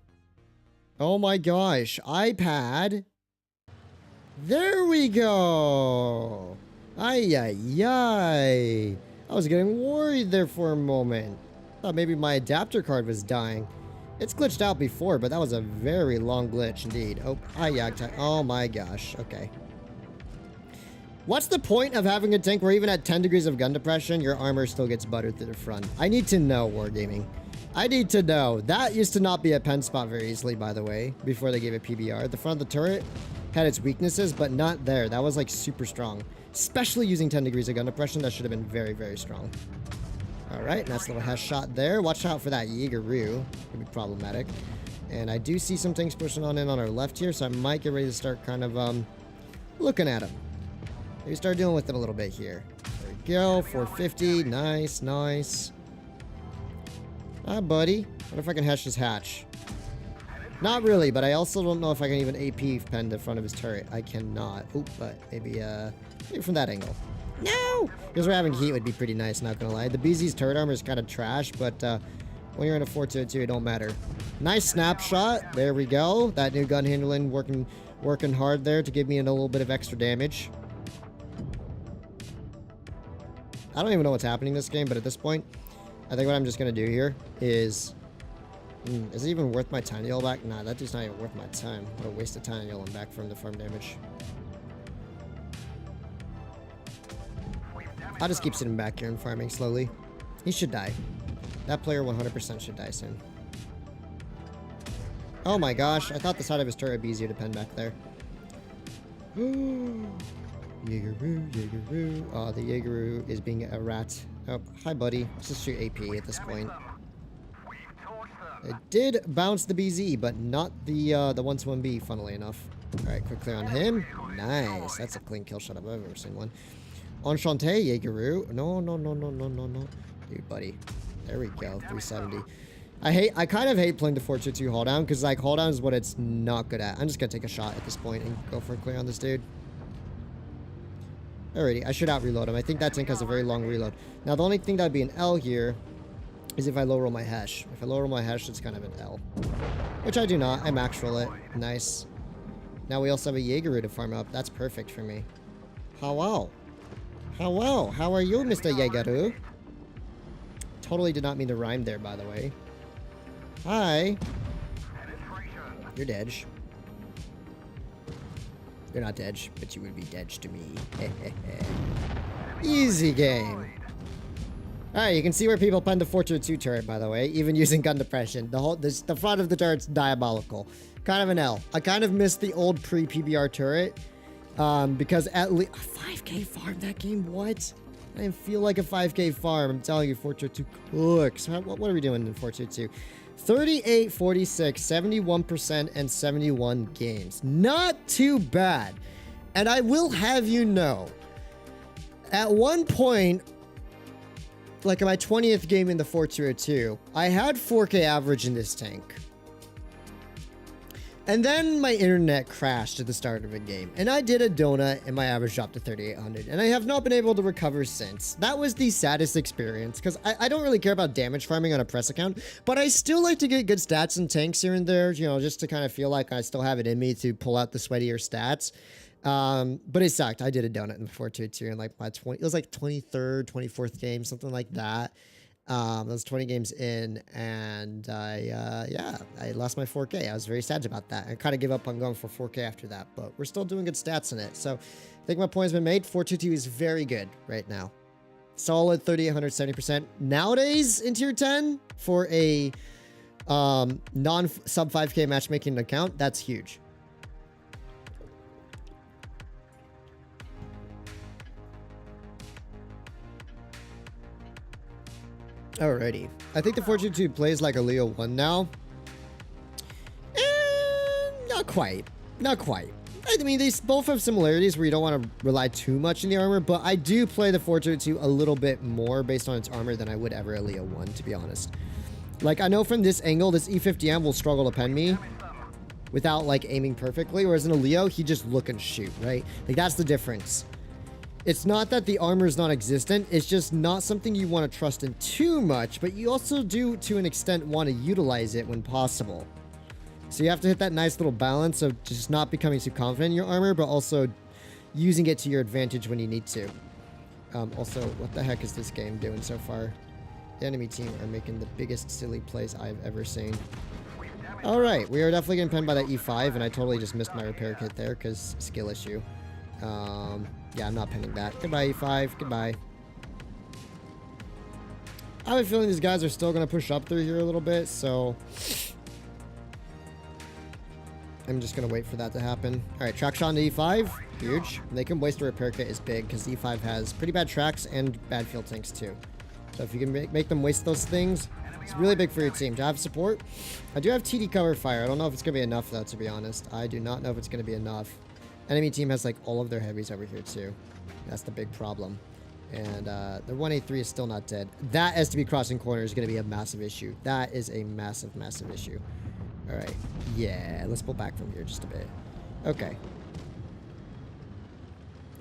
Oh my gosh. iPad. There we go. Ay, ay, ay. I was getting worried there for a moment. Thought maybe my adapter card was dying. It's glitched out before, but that was a very long glitch indeed. Oh, oh my gosh. Okay. What's the point of having a tank where even at 10 degrees of gun depression, your armor still gets buttered to the front? I need to know, Wargaming. I need to know. That used to not be a pen spot very easily, by the way, before they gave it PBR. The front of the turret had its weaknesses, but not there. That was like super strong. Especially using 10 degrees of gun depression, that should have been very, very strong. Alright, nice little headshot there. Watch out for that Jaegeroo. Could be problematic. And I do see some things pushing on in on our left here, so I might get ready to start kind of looking at them. Maybe start dealing with them a little bit here. There we go. 450. Nice, nice. Ah, buddy. What if I can hatch his hatch? Not really, but I also don't know if I can even AP pen the front of his turret. I cannot. Oop, but maybe from that angle. No! Because we're having heat would be pretty nice, not gonna lie. The BZ's turret armor is kind of trash, but when you're in a 422, it don't matter. Nice snapshot. There we go. That new gun handling working hard there to give me a little bit of extra damage. I don't even know what's happening in this game, but at this point, I think what I'm just going to do here is... is it even worth my time to yell back? Nah, that dude's not even worth my time. What a waste of time yelling back from the farm damage. I'll just keep sitting back here and farming slowly. He should die. That player 100% should die soon. Oh my gosh, I thought the side of his turret would be easier to pen back there. Jaegeroo, Jaegeroo. Oh, the Jaegeroo is being a rat. Oh, hi buddy. Let's just shoot AP at this point. It did bounce the BZ, but not the 1-1B, funnily enough. Alright, quick clear on him. Nice. That's a clean kill shot if I've ever seen one. Enchanté, Jaegeroo. No, no, no, no, no, no, no. Dude, buddy. There we go. 370. I kind of hate playing the 4-2-2 hold down because like hold down is what it's not good at. I'm just gonna take a shot at this point and go for a clear on this dude. Alrighty, I should out reload him. I think that tank has a very long reload. Now the only thing that'd be an L here is if I low roll my hash. If I low roll my hash, it's kind of an L. Which I do not. I max roll it. Nice. Now we also have a Jaegeru to farm up. That's perfect for me. Hello. Hello. How are you, Mr. Jaegeru? Totally did not mean to rhyme there, by the way. Hi. You're dead. You're not dead, but you would be dead to me. Easy game. Alright, you can see where people pen the 4-2 turret, by the way, even using gun depression. The front of the turret's diabolical. Kind of an L. I kind of missed the old pre-PBR turret, because at least 5k farm that game. What? I didn't feel like a 5k farm. I'm telling you, 4-2 cooks. What are we doing in 4-2? 38, 46, 71%, and 71 games. Not too bad. And I will have you know, at one point, like in my 20th game in the 4-2, I had 4k average in this tank. And then my internet crashed at the start of a game. And I did a donut and my average dropped to 3,800. And I have not been able to recover since. That was the saddest experience. Because I don't really care about damage farming on a press account. But I still like to get good stats and tanks here and there. You know, just to kind of feel like I still have it in me to pull out the sweatier stats. But it sucked. I did a donut in the 4-2 in like my it was like 23rd, 24th game, something like that. I was 20 games in, and yeah, I lost my 4k. I was very sad about that. I kind of gave up on going for 4k after that, but we're still doing good stats in it. So I think my point has been made. 4-2 is very good right now. Solid 3,800, 70%. Nowadays in tier 10 for a non-sub 5k matchmaking account, that's huge. Alrighty. I think the 4-2 plays like a Leo 1 now. Not quite. Not quite. I mean, they both have similarities where you don't want to rely too much on the armor, but I do play the 4-2 a little bit more based on its armor than I would ever a Leo 1, to be honest. Like, I know from this angle, this E50M will struggle to pen me without, like, aiming perfectly, whereas in a Leo, he just look and shoot, right? Like, that's the difference. It's not that the armor is non-existent, it's just not something you want to trust in too much, but you also do, to an extent, want to utilize it when possible. So you have to hit that nice little balance of just not becoming too confident in your armor, but also using it to your advantage when you need to. Also, what the heck is this game doing so far? The enemy team are making the biggest silly plays I've ever seen. Alright, we are definitely getting penned by that E5, and I totally just missed my repair kit there, because skill issue. Yeah, I'm not pinning that. Goodbye, E5. Goodbye. I have a feeling these guys are still going to push up through here a little bit, so I'm just going to wait for that to happen. Alright, track shot on the E5. Huge. And they can waste a repair kit is big, because E5 has pretty bad tracks and bad field tanks too. So if you can make them waste those things, it's really big for your team. To have support, I do have TD cover fire. I don't know if it's going to be enough, though, to be honest. I do not know if it's going to be enough. Enemy team has like all of their heavies over here too. That's the big problem. And the 183 is still not dead. That STB crossing corner is going to be a massive issue. That is a massive, massive issue. All right. Yeah, let's pull back from here just a bit. Okay.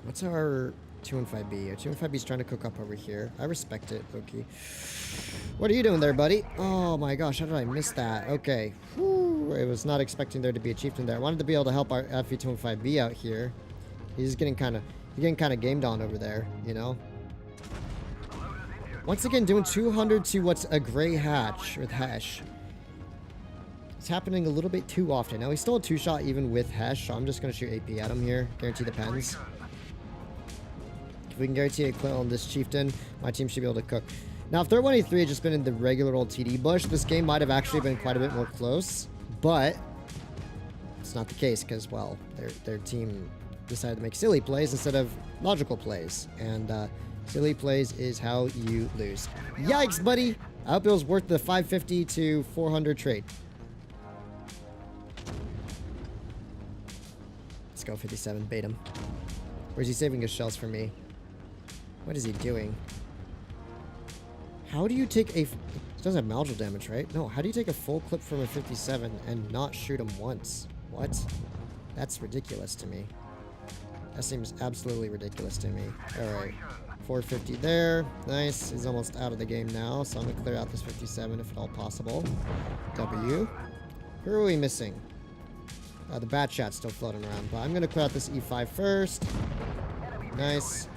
What's our 215B? Our 215B is trying to cook up over here. I respect it, Loki. What are you doing there, buddy? Oh my gosh, how did I miss that? Okay. Whew. I was not expecting there to be a chieftain there. I wanted to be able to help our FV215B out here. He's getting kind of gamed on over there, you know? Once again, doing 200 to what's a gray hatch with Hesh. It's happening a little bit too often. Now, he's still a two-shot even with Hesh, so I'm just going to shoot AP at him here. Guarantee the pens. If we can guarantee a kill on this chieftain, my team should be able to cook. Now, if their 183 had just been in the regular old TD bush, this game might have actually been quite a bit more close. But it's not the case because, well, their team decided to make silly plays instead of logical plays. And silly plays is how you lose. Yikes, buddy! I hope it was worth the 550 to 400 trade. Let's go 57, bait him. Or is he saving his shells for me? What is he doing? How do you take a... doesn't have module damage, right? No, how do you take a full clip from a 57 and not shoot him once? What? That's ridiculous to me. That seems absolutely ridiculous to me. Alright. 450 there. Nice. He's almost out of the game now, so I'm going to clear out this 57 if at all possible. W. Who are we missing? The bat shot's still floating around, but I'm going to clear out this E5 first. Nice.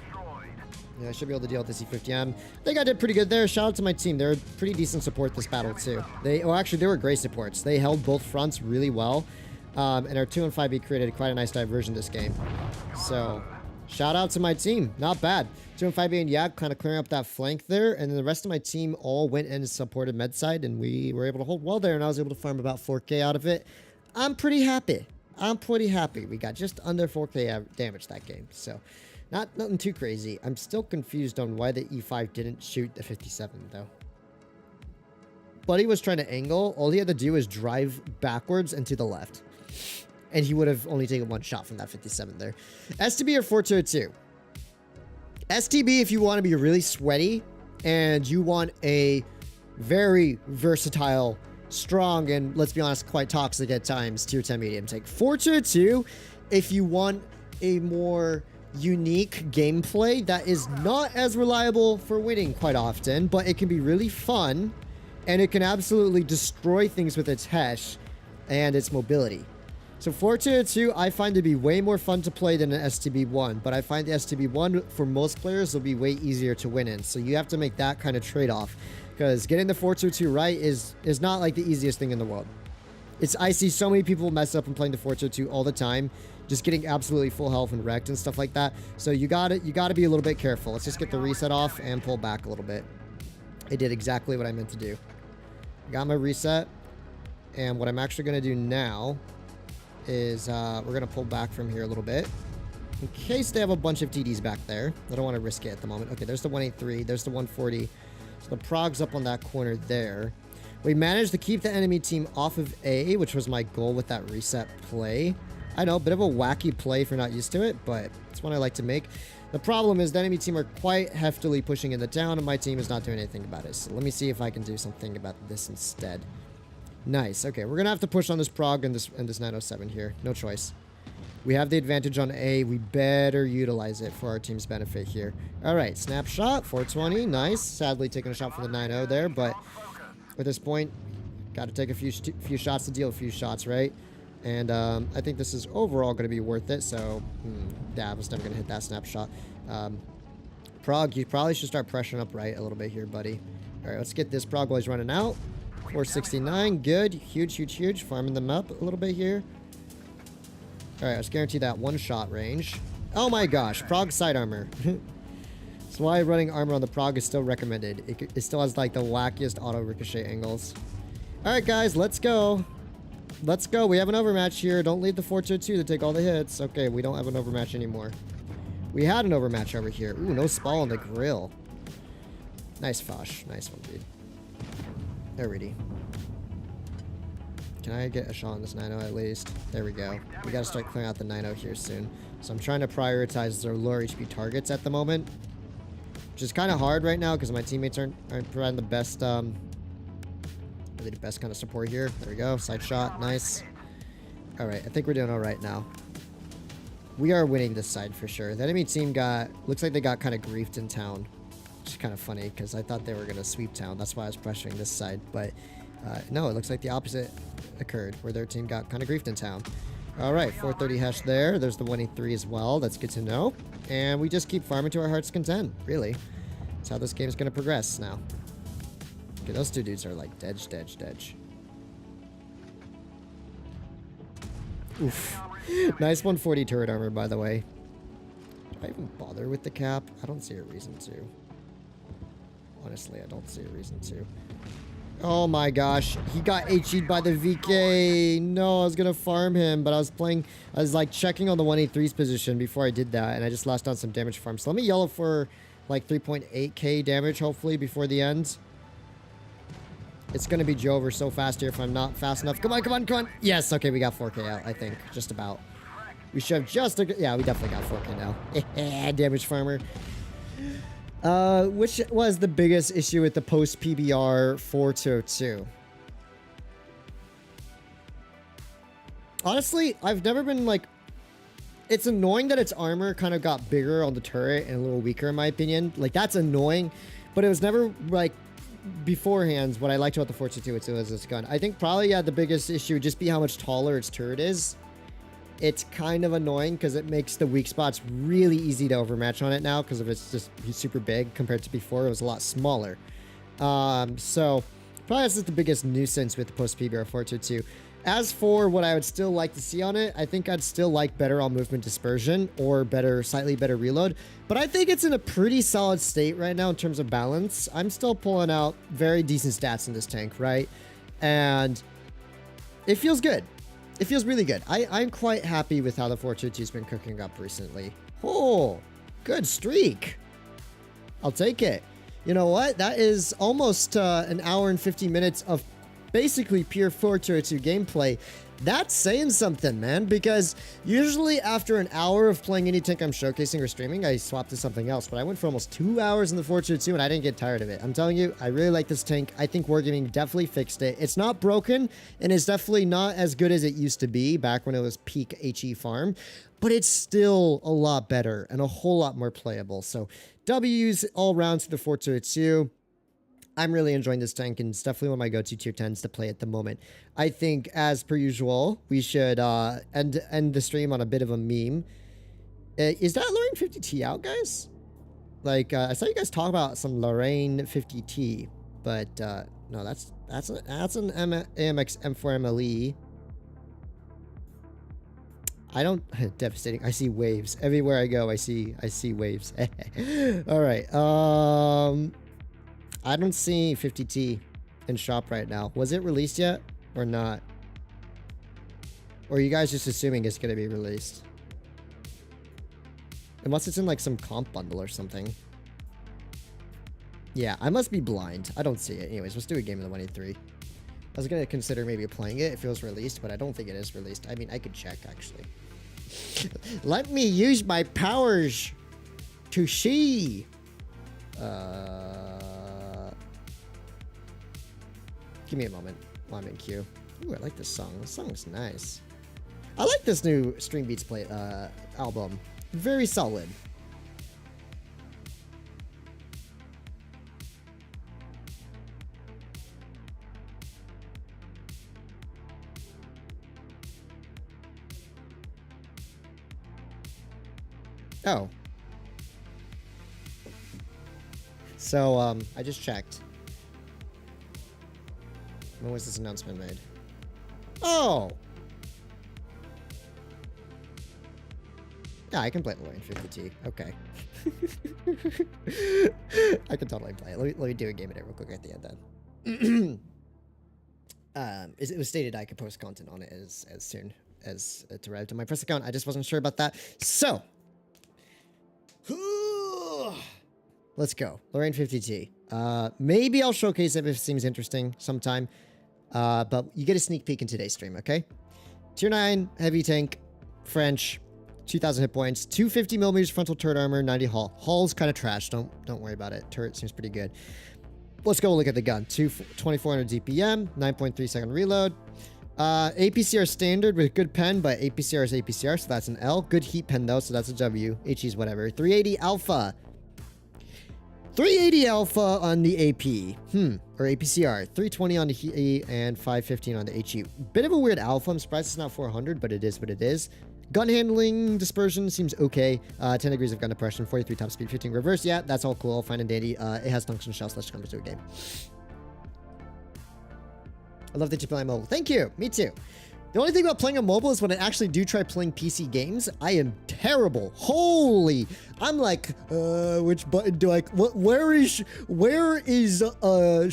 Yeah, I should be able to deal with this E50M. I think I did pretty good there. Shout out to my team. They were pretty decent support this battle, too. Actually, they were great supports. They held both fronts really well. And our 2 and 5B created quite a nice diversion this game. So, shout out to my team. Not bad. 2 and 5B and Yak kind of clearing up that flank there. And then the rest of my team all went in and supported med side. And we were able to hold well there. And I was able to farm about 4K out of it. I'm pretty happy. We got just under 4K damage that game. So, nothing too crazy. I'm still confused on why the E5 didn't shoot the 57, though. Buddy was trying to angle. All he had to do was drive backwards and to the left. And he would have only taken one shot from that 57 there. STB or 4202? STB if you want to be really sweaty and you want a very versatile, strong, and let's be honest, quite toxic at times, tier 10 medium take. 4202 if you want a more unique gameplay that is not as reliable for winning quite often, but it can be really fun and it can absolutely destroy things with its hesh and its mobility. So 4202 I find to be way more fun to play than an STB1, but I find the STB1 for most players will be way easier to win in. So you have to make that kind of trade-off because getting the 4202 right is not like the easiest thing in the world. I see so many people mess up and playing the 4202 all the time, just getting absolutely full health and wrecked and stuff like that. So you gotta be a little bit careful. Let's just get the reset off and pull back a little bit. I did exactly what I meant to do. Got my reset, and what I'm actually gonna do now is we're gonna pull back from here a little bit in case they have a bunch of TDs back there. I don't want to risk it at the moment. Okay, there's the 183, there's the 140. So the prog's up on that corner there. We managed to keep the enemy team off of A, which was my goal with that reset play. I know, a bit of a wacky play if you're not used to it, but it's one I like to make. The problem is the enemy team are quite heftily pushing in the town, and my team is not doing anything about it. So let me see if I can do something about this instead. Nice. Okay, we're gonna have to push on this prog and this 907 here. No choice. We have the advantage on A. We better utilize it for our team's benefit here. All right, snapshot, 420. Nice. Sadly, taking a shot for the 90 there, but at this point, got to take a few shots to deal a few shots, right? And I think this is overall going to be worth it. So, yeah, I was never going to hit that snapshot. Prog, you probably should start pressuring up right a little bit here, buddy. All right, let's get this prog while he's running out. 469, good. Huge. Farming them up a little bit here. All right, let's guarantee that one shot range. Oh my gosh, prog side armor. That's why running armor on the prog is still recommended. It still has like the wackiest auto ricochet angles. All right, guys, let's go. Let's go. We have an overmatch here. Don't leave the 422 to take all the hits. Okay, we don't have an overmatch anymore. We had an overmatch over here. Ooh, no spall on the grill. Nice Fosh. Nice one, dude. Alrighty. Can I get a shot on this 90 at least? There we go. We gotta start clearing out the 90 here soon. So I'm trying to prioritize their lower HP targets at the moment, which is kind of hard right now because my teammates aren't providing the best, really the best kind of support here. There we go. Side shot. Nice. Alright, I think we're doing alright now. We are winning this side for sure. The enemy team looks like they got kind of griefed in town. Which is kind of funny because I thought they were going to sweep town. That's why I was pressuring this side. But no, it looks like the opposite occurred where their team got kind of griefed in town. All right, 430 hash there. There's the 183 as well. That's good to know. And we just keep farming to our heart's content, really. That's how this game's going to progress now. Okay, those two dudes are like dead. Oof. Nice 140 turret armor, by the way. Do I even bother with the cap? I don't see a reason to. Honestly, I don't see a reason to. Oh my gosh. He got HE'd by the VK. No, I was going to farm him, but I was like checking on the 183's position before I did that, and I just lost on some damage farm. So let me yellow for like 3.8k damage, hopefully, before the end. It's going to be Jover so fast here if I'm not fast enough. Come on. Yes, okay, we got 4k out, I think. Just about. We should have just... Yeah, we definitely got 4k now. Damage farmer. Which was the biggest issue with the post PBR 4202? Honestly, I've never been like... It's annoying that its armor kind of got bigger on the turret and a little weaker in my opinion. Like, that's annoying, but it was never like beforehand what I liked about the 4202 was its gun. I think probably, yeah, the biggest issue would just be how much taller its turret is. It's kind of annoying because it makes the weak spots really easy to overmatch on it now because of it's just super big compared to before. It was a lot smaller. So probably that's just the biggest nuisance with the post PBR 422. As for what I would still like to see on it, I think I'd still like better all movement dispersion or better, slightly better reload. But I think it's in a pretty solid state right now in terms of balance. I'm still pulling out very decent stats in this tank, right? And it feels good. It feels really good. I'm quite happy with how the 422's been cooking up recently. Oh, good streak. I'll take it. You know what? That is almost an hour and 50 minutes of basically pure 422 gameplay. That's saying something, man, because usually after an hour of playing any tank I'm showcasing or streaming, I swap to something else, but I went for almost 2 hours in the 422 and I didn't get tired of it. I'm telling you, I really like this tank. I think Wargaming definitely fixed it. It's not broken and it's definitely not as good as it used to be back when it was peak HE farm, but it's still a lot better and a whole lot more playable. So W's all round to the 422. I'm really enjoying this tank, and it's definitely one of my go-to tier 10s to play at the moment. I think, as per usual, we should end the stream on a bit of a meme. Is that Lorraine 50T out, guys? Like, I saw you guys talk about some Lorraine 50T, but no, that's an AMX M4 MLE. I don't... Devastating. I see waves. Everywhere I go, I see waves. All right. I don't see 50T in shop right now. Was it released yet or not? Or are you guys just assuming it's going to be released? Unless it's in like some comp bundle or something. Yeah, I must be blind. I don't see it. Anyways, let's do a game of the 183. I was going to consider maybe playing it if it was released, but I don't think it is released. I mean, I could check actually. Let me use my powers to see. Give me a moment while I'm in queue. Ooh, I like this song. This song is nice. I like this new String Beats album. Very solid. Oh. So, I just checked. When was this announcement made? Oh! Yeah, I can play Lorraine 50T. Okay. I can totally play it. Let me do a game of it real quick at the end then. It was stated I could post content on it as soon as it arrived on my press account. I just wasn't sure about that. So. Let's go. Lorraine 50T. Maybe I'll showcase it if it seems interesting sometime. But you get a sneak peek in today's stream, okay? Tier 9, heavy tank, French, 2,000 hit points, 250mm frontal turret armor, 90 hull. Hull's kind of trash. Don't worry about it. Turret seems pretty good. Let's go look at the gun. 2400 DPM, 9.3 second reload. APCR standard with good pen, but APCR is APCR, so that's an L. Good heat pen though, so that's a W. HE's whatever. 380 alpha. 380 alpha on the AP. Or APCR. 320 on the HE and 515 on the HE. Bit of a weird alpha. I'm surprised it's not 400, but it is what it is. Gun handling dispersion seems okay. 10 degrees of gun depression, 43 top speed, 15 reverse. Yeah, that's all cool. Fine and dandy. It has tungsten shells. Let's come to a game. I love that you play mobile. Thank you. Me too. The only thing about playing on mobile is when I actually do try playing PC games, I am terrible. Holy, I'm like, which button do I, where is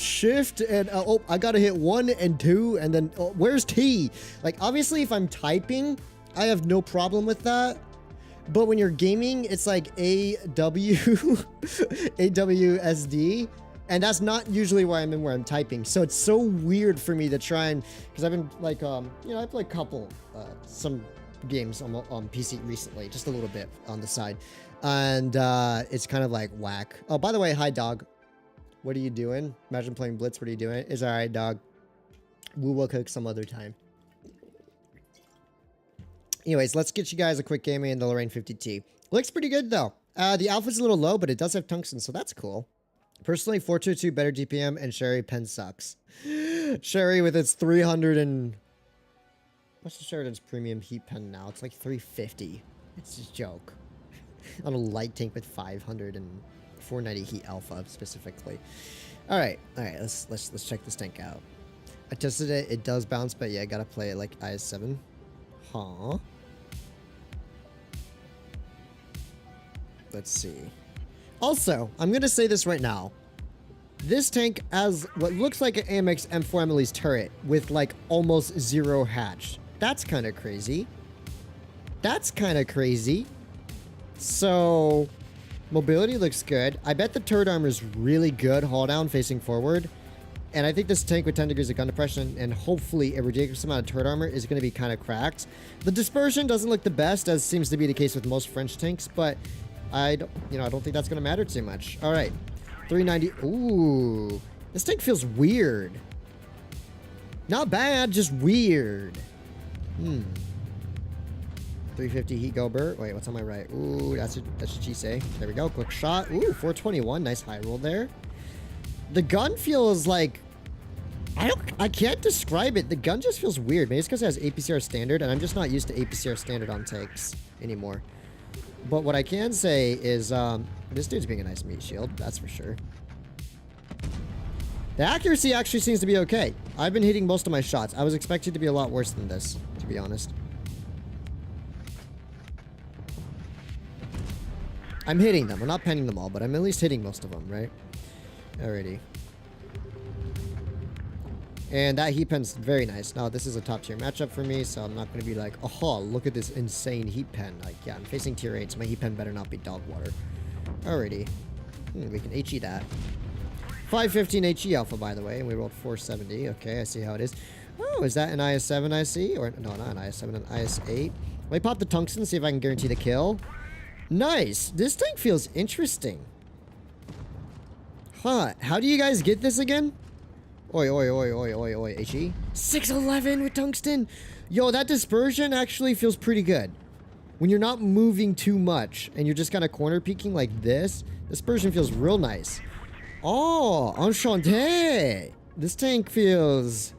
shift and, oh, I gotta hit 1 and 2 and then, oh, where's T? Like, obviously if I'm typing, I have no problem with that. But when you're gaming, it's like AWSD. And that's not usually where I'm in, where I'm typing. So it's so weird for me to try and, because I've been like, you know, I play a couple, some games on PC recently, just a little bit on the side. And it's kind of like whack. Oh, by the way, hi, dog. What are you doing? Imagine playing Blitz. What are you doing? It's all right, dog. We will cook some other time. Anyways, let's get you guys a quick gaming in the Lorraine 50T. Looks pretty good, though. The alpha's a little low, but it does have tungsten, so that's cool. Personally, 422 better DPM, and Sherry pen sucks. Sherry with its 300 and... What's the Sheridan's premium heat pen now? It's like 350. It's just a joke. On a light tank with 500 and 490 heat alpha specifically. All right, let's check this tank out. I tested it. It does bounce, but yeah, I gotta play it like IS7. Huh. Let's see. Also, I'm gonna say this right now. This tank has what looks like an AMX M4 Emily's turret with like almost 0 hatch. That's kind of crazy. That's kind of crazy. So, mobility looks good. I bet the turret armor is really good haul down facing forward. And I think this tank with 10 degrees of gun depression and hopefully a ridiculous amount of turret armor is going to be kind of cracked. The dispersion doesn't look the best, as seems to be the case with most French tanks, but I don't think that's going to matter too much. All right, 390. Ooh, this tank feels weird. Not bad, just weird. 350 heat gober. Wait, what's on my right? Ooh, that's what she say. There we go. Quick shot. Ooh, 421. Nice high roll there. The gun feels like I can't describe it. The gun just feels weird. Maybe it's because it has APCR standard, and I'm just not used to APCR standard on tanks anymore. But what I can say is this dude's being a nice meat shield. That's for sure. The accuracy actually seems to be okay. I've been hitting most of my shots. I was expecting to be a lot worse than this, to be honest. I'm hitting them. I'm not penning them all, but I'm at least hitting most of them, right? Alrighty. And that heat pen's very nice. Now, this is a top tier matchup for me, so I'm not going to be like, oh, look at this insane heat pen. Like, yeah, I'm facing tier 8, so my heat pen better not be dog water. Alrighty. We can HE that. 515 HE alpha, by the way, and we rolled 470. Okay, I see how it is. Oh, is that an IS7 I see? Or, no, not an IS7, an IS8. Let me pop the tungsten, see if I can guarantee the kill. Nice. This tank feels interesting. Huh. How do you guys get this again? Oi, oi, oi, oi, oi, oi. HE? 611 with tungsten. Yo, that dispersion actually feels pretty good. When you're not moving too much and you're just kind of corner peeking like this, dispersion feels real nice. Oh, enchanté. This tank feels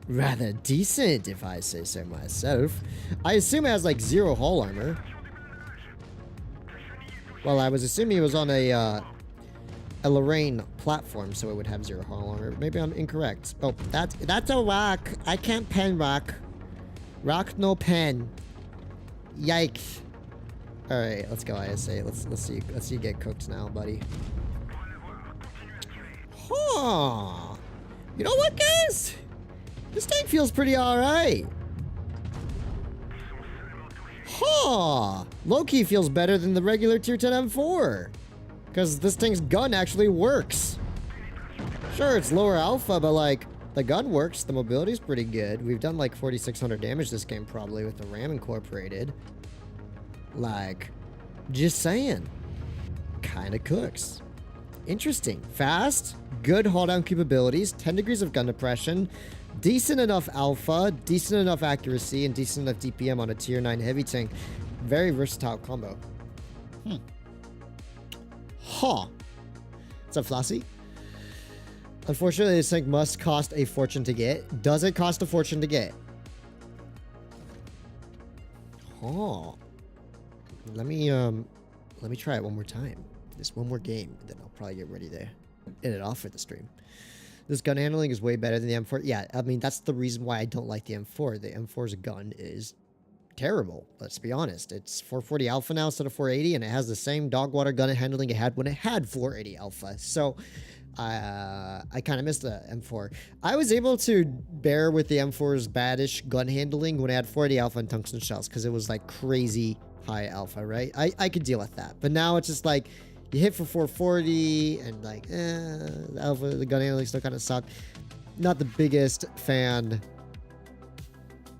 rather decent, if I say so myself. I assume it has like 0 hull armor. Well, I was assuming it was on a Lorraine platform, so it would have 0 hull armor. Maybe I'm incorrect. Oh, that's a rock. I can't pen rock. Rock no pen. Yikes. All right, let's go ISA. Let's see you get cooked now, buddy. Huh. You know what, guys? This tank feels pretty all right. Huh. Low-key feels better than the regular tier 10 M4. Because this thing's gun actually works. Sure, it's lower alpha, but like, the gun works. The mobility's pretty good. We've done like 4,600 damage this game probably with the RAM incorporated. Like, just saying. Kinda cooks. Interesting. Fast, good haul down capabilities, 10 degrees of gun depression, decent enough alpha, decent enough accuracy, and decent enough DPM on a tier 9 heavy tank. Very versatile combo. Huh. What's up, Flossie? Unfortunately, this tank must cost a fortune to get. Does it cost a fortune to get? Huh. Let me try it one more time. Just one more game, then I'll probably get ready to end it off for the stream. This gun handling is way better than the M4. Yeah, I mean, that's the reason why I don't like the M4. The M4's gun is terrible, let's be honest. It's 440 alpha now instead of 480, and it has the same dog water gun handling it had when it had 480 alpha. So, I kind of missed the M4. I was able to bear with the M4's baddish gun handling when it had 480 alpha and tungsten shells, because it was like crazy high alpha, right? I could deal with that. But now it's just like, you hit for 440 and like, the alpha, the gun handling still kind of suck. Not the biggest fan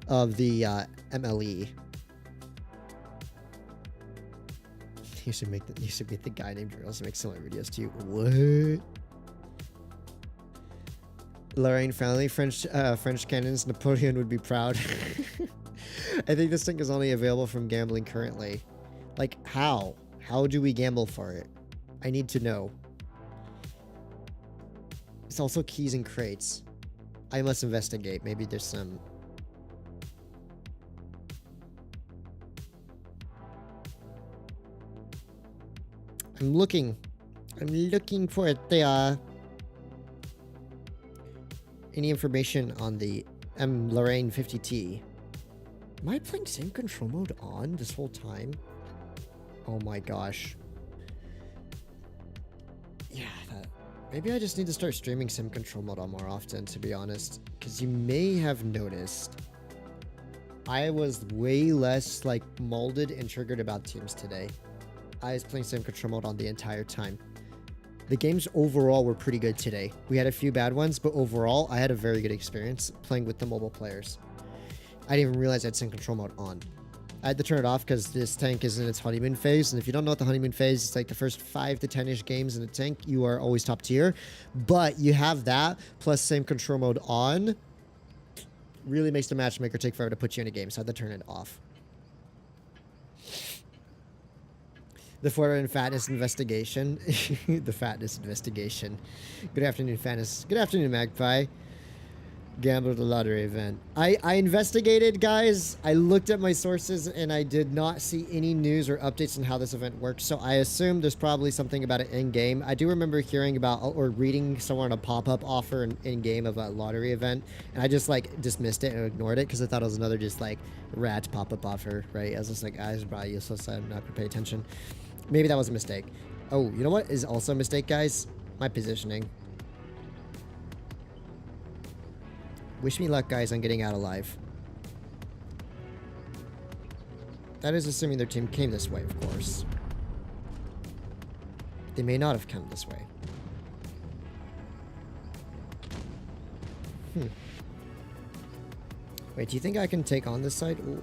of the MLE You should make the guy named Drills make similar videos to you. What? Lorraine family, French cannons, Napoleon would be proud. I think this thing is only available from gambling currently. Like, how? How do we gamble for it? I need to know. It's also keys and crates. I must investigate. Maybe there's some... I'm looking for it. Any information on the Lorraine 50T? Am I playing same control mode on this whole time? Oh my gosh. Yeah, maybe I just need to start streaming sim control mode on more often, to be honest. Because you may have noticed I was way less like molded and triggered about teams today. I was playing sim control mode on the entire time. The games overall were pretty good today. We had a few bad ones, but overall, I had a very good experience playing with the mobile players. I didn't even realize I had sim control mode on. I had to turn it off because this tank is in its honeymoon phase, and if you don't know what the honeymoon phase is, it's like the first 5 to 10-ish games in a tank, you are always top tier. But you have that, plus same control mode on, really makes the matchmaker take forever to put you in a game, so I had to turn it off. The Fourteenth Fatness investigation. The Fatness investigation. Good afternoon, Fatness. Good afternoon, Magpie. Gamble the lottery event. I investigated, guys. I looked at my sources and I did not see any news or updates on how this event works. So I assume there's probably something about it in game. I do remember hearing about or reading somewhere on a pop-up offer in game of a lottery event, and I just like dismissed it and ignored it because I thought it was another just like rat pop-up offer, right? I was just like, it's probably useless. I'm not gonna pay attention. Maybe that was a mistake. Oh, you know what is also a mistake, guys? My positioning. Wish me luck, guys, on getting out alive. That is assuming their team came this way, of course. They may not have come this way. Wait, do you think I can take on this side? Ooh.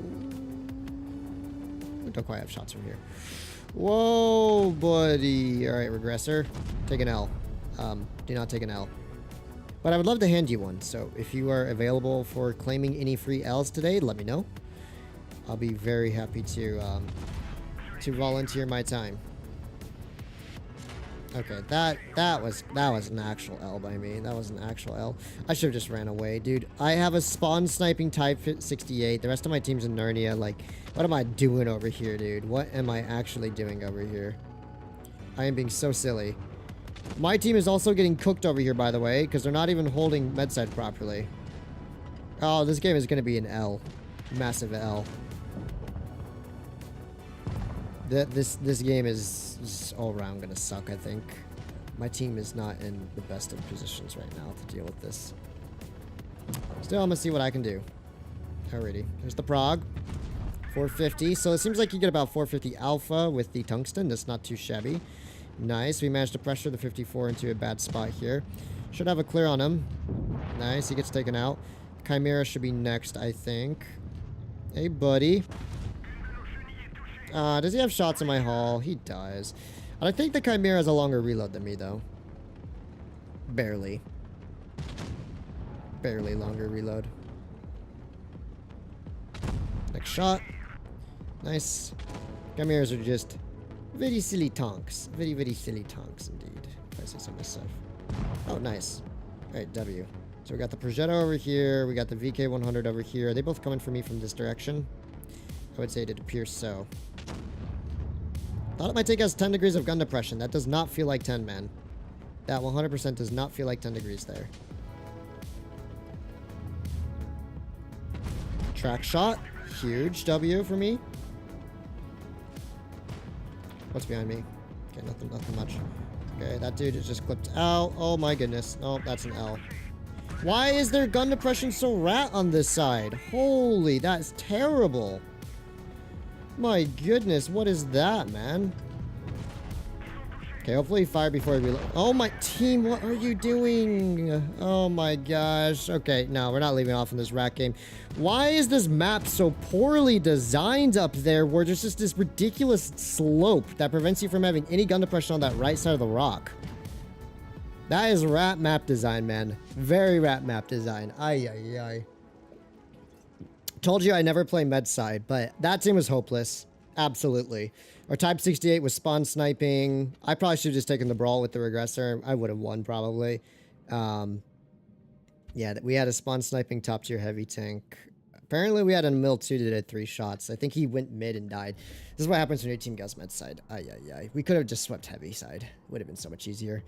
Don't quite have shots from here. Whoa, buddy. Alright, regressor. Take an L. Do not take an L. But I would love to hand you one, so if you are available for claiming any free L's today, let me know. I'll be very happy to volunteer my time. Okay, that was an actual L by me. That was an actual L. I should have just ran away, dude. I have a spawn sniping type 68. The rest of my team's in Narnia. Like, what am I doing over here, dude? What am I actually doing over here? I am being so silly. My team is also getting cooked over here, by the way, because they're not even holding medside properly. Oh, this game is going to be an L. Massive L. This game is all around going to suck, I think. My team is not in the best of positions right now to deal with this. Still, I'm going to see what I can do. Alrighty. Here's the Prague. 450. So it seems like you get about 450 alpha with the tungsten. That's not too shabby. Nice. We managed to pressure the 54 into a bad spot here. Should have a clear on him. Nice. He gets taken out. Chimera should be next, I think. Hey, buddy. Does he have shots in my hull? He does. And I think the Chimera has a longer reload than me, though. Barely. Barely longer reload. Next shot. Nice. Chimeras are just very silly tanks. Very, very silly tanks, indeed. If I say so myself. Oh, nice. Alright, W. So we got the Progetto over here. We got the VK100 over here. Are they both coming for me from this direction? I would say it appears so. Thought it might take us 10 degrees of gun depression. That does not feel like 10, man. That 100% does not feel like 10 degrees there. Track shot. Huge W for me. What's behind me? Okay, nothing much. Okay, that dude is just clipped out. Oh my goodness. Oh, that's an L. Why is there gun depression so rat on this side? Holy, that's terrible. My goodness, what is that, man? Okay, hopefully fire before we reload. Oh, my team, what are you doing? Oh my gosh. Okay, no, we're not leaving off in this rat game. Why is this map so poorly designed up there where there's just this ridiculous slope that prevents you from having any gun depression on that right side of the rock? That is rat map design, man. Very rat map design. Ay, ay, ay. Told you I never play med side, but that team was hopeless. Absolutely. Our Type 68 was spawn sniping. I probably should have just taken the brawl with the regressor. I would have won, probably. Yeah, we had a spawn sniping top tier heavy tank. Apparently, we had a mill 2 that did 3 shots. I think he went mid and died. This is what happens when your team goes med side. Ay, ay, ay. We could have just swept heavy side. Would have been so much easier.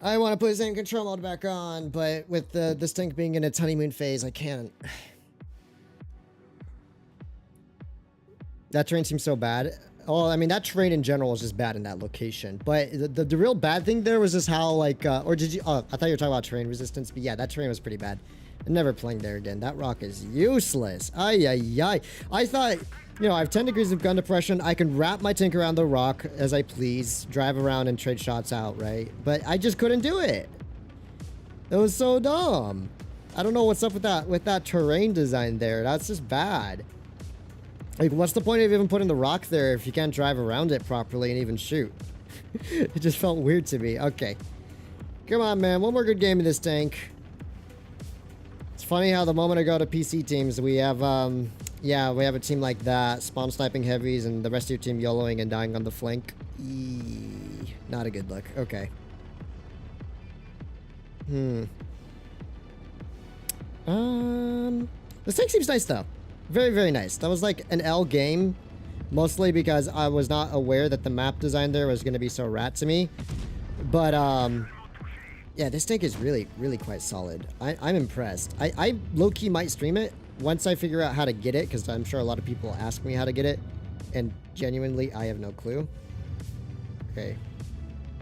I want to put his aim control mode back on, but with this tank being in its honeymoon phase, I can't. That terrain seems so bad. Well, I mean, that terrain in general is just bad in that location. But the real bad thing there was just how, like, or did you... Oh, I thought you were talking about terrain resistance. But yeah, that terrain was pretty bad. I'm never playing there again. That rock is useless. Ay, ay, ay. I thought, you know, I have 10 degrees of gun depression. I can wrap my tank around the rock as I please. Drive around and trade shots out, right? But I just couldn't do it. It was so dumb. I don't know what's up with that terrain design there. That's just bad. Like, what's the point of even putting the rock there if you can't drive around it properly and even shoot? It just felt weird to me. Okay. Come on, man. One more good game of this tank. It's funny how the moment I go to PC teams, we have, yeah, we have a team like that. Spawn sniping heavies and the rest of your team YOLOing and dying on the flank. Not a good look. Okay. This tank seems nice, though. Very, very nice. That was like an L game, mostly because I was not aware that the map design there was going to be so rat to me. But, yeah, this tank is really, really quite solid. I'm impressed. I low-key might stream it once I figure out how to get it, because I'm sure a lot of people ask me how to get it, and genuinely, I have no clue. Okay.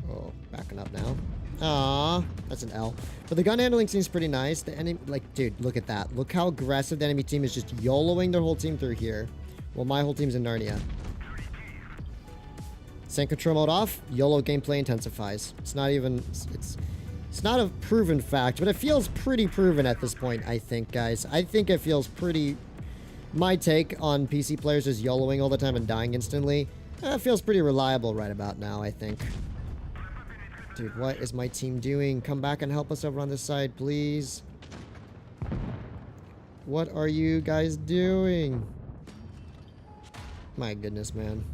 Oh, backing up now. Aww, that's an L. But the gun handling seems pretty nice. The enemy, like, dude, look at that. Look how aggressive the enemy team is, just YOLOing their whole team through here. Well, my whole team's in Narnia. Sync control mode off. YOLO gameplay intensifies. It's not even, it's not a proven fact, but it feels pretty proven at this point, I think, guys. I think it feels pretty, my take on PC players is YOLOing all the time and dying instantly. It feels pretty reliable right about now, I think. Dude, what is my team doing? Come back and help us over on this side, please. What are you guys doing? My goodness, man.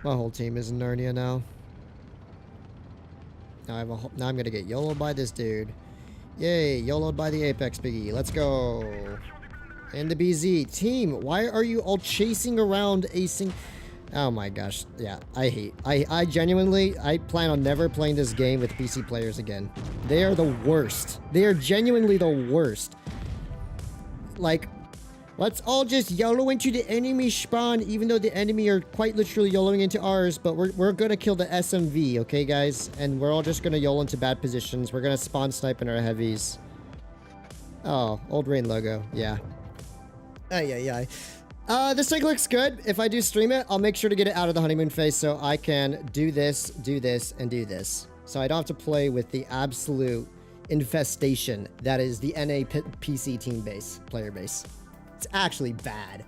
My whole team is in Narnia now. Now I'm gonna get YOLO'd by this dude. Yay, YOLO'd by the Apex Biggie. Let's go. And the BZ. Team, why are you all chasing around acing? Oh my gosh. Yeah, I genuinely, I plan on never playing this game with PC players again. They are the worst. They are genuinely the worst. Like, let's all just YOLO into the enemy spawn, even though the enemy are quite literally YOLOing into ours, but we're gonna kill the SMV, okay guys? And we're all just gonna YOLO into bad positions. We're gonna spawn snipe in our heavies. Oh, old rain logo, yeah. Ay, ay, ay. This tank looks good. If I do stream it, I'll make sure to get it out of the honeymoon phase so I can do this, and do this. So I don't have to play with the absolute infestation that is the NA PC team base, player base. It's actually bad.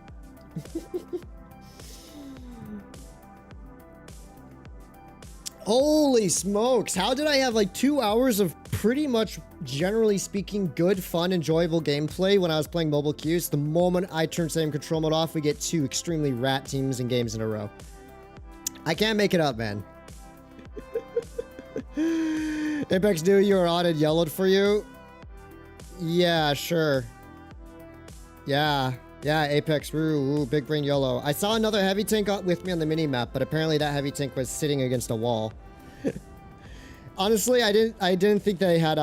Holy smokes. How did I have like 2 hours of pretty much, generally speaking, good, fun, enjoyable gameplay when I was playing mobile queues? The moment I turn same control mode off, we get 2 extremely rat teams and games in a row. I can't make it up, man. Apex Duo, you are on and yellowed for you? Yeah, sure. Yeah, Apex, ooh, big brain YOLO. I saw another heavy tank with me on the mini-map, but apparently that heavy tank was sitting against a wall. Honestly, I didn't think they had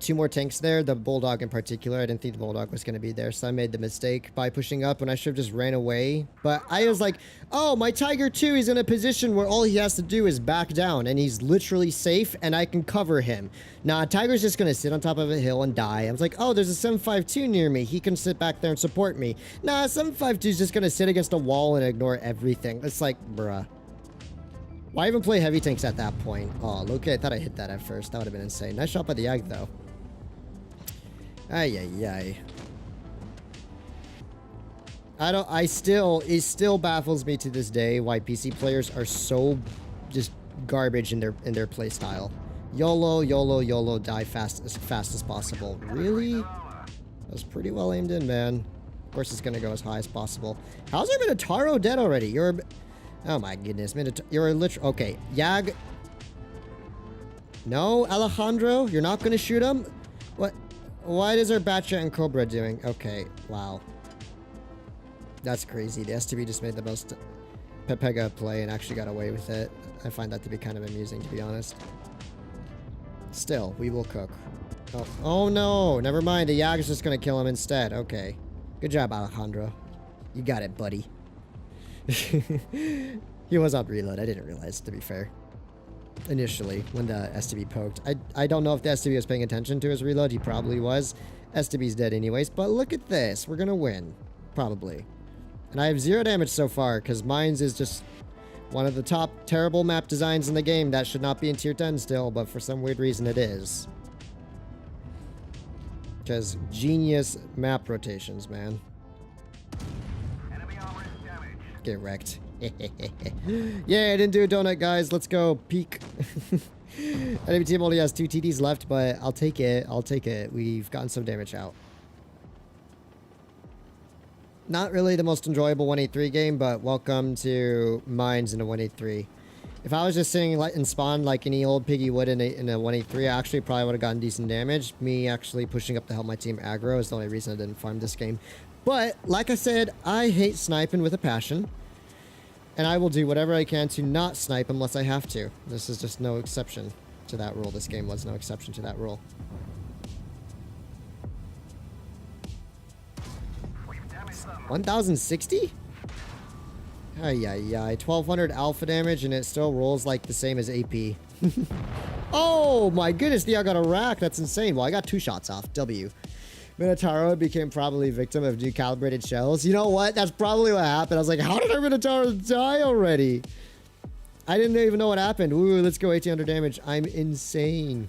2 more tanks there, the Bulldog in particular. I didn't think the Bulldog was going to be there, so I made the mistake by pushing up when I should have just ran away. But I was like, oh, my Tiger 2 is in a position where all he has to do is back down, and he's literally safe, and I can cover him. Nah, Tiger's just going to sit on top of a hill and die. I was like, oh, there's a 752 near me. He can sit back there and support me. Nah, 752 is just going to sit against a wall and ignore everything. It's like, bruh. Why even play heavy tanks at that point? Oh, okay, I thought I hit that at first. That would have been insane. Nice shot by the Ag, though. Ay, ay, ay. It still baffles me to this day why PC players are so just garbage in their play style. YOLO, YOLO, YOLO, die fast as possible. Really? That was pretty well aimed in, man. Of course, it's gonna go as high as possible. How's our Minotauro dead already? You're... Oh my goodness, you're a literal... Okay, Yag... No, Alejandro? You're not gonna shoot him? What? What is our Batchat and Cobra doing? Okay, wow. That's crazy. The STB just made the most Pepega play and actually got away with it. I find that to be kind of amusing, to be honest. Still, we will cook. Oh no, never mind. The Yag is just gonna kill him instead. Okay. Good job, Alejandro. You got it, buddy. He was on reload. I didn't realize, to be fair. Initially, when the STB poked. I don't know if the STB was paying attention to his reload. He probably was. STB's dead anyways. But look at this. We're gonna win. Probably. And I have 0 damage so far, because Mines is just one of the top terrible map designs in the game that should not be in tier 10 still, but for some weird reason it is. Because genius map rotations, man. Get wrecked. Yeah, I didn't do a donut, guys. Let's go. Peak. Enemy team only has 2 TDs left, but I'll take it. I'll take it. We've gotten some damage out. Not really the most enjoyable 183 game, but welcome to Mines in a 183. If I was just sitting in spawn like any old piggy would in a 183, I actually probably would have gotten decent damage. Me actually pushing up to help my team aggro is the only reason I didn't farm this game. But, like I said, I hate sniping with a passion. And I will do whatever I can to not snipe unless I have to. This is just no exception to that rule. This game was no exception to that rule. $1,060? Ay, ay, ay. 1,200 alpha damage, and it still rolls like the same as AP. Oh, my goodness. I got a rack. That's insane. Well, I got 2 shots off. W. Minotauro became probably victim of decalibrated shells. You know what? That's probably what happened. I was like, how did our Minotauro die already? I didn't even know what happened. Ooh, let's go 1,800 damage. I'm insane.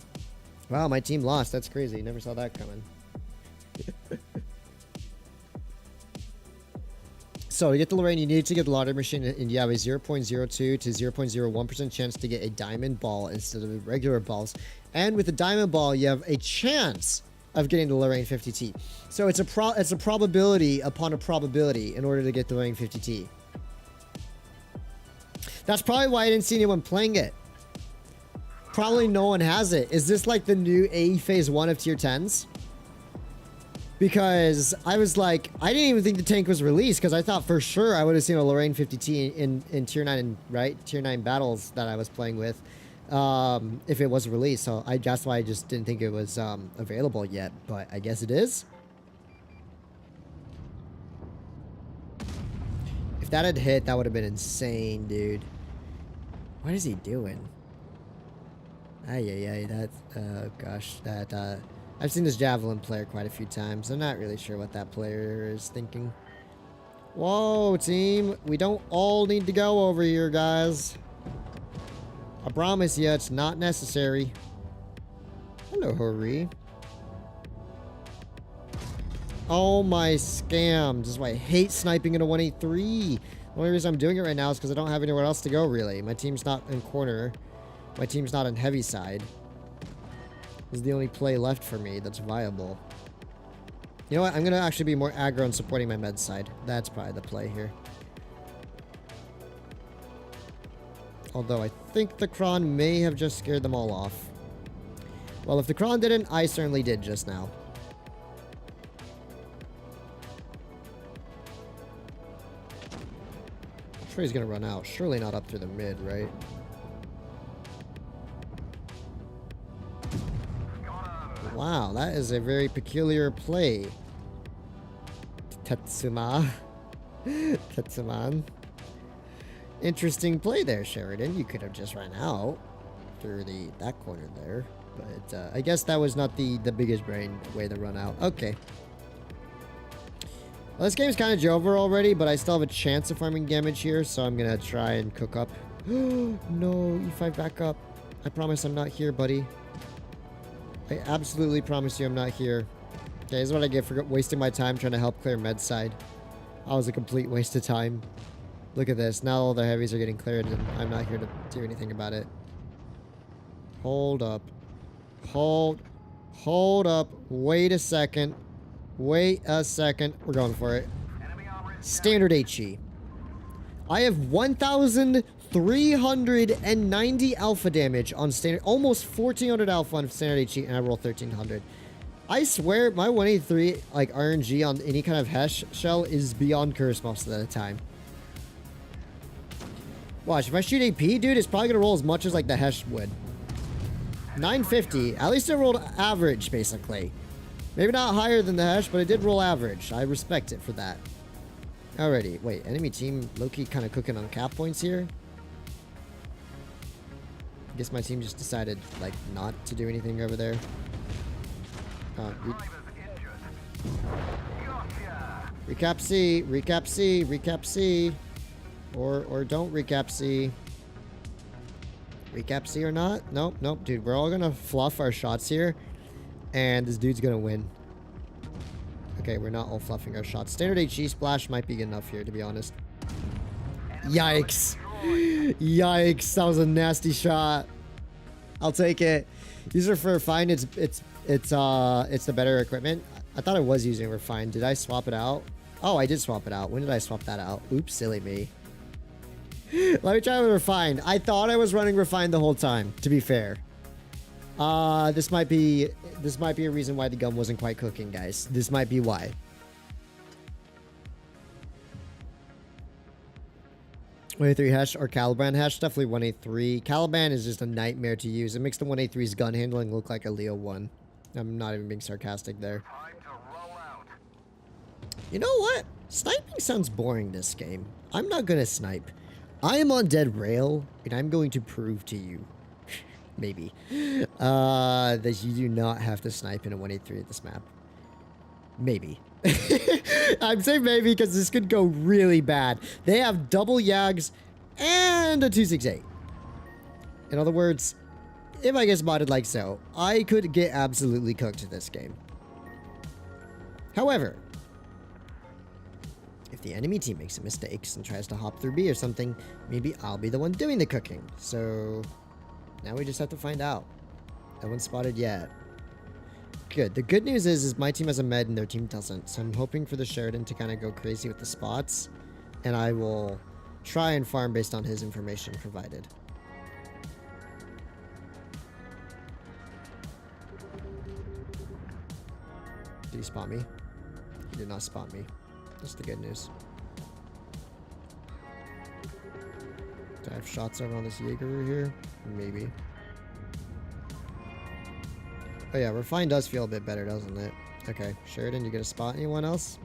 Wow, my team lost. That's crazy. Never saw that coming. So to get the Lorraine, you need to get the lottery machine, and you have a 0.02 to 0.01% chance to get a diamond ball instead of regular balls. And with the diamond ball, you have a chance of getting the Lorraine 50T. So it's a probability upon a probability in order to get the Lorraine 50T. That's probably why I didn't see anyone playing it. Probably no one has it. Is this like the new AE phase 1 of tier 10s? Because I was like, I didn't even think the tank was released, because I thought for sure I would have seen a Lorraine 50T in tier 9, right? Tier 9 battles that I was playing with. If it was released, so that's why I just didn't think it was available yet, but I guess it is. If that had hit, that would have been insane, dude. What is he doing? Ay, ay, ay, that, gosh, that, I've seen this Javelin player quite a few times. I'm not really sure what that player is thinking. Whoa, team, we don't all need to go over here, guys. I promise you, it's not necessary. Hello, Hori. Oh my scam. This is why I hate sniping in a 183. The only reason I'm doing it right now is because I don't have anywhere else to go, really. My team's not in corner. My team's not on heavy side. This is the only play left for me that's viable. You know what? I'm going to actually be more aggro and supporting my med side. That's probably the play here. Although I think the Kron may have just scared them all off. Well, if the Kron didn't, I certainly did just now. I'm sure he's going to run out. Surely not up through the mid, right? Wow, that is a very peculiar play. Tetsuma. Tetsuman. Interesting play there, Sheridan. You could have just run out through that corner there. But I guess that was not the biggest brain way to run out. Okay. Well, this game's kind of over already, but I still have a chance of farming damage here, so I'm going to try and cook up No, E5 back up. I promise I'm not here, buddy. I absolutely promise you I'm not here. Okay, this is what I get for wasting my time trying to help clear med side. That was a complete waste of time. Look at this. Now all the heavies are getting cleared and I'm not here to do anything about it. Hold up. Hold up. Wait a second. Wait a second. We're going for it. Standard HE. I have 1,390 alpha damage on standard. Almost 1,400 alpha on standard HE and I roll 1,300. I swear my 183 like RNG on any kind of Hesh shell is beyond curse most of the time. Watch, if I shoot AP, dude, it's probably gonna roll as much as like the Hesh would. 950. At least it rolled average, basically. Maybe not higher than the Hesh, but it did roll average. I respect it for that. Alrighty. Wait, enemy team low-key kind of cooking on cap points here. I guess my team just decided, like, not to do anything over there. Recap C, recap C, recap C. Or don't recap C. Recap C or not? Nope, nope, dude. We're all gonna fluff our shots here. And this dude's gonna win. Okay, we're not all fluffing our shots. Standard HE splash might be good enough here, to be honest. Yikes. Yikes. That was a nasty shot. I'll take it. These are for refined. It's the better equipment. I thought I was using refined. Did I swap it out? Oh, I did swap it out. When did I swap that out? Oops, silly me. Let me try with refined. I thought I was running refined the whole time, to be fair. This might be a reason why the gun wasn't quite cooking, guys. This might be why. .183 hash or Caliban hash? Definitely 183. Caliban is just a nightmare to use. It makes the 183's gun handling look like a Leo 1. I'm not even being sarcastic there. You know what? Sniping sounds boring this game. I'm not gonna snipe. I am on dead rail, and I'm going to prove to you, maybe, that you do not have to snipe in a 183 at this map. Maybe. I'm saying maybe because this could go really bad. They have double Yags and a 268. In other words, if I get spotted like so, I could get absolutely cooked this game. However, if the enemy team makes some mistakes and tries to hop through B or something, maybe I'll be the one doing the cooking. So now we just have to find out. No one's spotted yet. Good. The good news is my team has a med and their team doesn't. So I'm hoping for the Sheridan to kind of go crazy with the spots. And I will try and farm based on his information provided. Did he spot me? He did not spot me. That's the good news. Do I have shots over on this Jaeger here? Maybe. Oh yeah, Refine does feel a bit better, doesn't it? Okay, Sheridan, you gonna spot anyone else?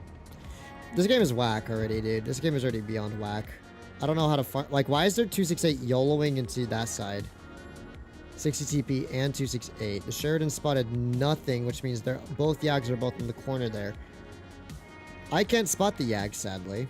This game is whack already, dude. This game is already beyond whack. I don't know how to like, why is there 268 YOLOing into that side? 60 TP and 268. The Sheridan spotted nothing, which means they're both Yags are both in the corner there. I can't spot the Yag, sadly.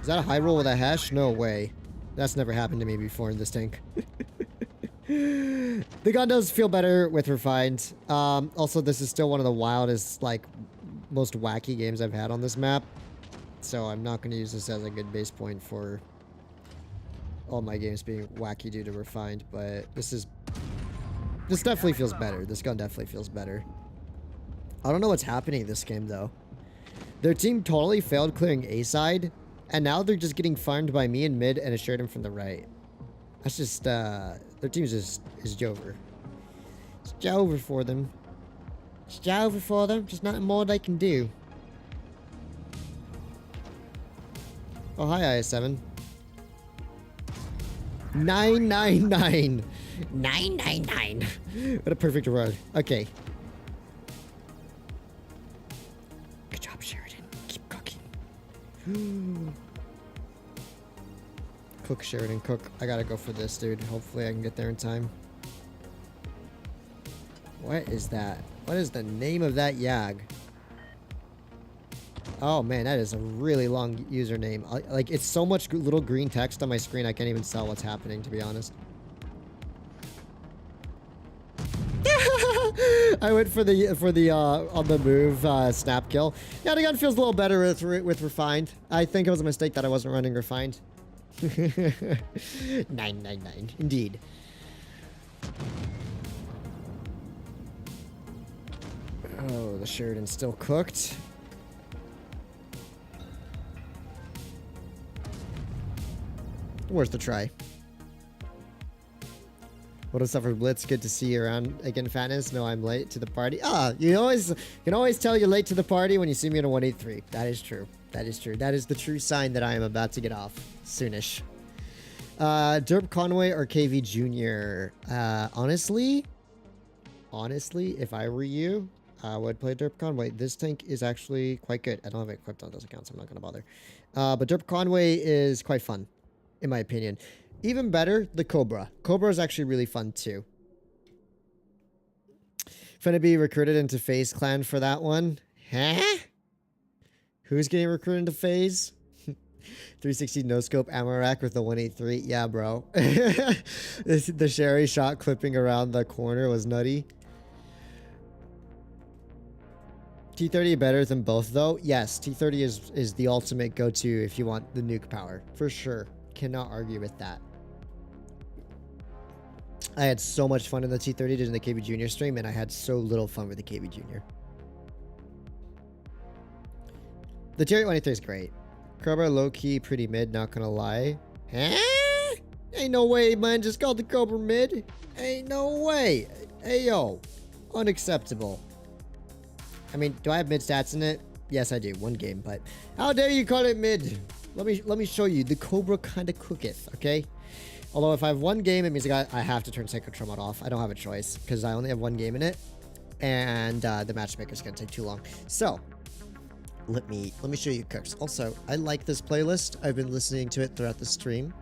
Is that a high roll with a hash? No way. That's never happened to me before in this tank. The gun does feel better with refined. Also, this is still one of the wildest, like, most wacky games I've had on this map. So I'm not going to use this as a good base point for all my games being wacky due to refined. But this definitely feels better. This gun definitely feels better. I don't know what's happening in this game, though. Their team totally failed clearing A side. And now they're just getting farmed by me in mid and a Sheridan from the right. That's just, their team is Jover. It's Jover for them. It's Jover for them. Just nothing more they can do. Oh, hi, IS7. 999. 999. What a perfect word. Okay. Good job, Sheridan. Keep cooking. Cook, Sheridan, cook. I gotta go for this, dude. Hopefully I can get there in time. What is that? What is the name of that Yag? Oh man, that is a really long username. Like, it's so much little green text on my screen, I can't even tell what's happening, to be honest. I went for the on the move snap kill. Yeah, the gun feels a little better with refined. I think it was a mistake that I wasn't running refined. 999, indeed. Oh, the Sheridan's still cooked. Worth the try. What's up for Blitz? Good to see you around again, Fatness. No, I'm late to the party. Ah, you can always tell you're late to the party when you see me in a 183. That is true. That is true. That is the true sign that I am about to get off soonish. Derp Conway or KV Jr. Honestly, if I were you, I would play Derp Conway. This tank is actually quite good. I don't have it equipped on those accounts, so I'm not gonna bother. But Derp Conway is quite fun, in my opinion. Even better, the Cobra. Cobra is actually really fun too. Finna be recruited into FaZe Clan for that one. Huh? Who's getting recruited into FaZe? 360 no scope ammo rack with the 183. Yeah, bro. The Sherry shot clipping around the corner was nutty. T30 better than both though? Yes, T30 is the ultimate go-to if you want the nuke power. For sure. Cannot argue with that. I had so much fun in the T30 during the KB Jr. stream, and I had so little fun with the KB Jr. The T-Rate 183 is great. Cobra low-key pretty mid, not gonna lie. Huh? Ain't no way, man. Just called the Cobra mid. Ain't no way. Hey, yo. Unacceptable. I mean, do I have mid stats in it? Yes, I do. One game, but how dare you call it mid? Let me show you. The Cobra kind of cooketh, okay? Although if I have one game, it means I have to turn Psychotron mode off. I don't have a choice because I only have one game in it, and the matchmaker's gonna take too long. So let me show you cooks. Also, I like this playlist. I've been listening to it throughout the stream.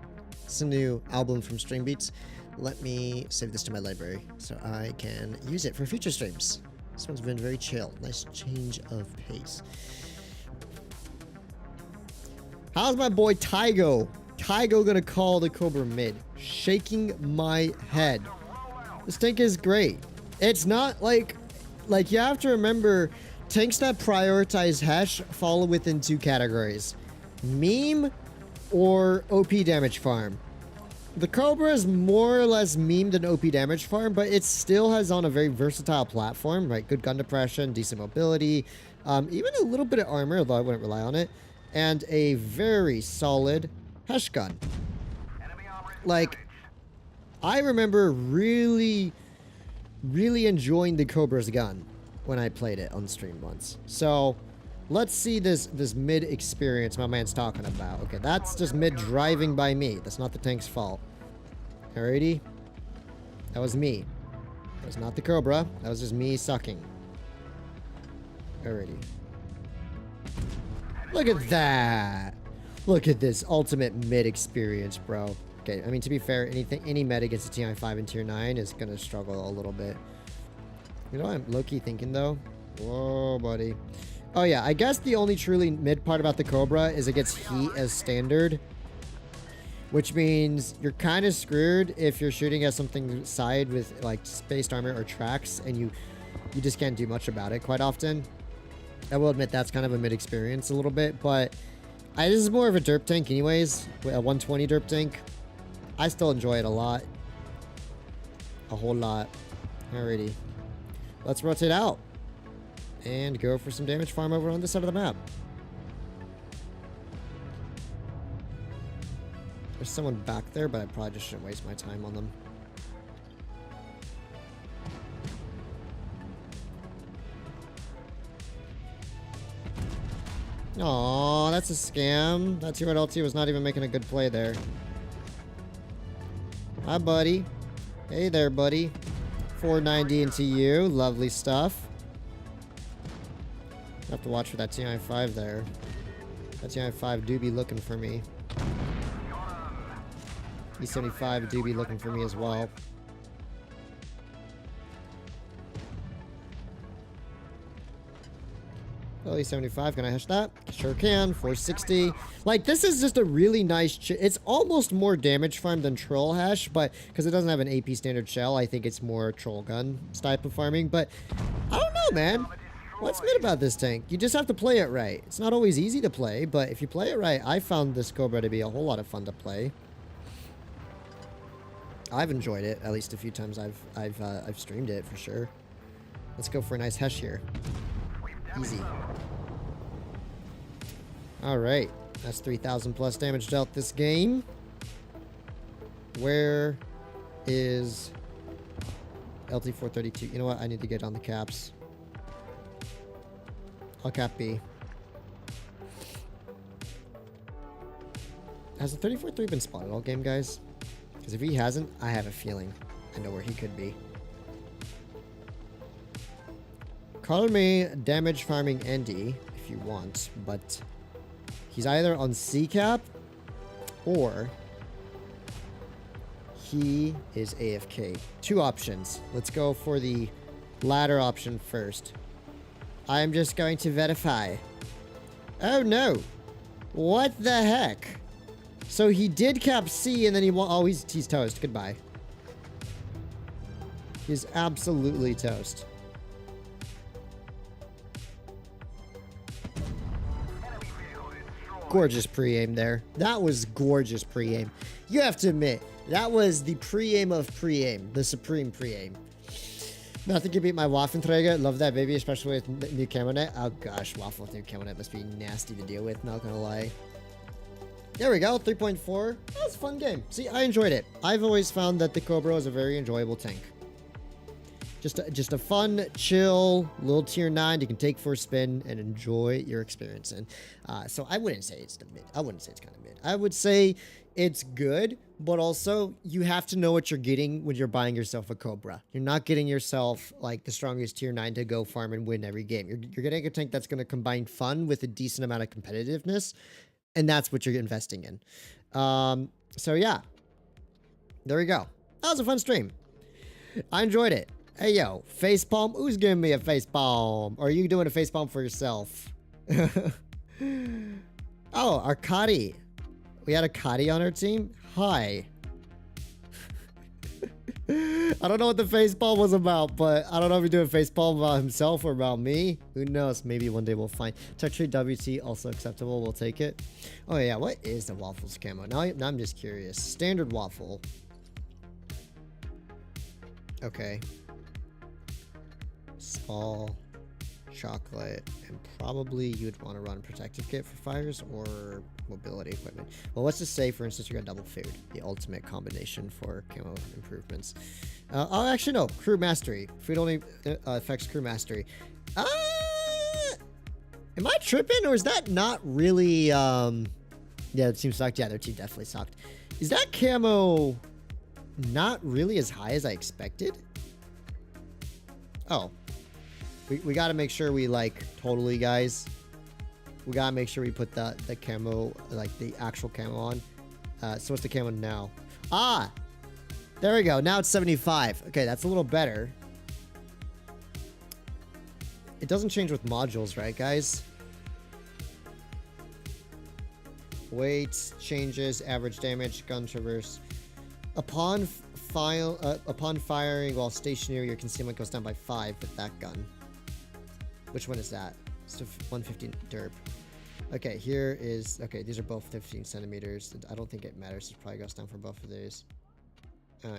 It's a new album from Stream Beats. Let me save this to my library so I can use it for future streams. This one's been very chill. Nice change of pace. How's my boy Tygo? Tygo gonna call the Cobra mid. Shaking my head. This tank is great. It's not like you have to remember, tanks that prioritize Hesh fall within two categories. Meme or OP damage farm. The Cobra is more or less memed an OP damage farm, but it still has on a very versatile platform, right? Good gun depression, decent mobility, even a little bit of armor, although I wouldn't rely on it, and a very solid Hesh gun. Like, I remember really enjoying the Cobra's gun when I played it on stream once. So let's see this mid experience my man's talking about. Okay, that's just mid driving by me. That's not the tank's fault. Alrighty. That was me. That was not the Cobra. That was just me sucking. Alrighty. Look at that. Look at this ultimate mid experience, bro. Okay, I mean, to be fair, any med against a TI5 in tier 9 is gonna struggle a little bit. You know what I'm low-key thinking though? Whoa, buddy. Oh yeah, I guess the only truly mid part about the Cobra is it gets heat as standard, which means you're kind of screwed if you're shooting at something side with like spaced armor or tracks, and you just can't do much about it quite often. I will admit that's kind of a mid experience a little bit, but this is more of a derp tank anyways, a 120 derp tank. I still enjoy it a lot. A whole lot. Alrighty. Let's rotate out and go for some damage farm over on this side of the map. There's someone back there, but I probably just shouldn't waste my time on them. Aww, that's a scam. That T-LT was not even making a good play there. Hi, buddy. Hey there, buddy. 490 into you. Lovely stuff. Have to watch for that TI5 there. That TI5 do be looking for me. E75 do be looking for me as well. Well, E75, can I hash that? Sure can. 460. Like, this is just a really nice... It's almost more damage farm than troll hash, but because it doesn't have an AP standard shell, I think it's more troll gun type of farming. But I don't know, man. What's good about this tank? You just have to play it right. It's not always easy to play, but if you play it right, I found this Cobra to be a whole lot of fun to play. I've enjoyed it at least a few times. I've streamed it for sure. Let's go for a nice hesh here. Easy. All right, that's 3,000 plus damage dealt this game. Where is LT432? You know what? I need to get on the caps. I'll cap B. Has the 34-3 been spotted all game, guys? Because if he hasn't, I have a feeling I know where he could be. Call me damage farming Andy if you want, but he's either on C cap or he is AFK. Two options. Let's go for the latter option first. I'm just going to verify. Oh no. What the heck? So he did cap C and then he oh, he's toast. Goodbye. He's absolutely toast. Gorgeous pre-aim there. That was gorgeous pre-aim. You have to admit, that was the pre-aim of pre-aim. The supreme pre-aim. Nothing can beat my Waffenträger. Love that, baby, especially with new camo net. Oh gosh, Waffle with new camo net must be nasty to deal with, not gonna lie. There we go, 3.4. That was a fun game. See, I enjoyed it. I've always found that the Cobra is a very enjoyable tank. Just a fun, chill, little tier 9 you can take for a spin and enjoy your experience in. So I wouldn't say it's the mid. I wouldn't say it's kind of mid. I would say it's good, but also you have to know what you're getting when you're buying yourself a Cobra. You're not getting yourself like the strongest tier 9 to go farm and win every game. You're getting a tank that's going to combine fun with a decent amount of competitiveness, and that's what you're investing in. So yeah, there we go. That was a fun stream. I enjoyed it. Hey, yo, facepalm? Who's giving me a facepalm? Or are you doing a facepalm for yourself? Oh, Arkady. We had Arkady on our team? Hi. I don't know what the facepalm was about, but I don't know if he's doing a facepalm about himself or about me. Who knows? Maybe one day we'll find. Tech tree WT also acceptable. We'll take it. Oh, yeah. What is the Waffles camo? Now I'm just curious. Standard waffle. Okay. Small, chocolate, and probably you'd want to run protective kit for fires or mobility equipment. Well, let's just say, for instance, you got double food, the ultimate combination for camo improvements. Oh, actually, no, crew mastery. Food only affects crew mastery. Am I tripping, or is that not really? Yeah, the team sucked. Yeah, their team definitely sucked. Is that camo not really as high as I expected? Oh. We got to make sure we, like, totally, guys. We got to make sure we put the camo, like, the actual camo on. So what's the camo now? Ah! There we go. Now it's 75. Okay, that's a little better. It doesn't change with modules, right, guys? Weight changes, average damage, gun traverse. Upon firing while stationary, your concealment goes down by 5 with that gun. Which one is that? It's 115 derp. Okay, here is... Okay, these are both 15 centimeters. I don't think it matters. It probably goes down for both of these.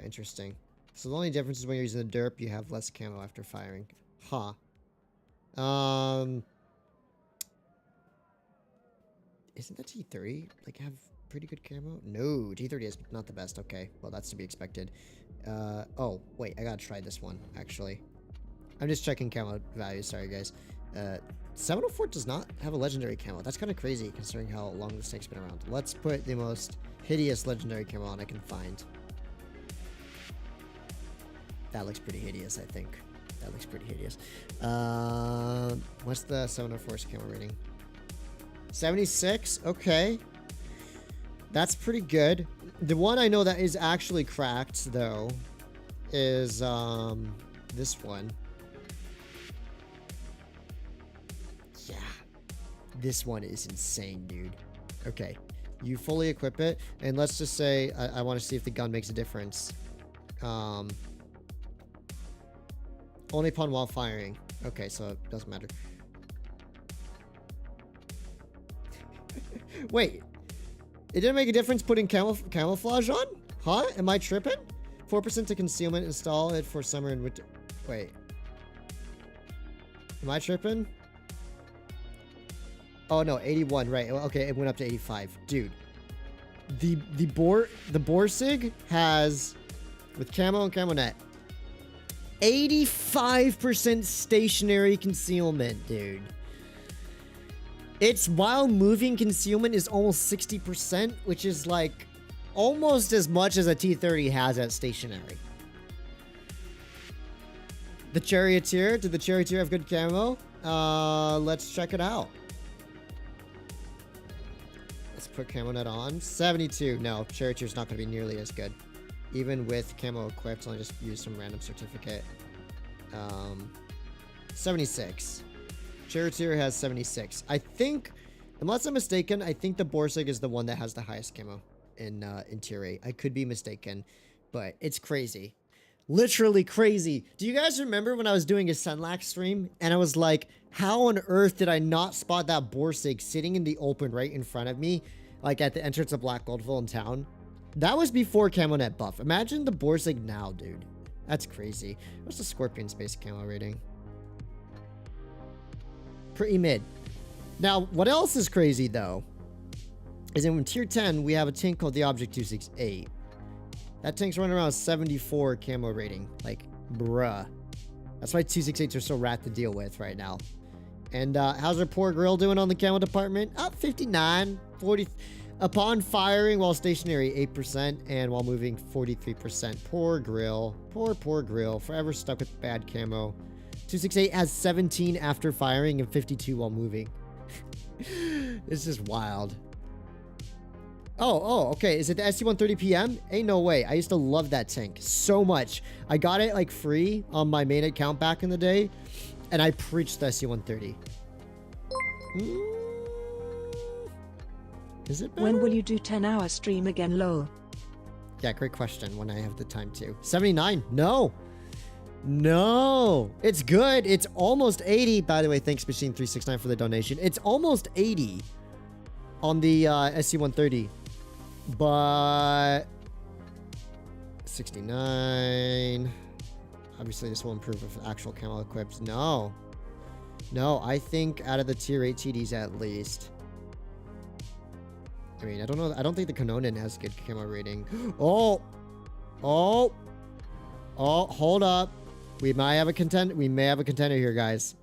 Interesting. So the only difference is when you're using the derp, you have less camo after firing. Huh. Isn't that T30? Like, have pretty good camo? No, T30 is not the best. Okay, well, that's to be expected. Oh, wait, I gotta try this one, actually. I'm just checking camo values. Sorry, guys. 704 does not have a legendary camo. That's kind of crazy considering how long this tank's been around. Let's put the most hideous legendary camo on I can find. That looks pretty hideous, I think. That looks pretty hideous. What's the 704's camo rating? 76? Okay. That's pretty good. The one I know that is actually cracked though is this one. Yeah. This one is insane, dude. Okay. You fully equip it, and let's just say I want to see if the gun makes a difference. Only upon while firing. Okay, so it doesn't matter. Wait. It didn't make a difference putting camouflage on? Huh? Am I tripping? 4% to concealment. Install it for summer and winter. Wait. Am I tripping? Oh no, 81, right. Okay, it went up to 85. Dude. The Borsig has, with camo and camo net, 85% stationary concealment, dude. Its while moving concealment is almost 60%, which is like almost as much as a T30 has at stationary. The Charioteer, did the Charioteer have good camo? Let's check it out. Let's put camo net on. 72, no, Charioteer's not gonna be nearly as good. Even with camo equipped, I'll just use some random certificate. 76. Charioteer has 76. I think, unless I'm mistaken, I think the Borsig is the one that has the highest camo in Tier 8. I could be mistaken, but it's crazy. Literally crazy. Do you guys remember when I was doing a Sunlax stream and I was like, how on earth did I not spot that Borsig sitting in the open right in front of me, like at the entrance of Black Goldville in town? That was before camo net buff. Imagine the Borsig now, dude. That's crazy. What's the Scorpion Space camo rating? Pretty mid. Now, what else is crazy, though, is in Tier 10, we have a tank called the Object 268. That tank's running around 74 camo rating. Like, bruh. That's why 268s are so rat to deal with right now. And how's our poor grill doing on the camo department? Up 59, 40. Upon firing while stationary, 8%, and while moving, 43%. Poor grill. Poor grill. Forever stuck with bad camo. 268 has 17 after firing and 52 while moving. It's just wild. Oh, okay. Is it the SC-130 PM? Ain't no way. I used to love that tank so much. I got it like free on my main account back in the day, and I preached the SC-130. Is it better? When will you do 10-hour stream again, lol? Yeah, great question. When I have the time to. 79. No, it's good. It's almost 80. By the way, thanks Machine369 for the donation. It's almost 80 on the SC-130, but 69. Obviously, this will improve with actual camo equipped. No, I think out of the Tier 8 TDs at least. I mean, I don't know. I don't think the Kanonen has good camo rating. Oh, hold up. We may have a contender here, guys.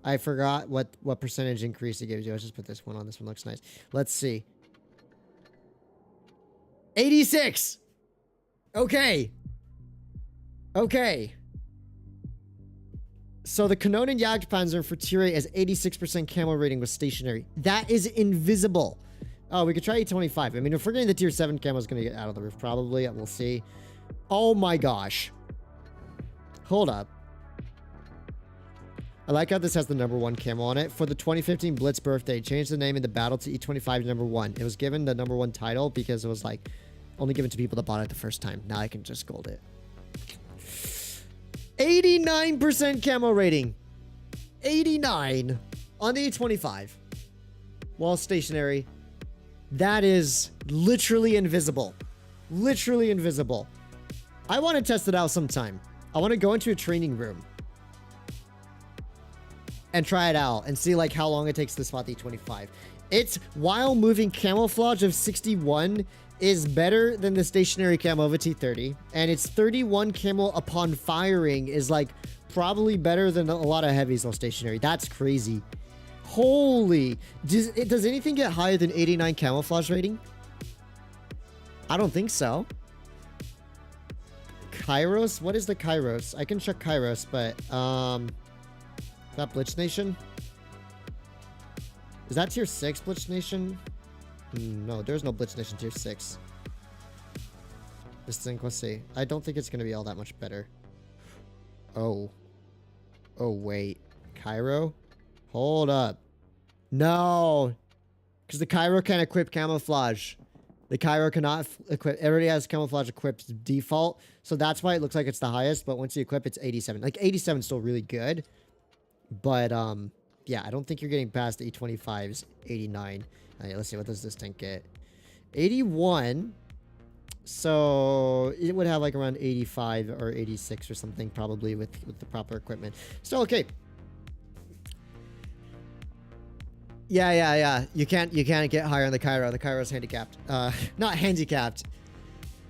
I forgot what percentage increase it gives you. Let's just put this one on. This one looks nice. Let's see. 86. Okay. So the Kanonen Jagdpanzer for Tier 8 has 86% camo rating with stationary. That is invisible. Oh, we could try 825. I mean, if we're getting the Tier 7 camo, is going to get out of the roof probably. We'll see. Oh my gosh. Hold up. I like how this has the #1 camo on it. For the 2015 Blitz birthday, changed the name in the battle to E25 #1. It was given the #1 title because it was like only given to people that bought it the first time. Now I can just gold it. 89% camo rating. 89 on the E25 while stationary. That is literally invisible. Literally invisible. I want to test it out sometime. I want to go into a training room and try it out and see like how long it takes to spot the E25. Its while moving camouflage of 61 is better than the stationary camo of a T30, and its 31 camo upon firing is like probably better than a lot of heavies while stationary. That's crazy. Holy, does anything get higher than 89 camouflage rating? I don't think so. Kairos? What is the Kairos? I can check Kairos, but that Blitz Nation? Is that Tier 6 Blitz Nation? No, there's no Blitz Nation Tier 6. This thing, let's see. I don't think it's going to be all that much better. Oh. Oh, wait. Cairo? Hold up. No. Because the Cairo can equip camouflage. The Cairo cannot equip. It already has camouflage equipped default. So that's why it looks like it's the highest. But once you equip, it's 87. Like, 87 is still really good. But, yeah, I don't think you're getting past the E25's 89. Right, let's see. What does this tank get? 81. So it would have like around 85 or 86 or something probably with the proper equipment. Still okay. Yeah. You can't get higher on the Cairo. The Cairo's handicapped. Not handicapped.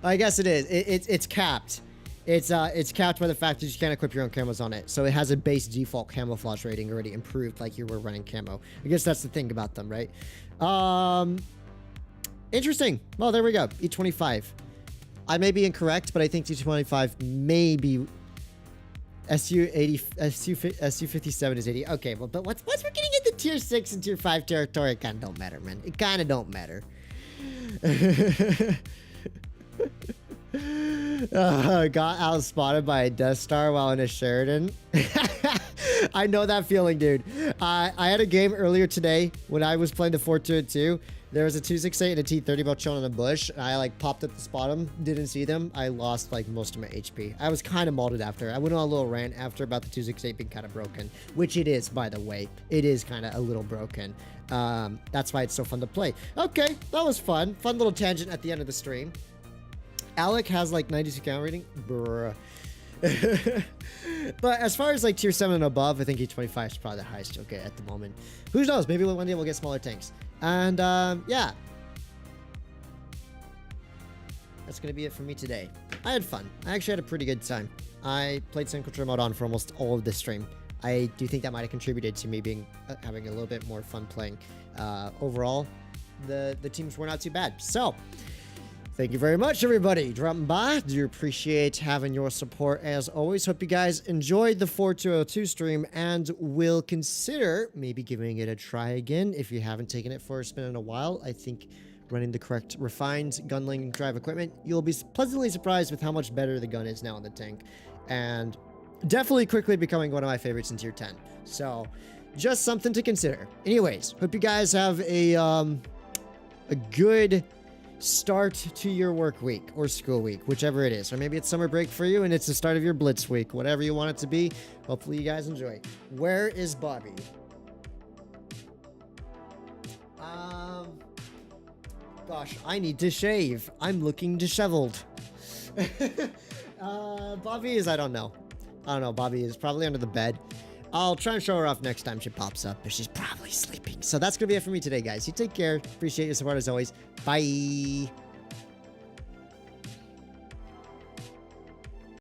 I guess it is. It's capped. It's capped by the fact that you can't equip your own camos on it. So it has a base default camouflage rating already improved like you were running camo. I guess that's the thing about them, right? Interesting. Well, there we go. E25. I may be incorrect, but I think E25 may be SU57 is 80. Okay, well, but once we're getting into tier 6 and tier 5 territory, it kind of don't matter, man. It kind of don't matter. Got outspotted by a Death Star while in a Sheridan. I know that feeling, dude. I had a game earlier today when I was playing the 4202. There was a 268 and a T30 both chilling in a bush. And I like popped up to spot them, didn't see them. I lost like most of my HP. I was kind of molded after. I went on a little rant after about the 268 being kind of broken, which it is, by the way. It is kind of a little broken. That's why it's so fun to play. Okay, that was fun. Fun little tangent at the end of the stream. Alec has like 92 count rating. Bruh. But as far as like tier 7 and above, I think E25 is probably the highest you'll get at the moment. Who knows? Maybe one day we'll get smaller tanks. And yeah. That's going to be it for me today. I had fun. I actually had a pretty good time. I played Single Control mode on for almost all of the stream. I do think that might have contributed to me having a little bit more fun playing. Overall, the teams were not too bad. So, thank you very much, everybody, dropping by. Do appreciate having your support as always. Hope you guys enjoyed the 4202 stream and will consider maybe giving it a try again if you haven't taken it for a spin in a while. I think running the correct refined gunling drive equipment, you'll be pleasantly surprised with how much better the gun is now in the tank. And definitely quickly becoming one of my favorites in tier 10. So just something to consider. Anyways, hope you guys have a good start to your work week or school week, whichever it is. Or maybe it's summer break for you and it's the start of your Blitz week, whatever you want it to be. Hopefully you guys enjoy. Where is Bobby? Gosh, I need to shave. I'm looking disheveled. Bobby is, I don't know. Bobby is probably under the bed. I'll try and show her off next time she pops up, but she's probably sleeping. So that's going to be it for me today, guys. You take care. Appreciate your support as always. Bye.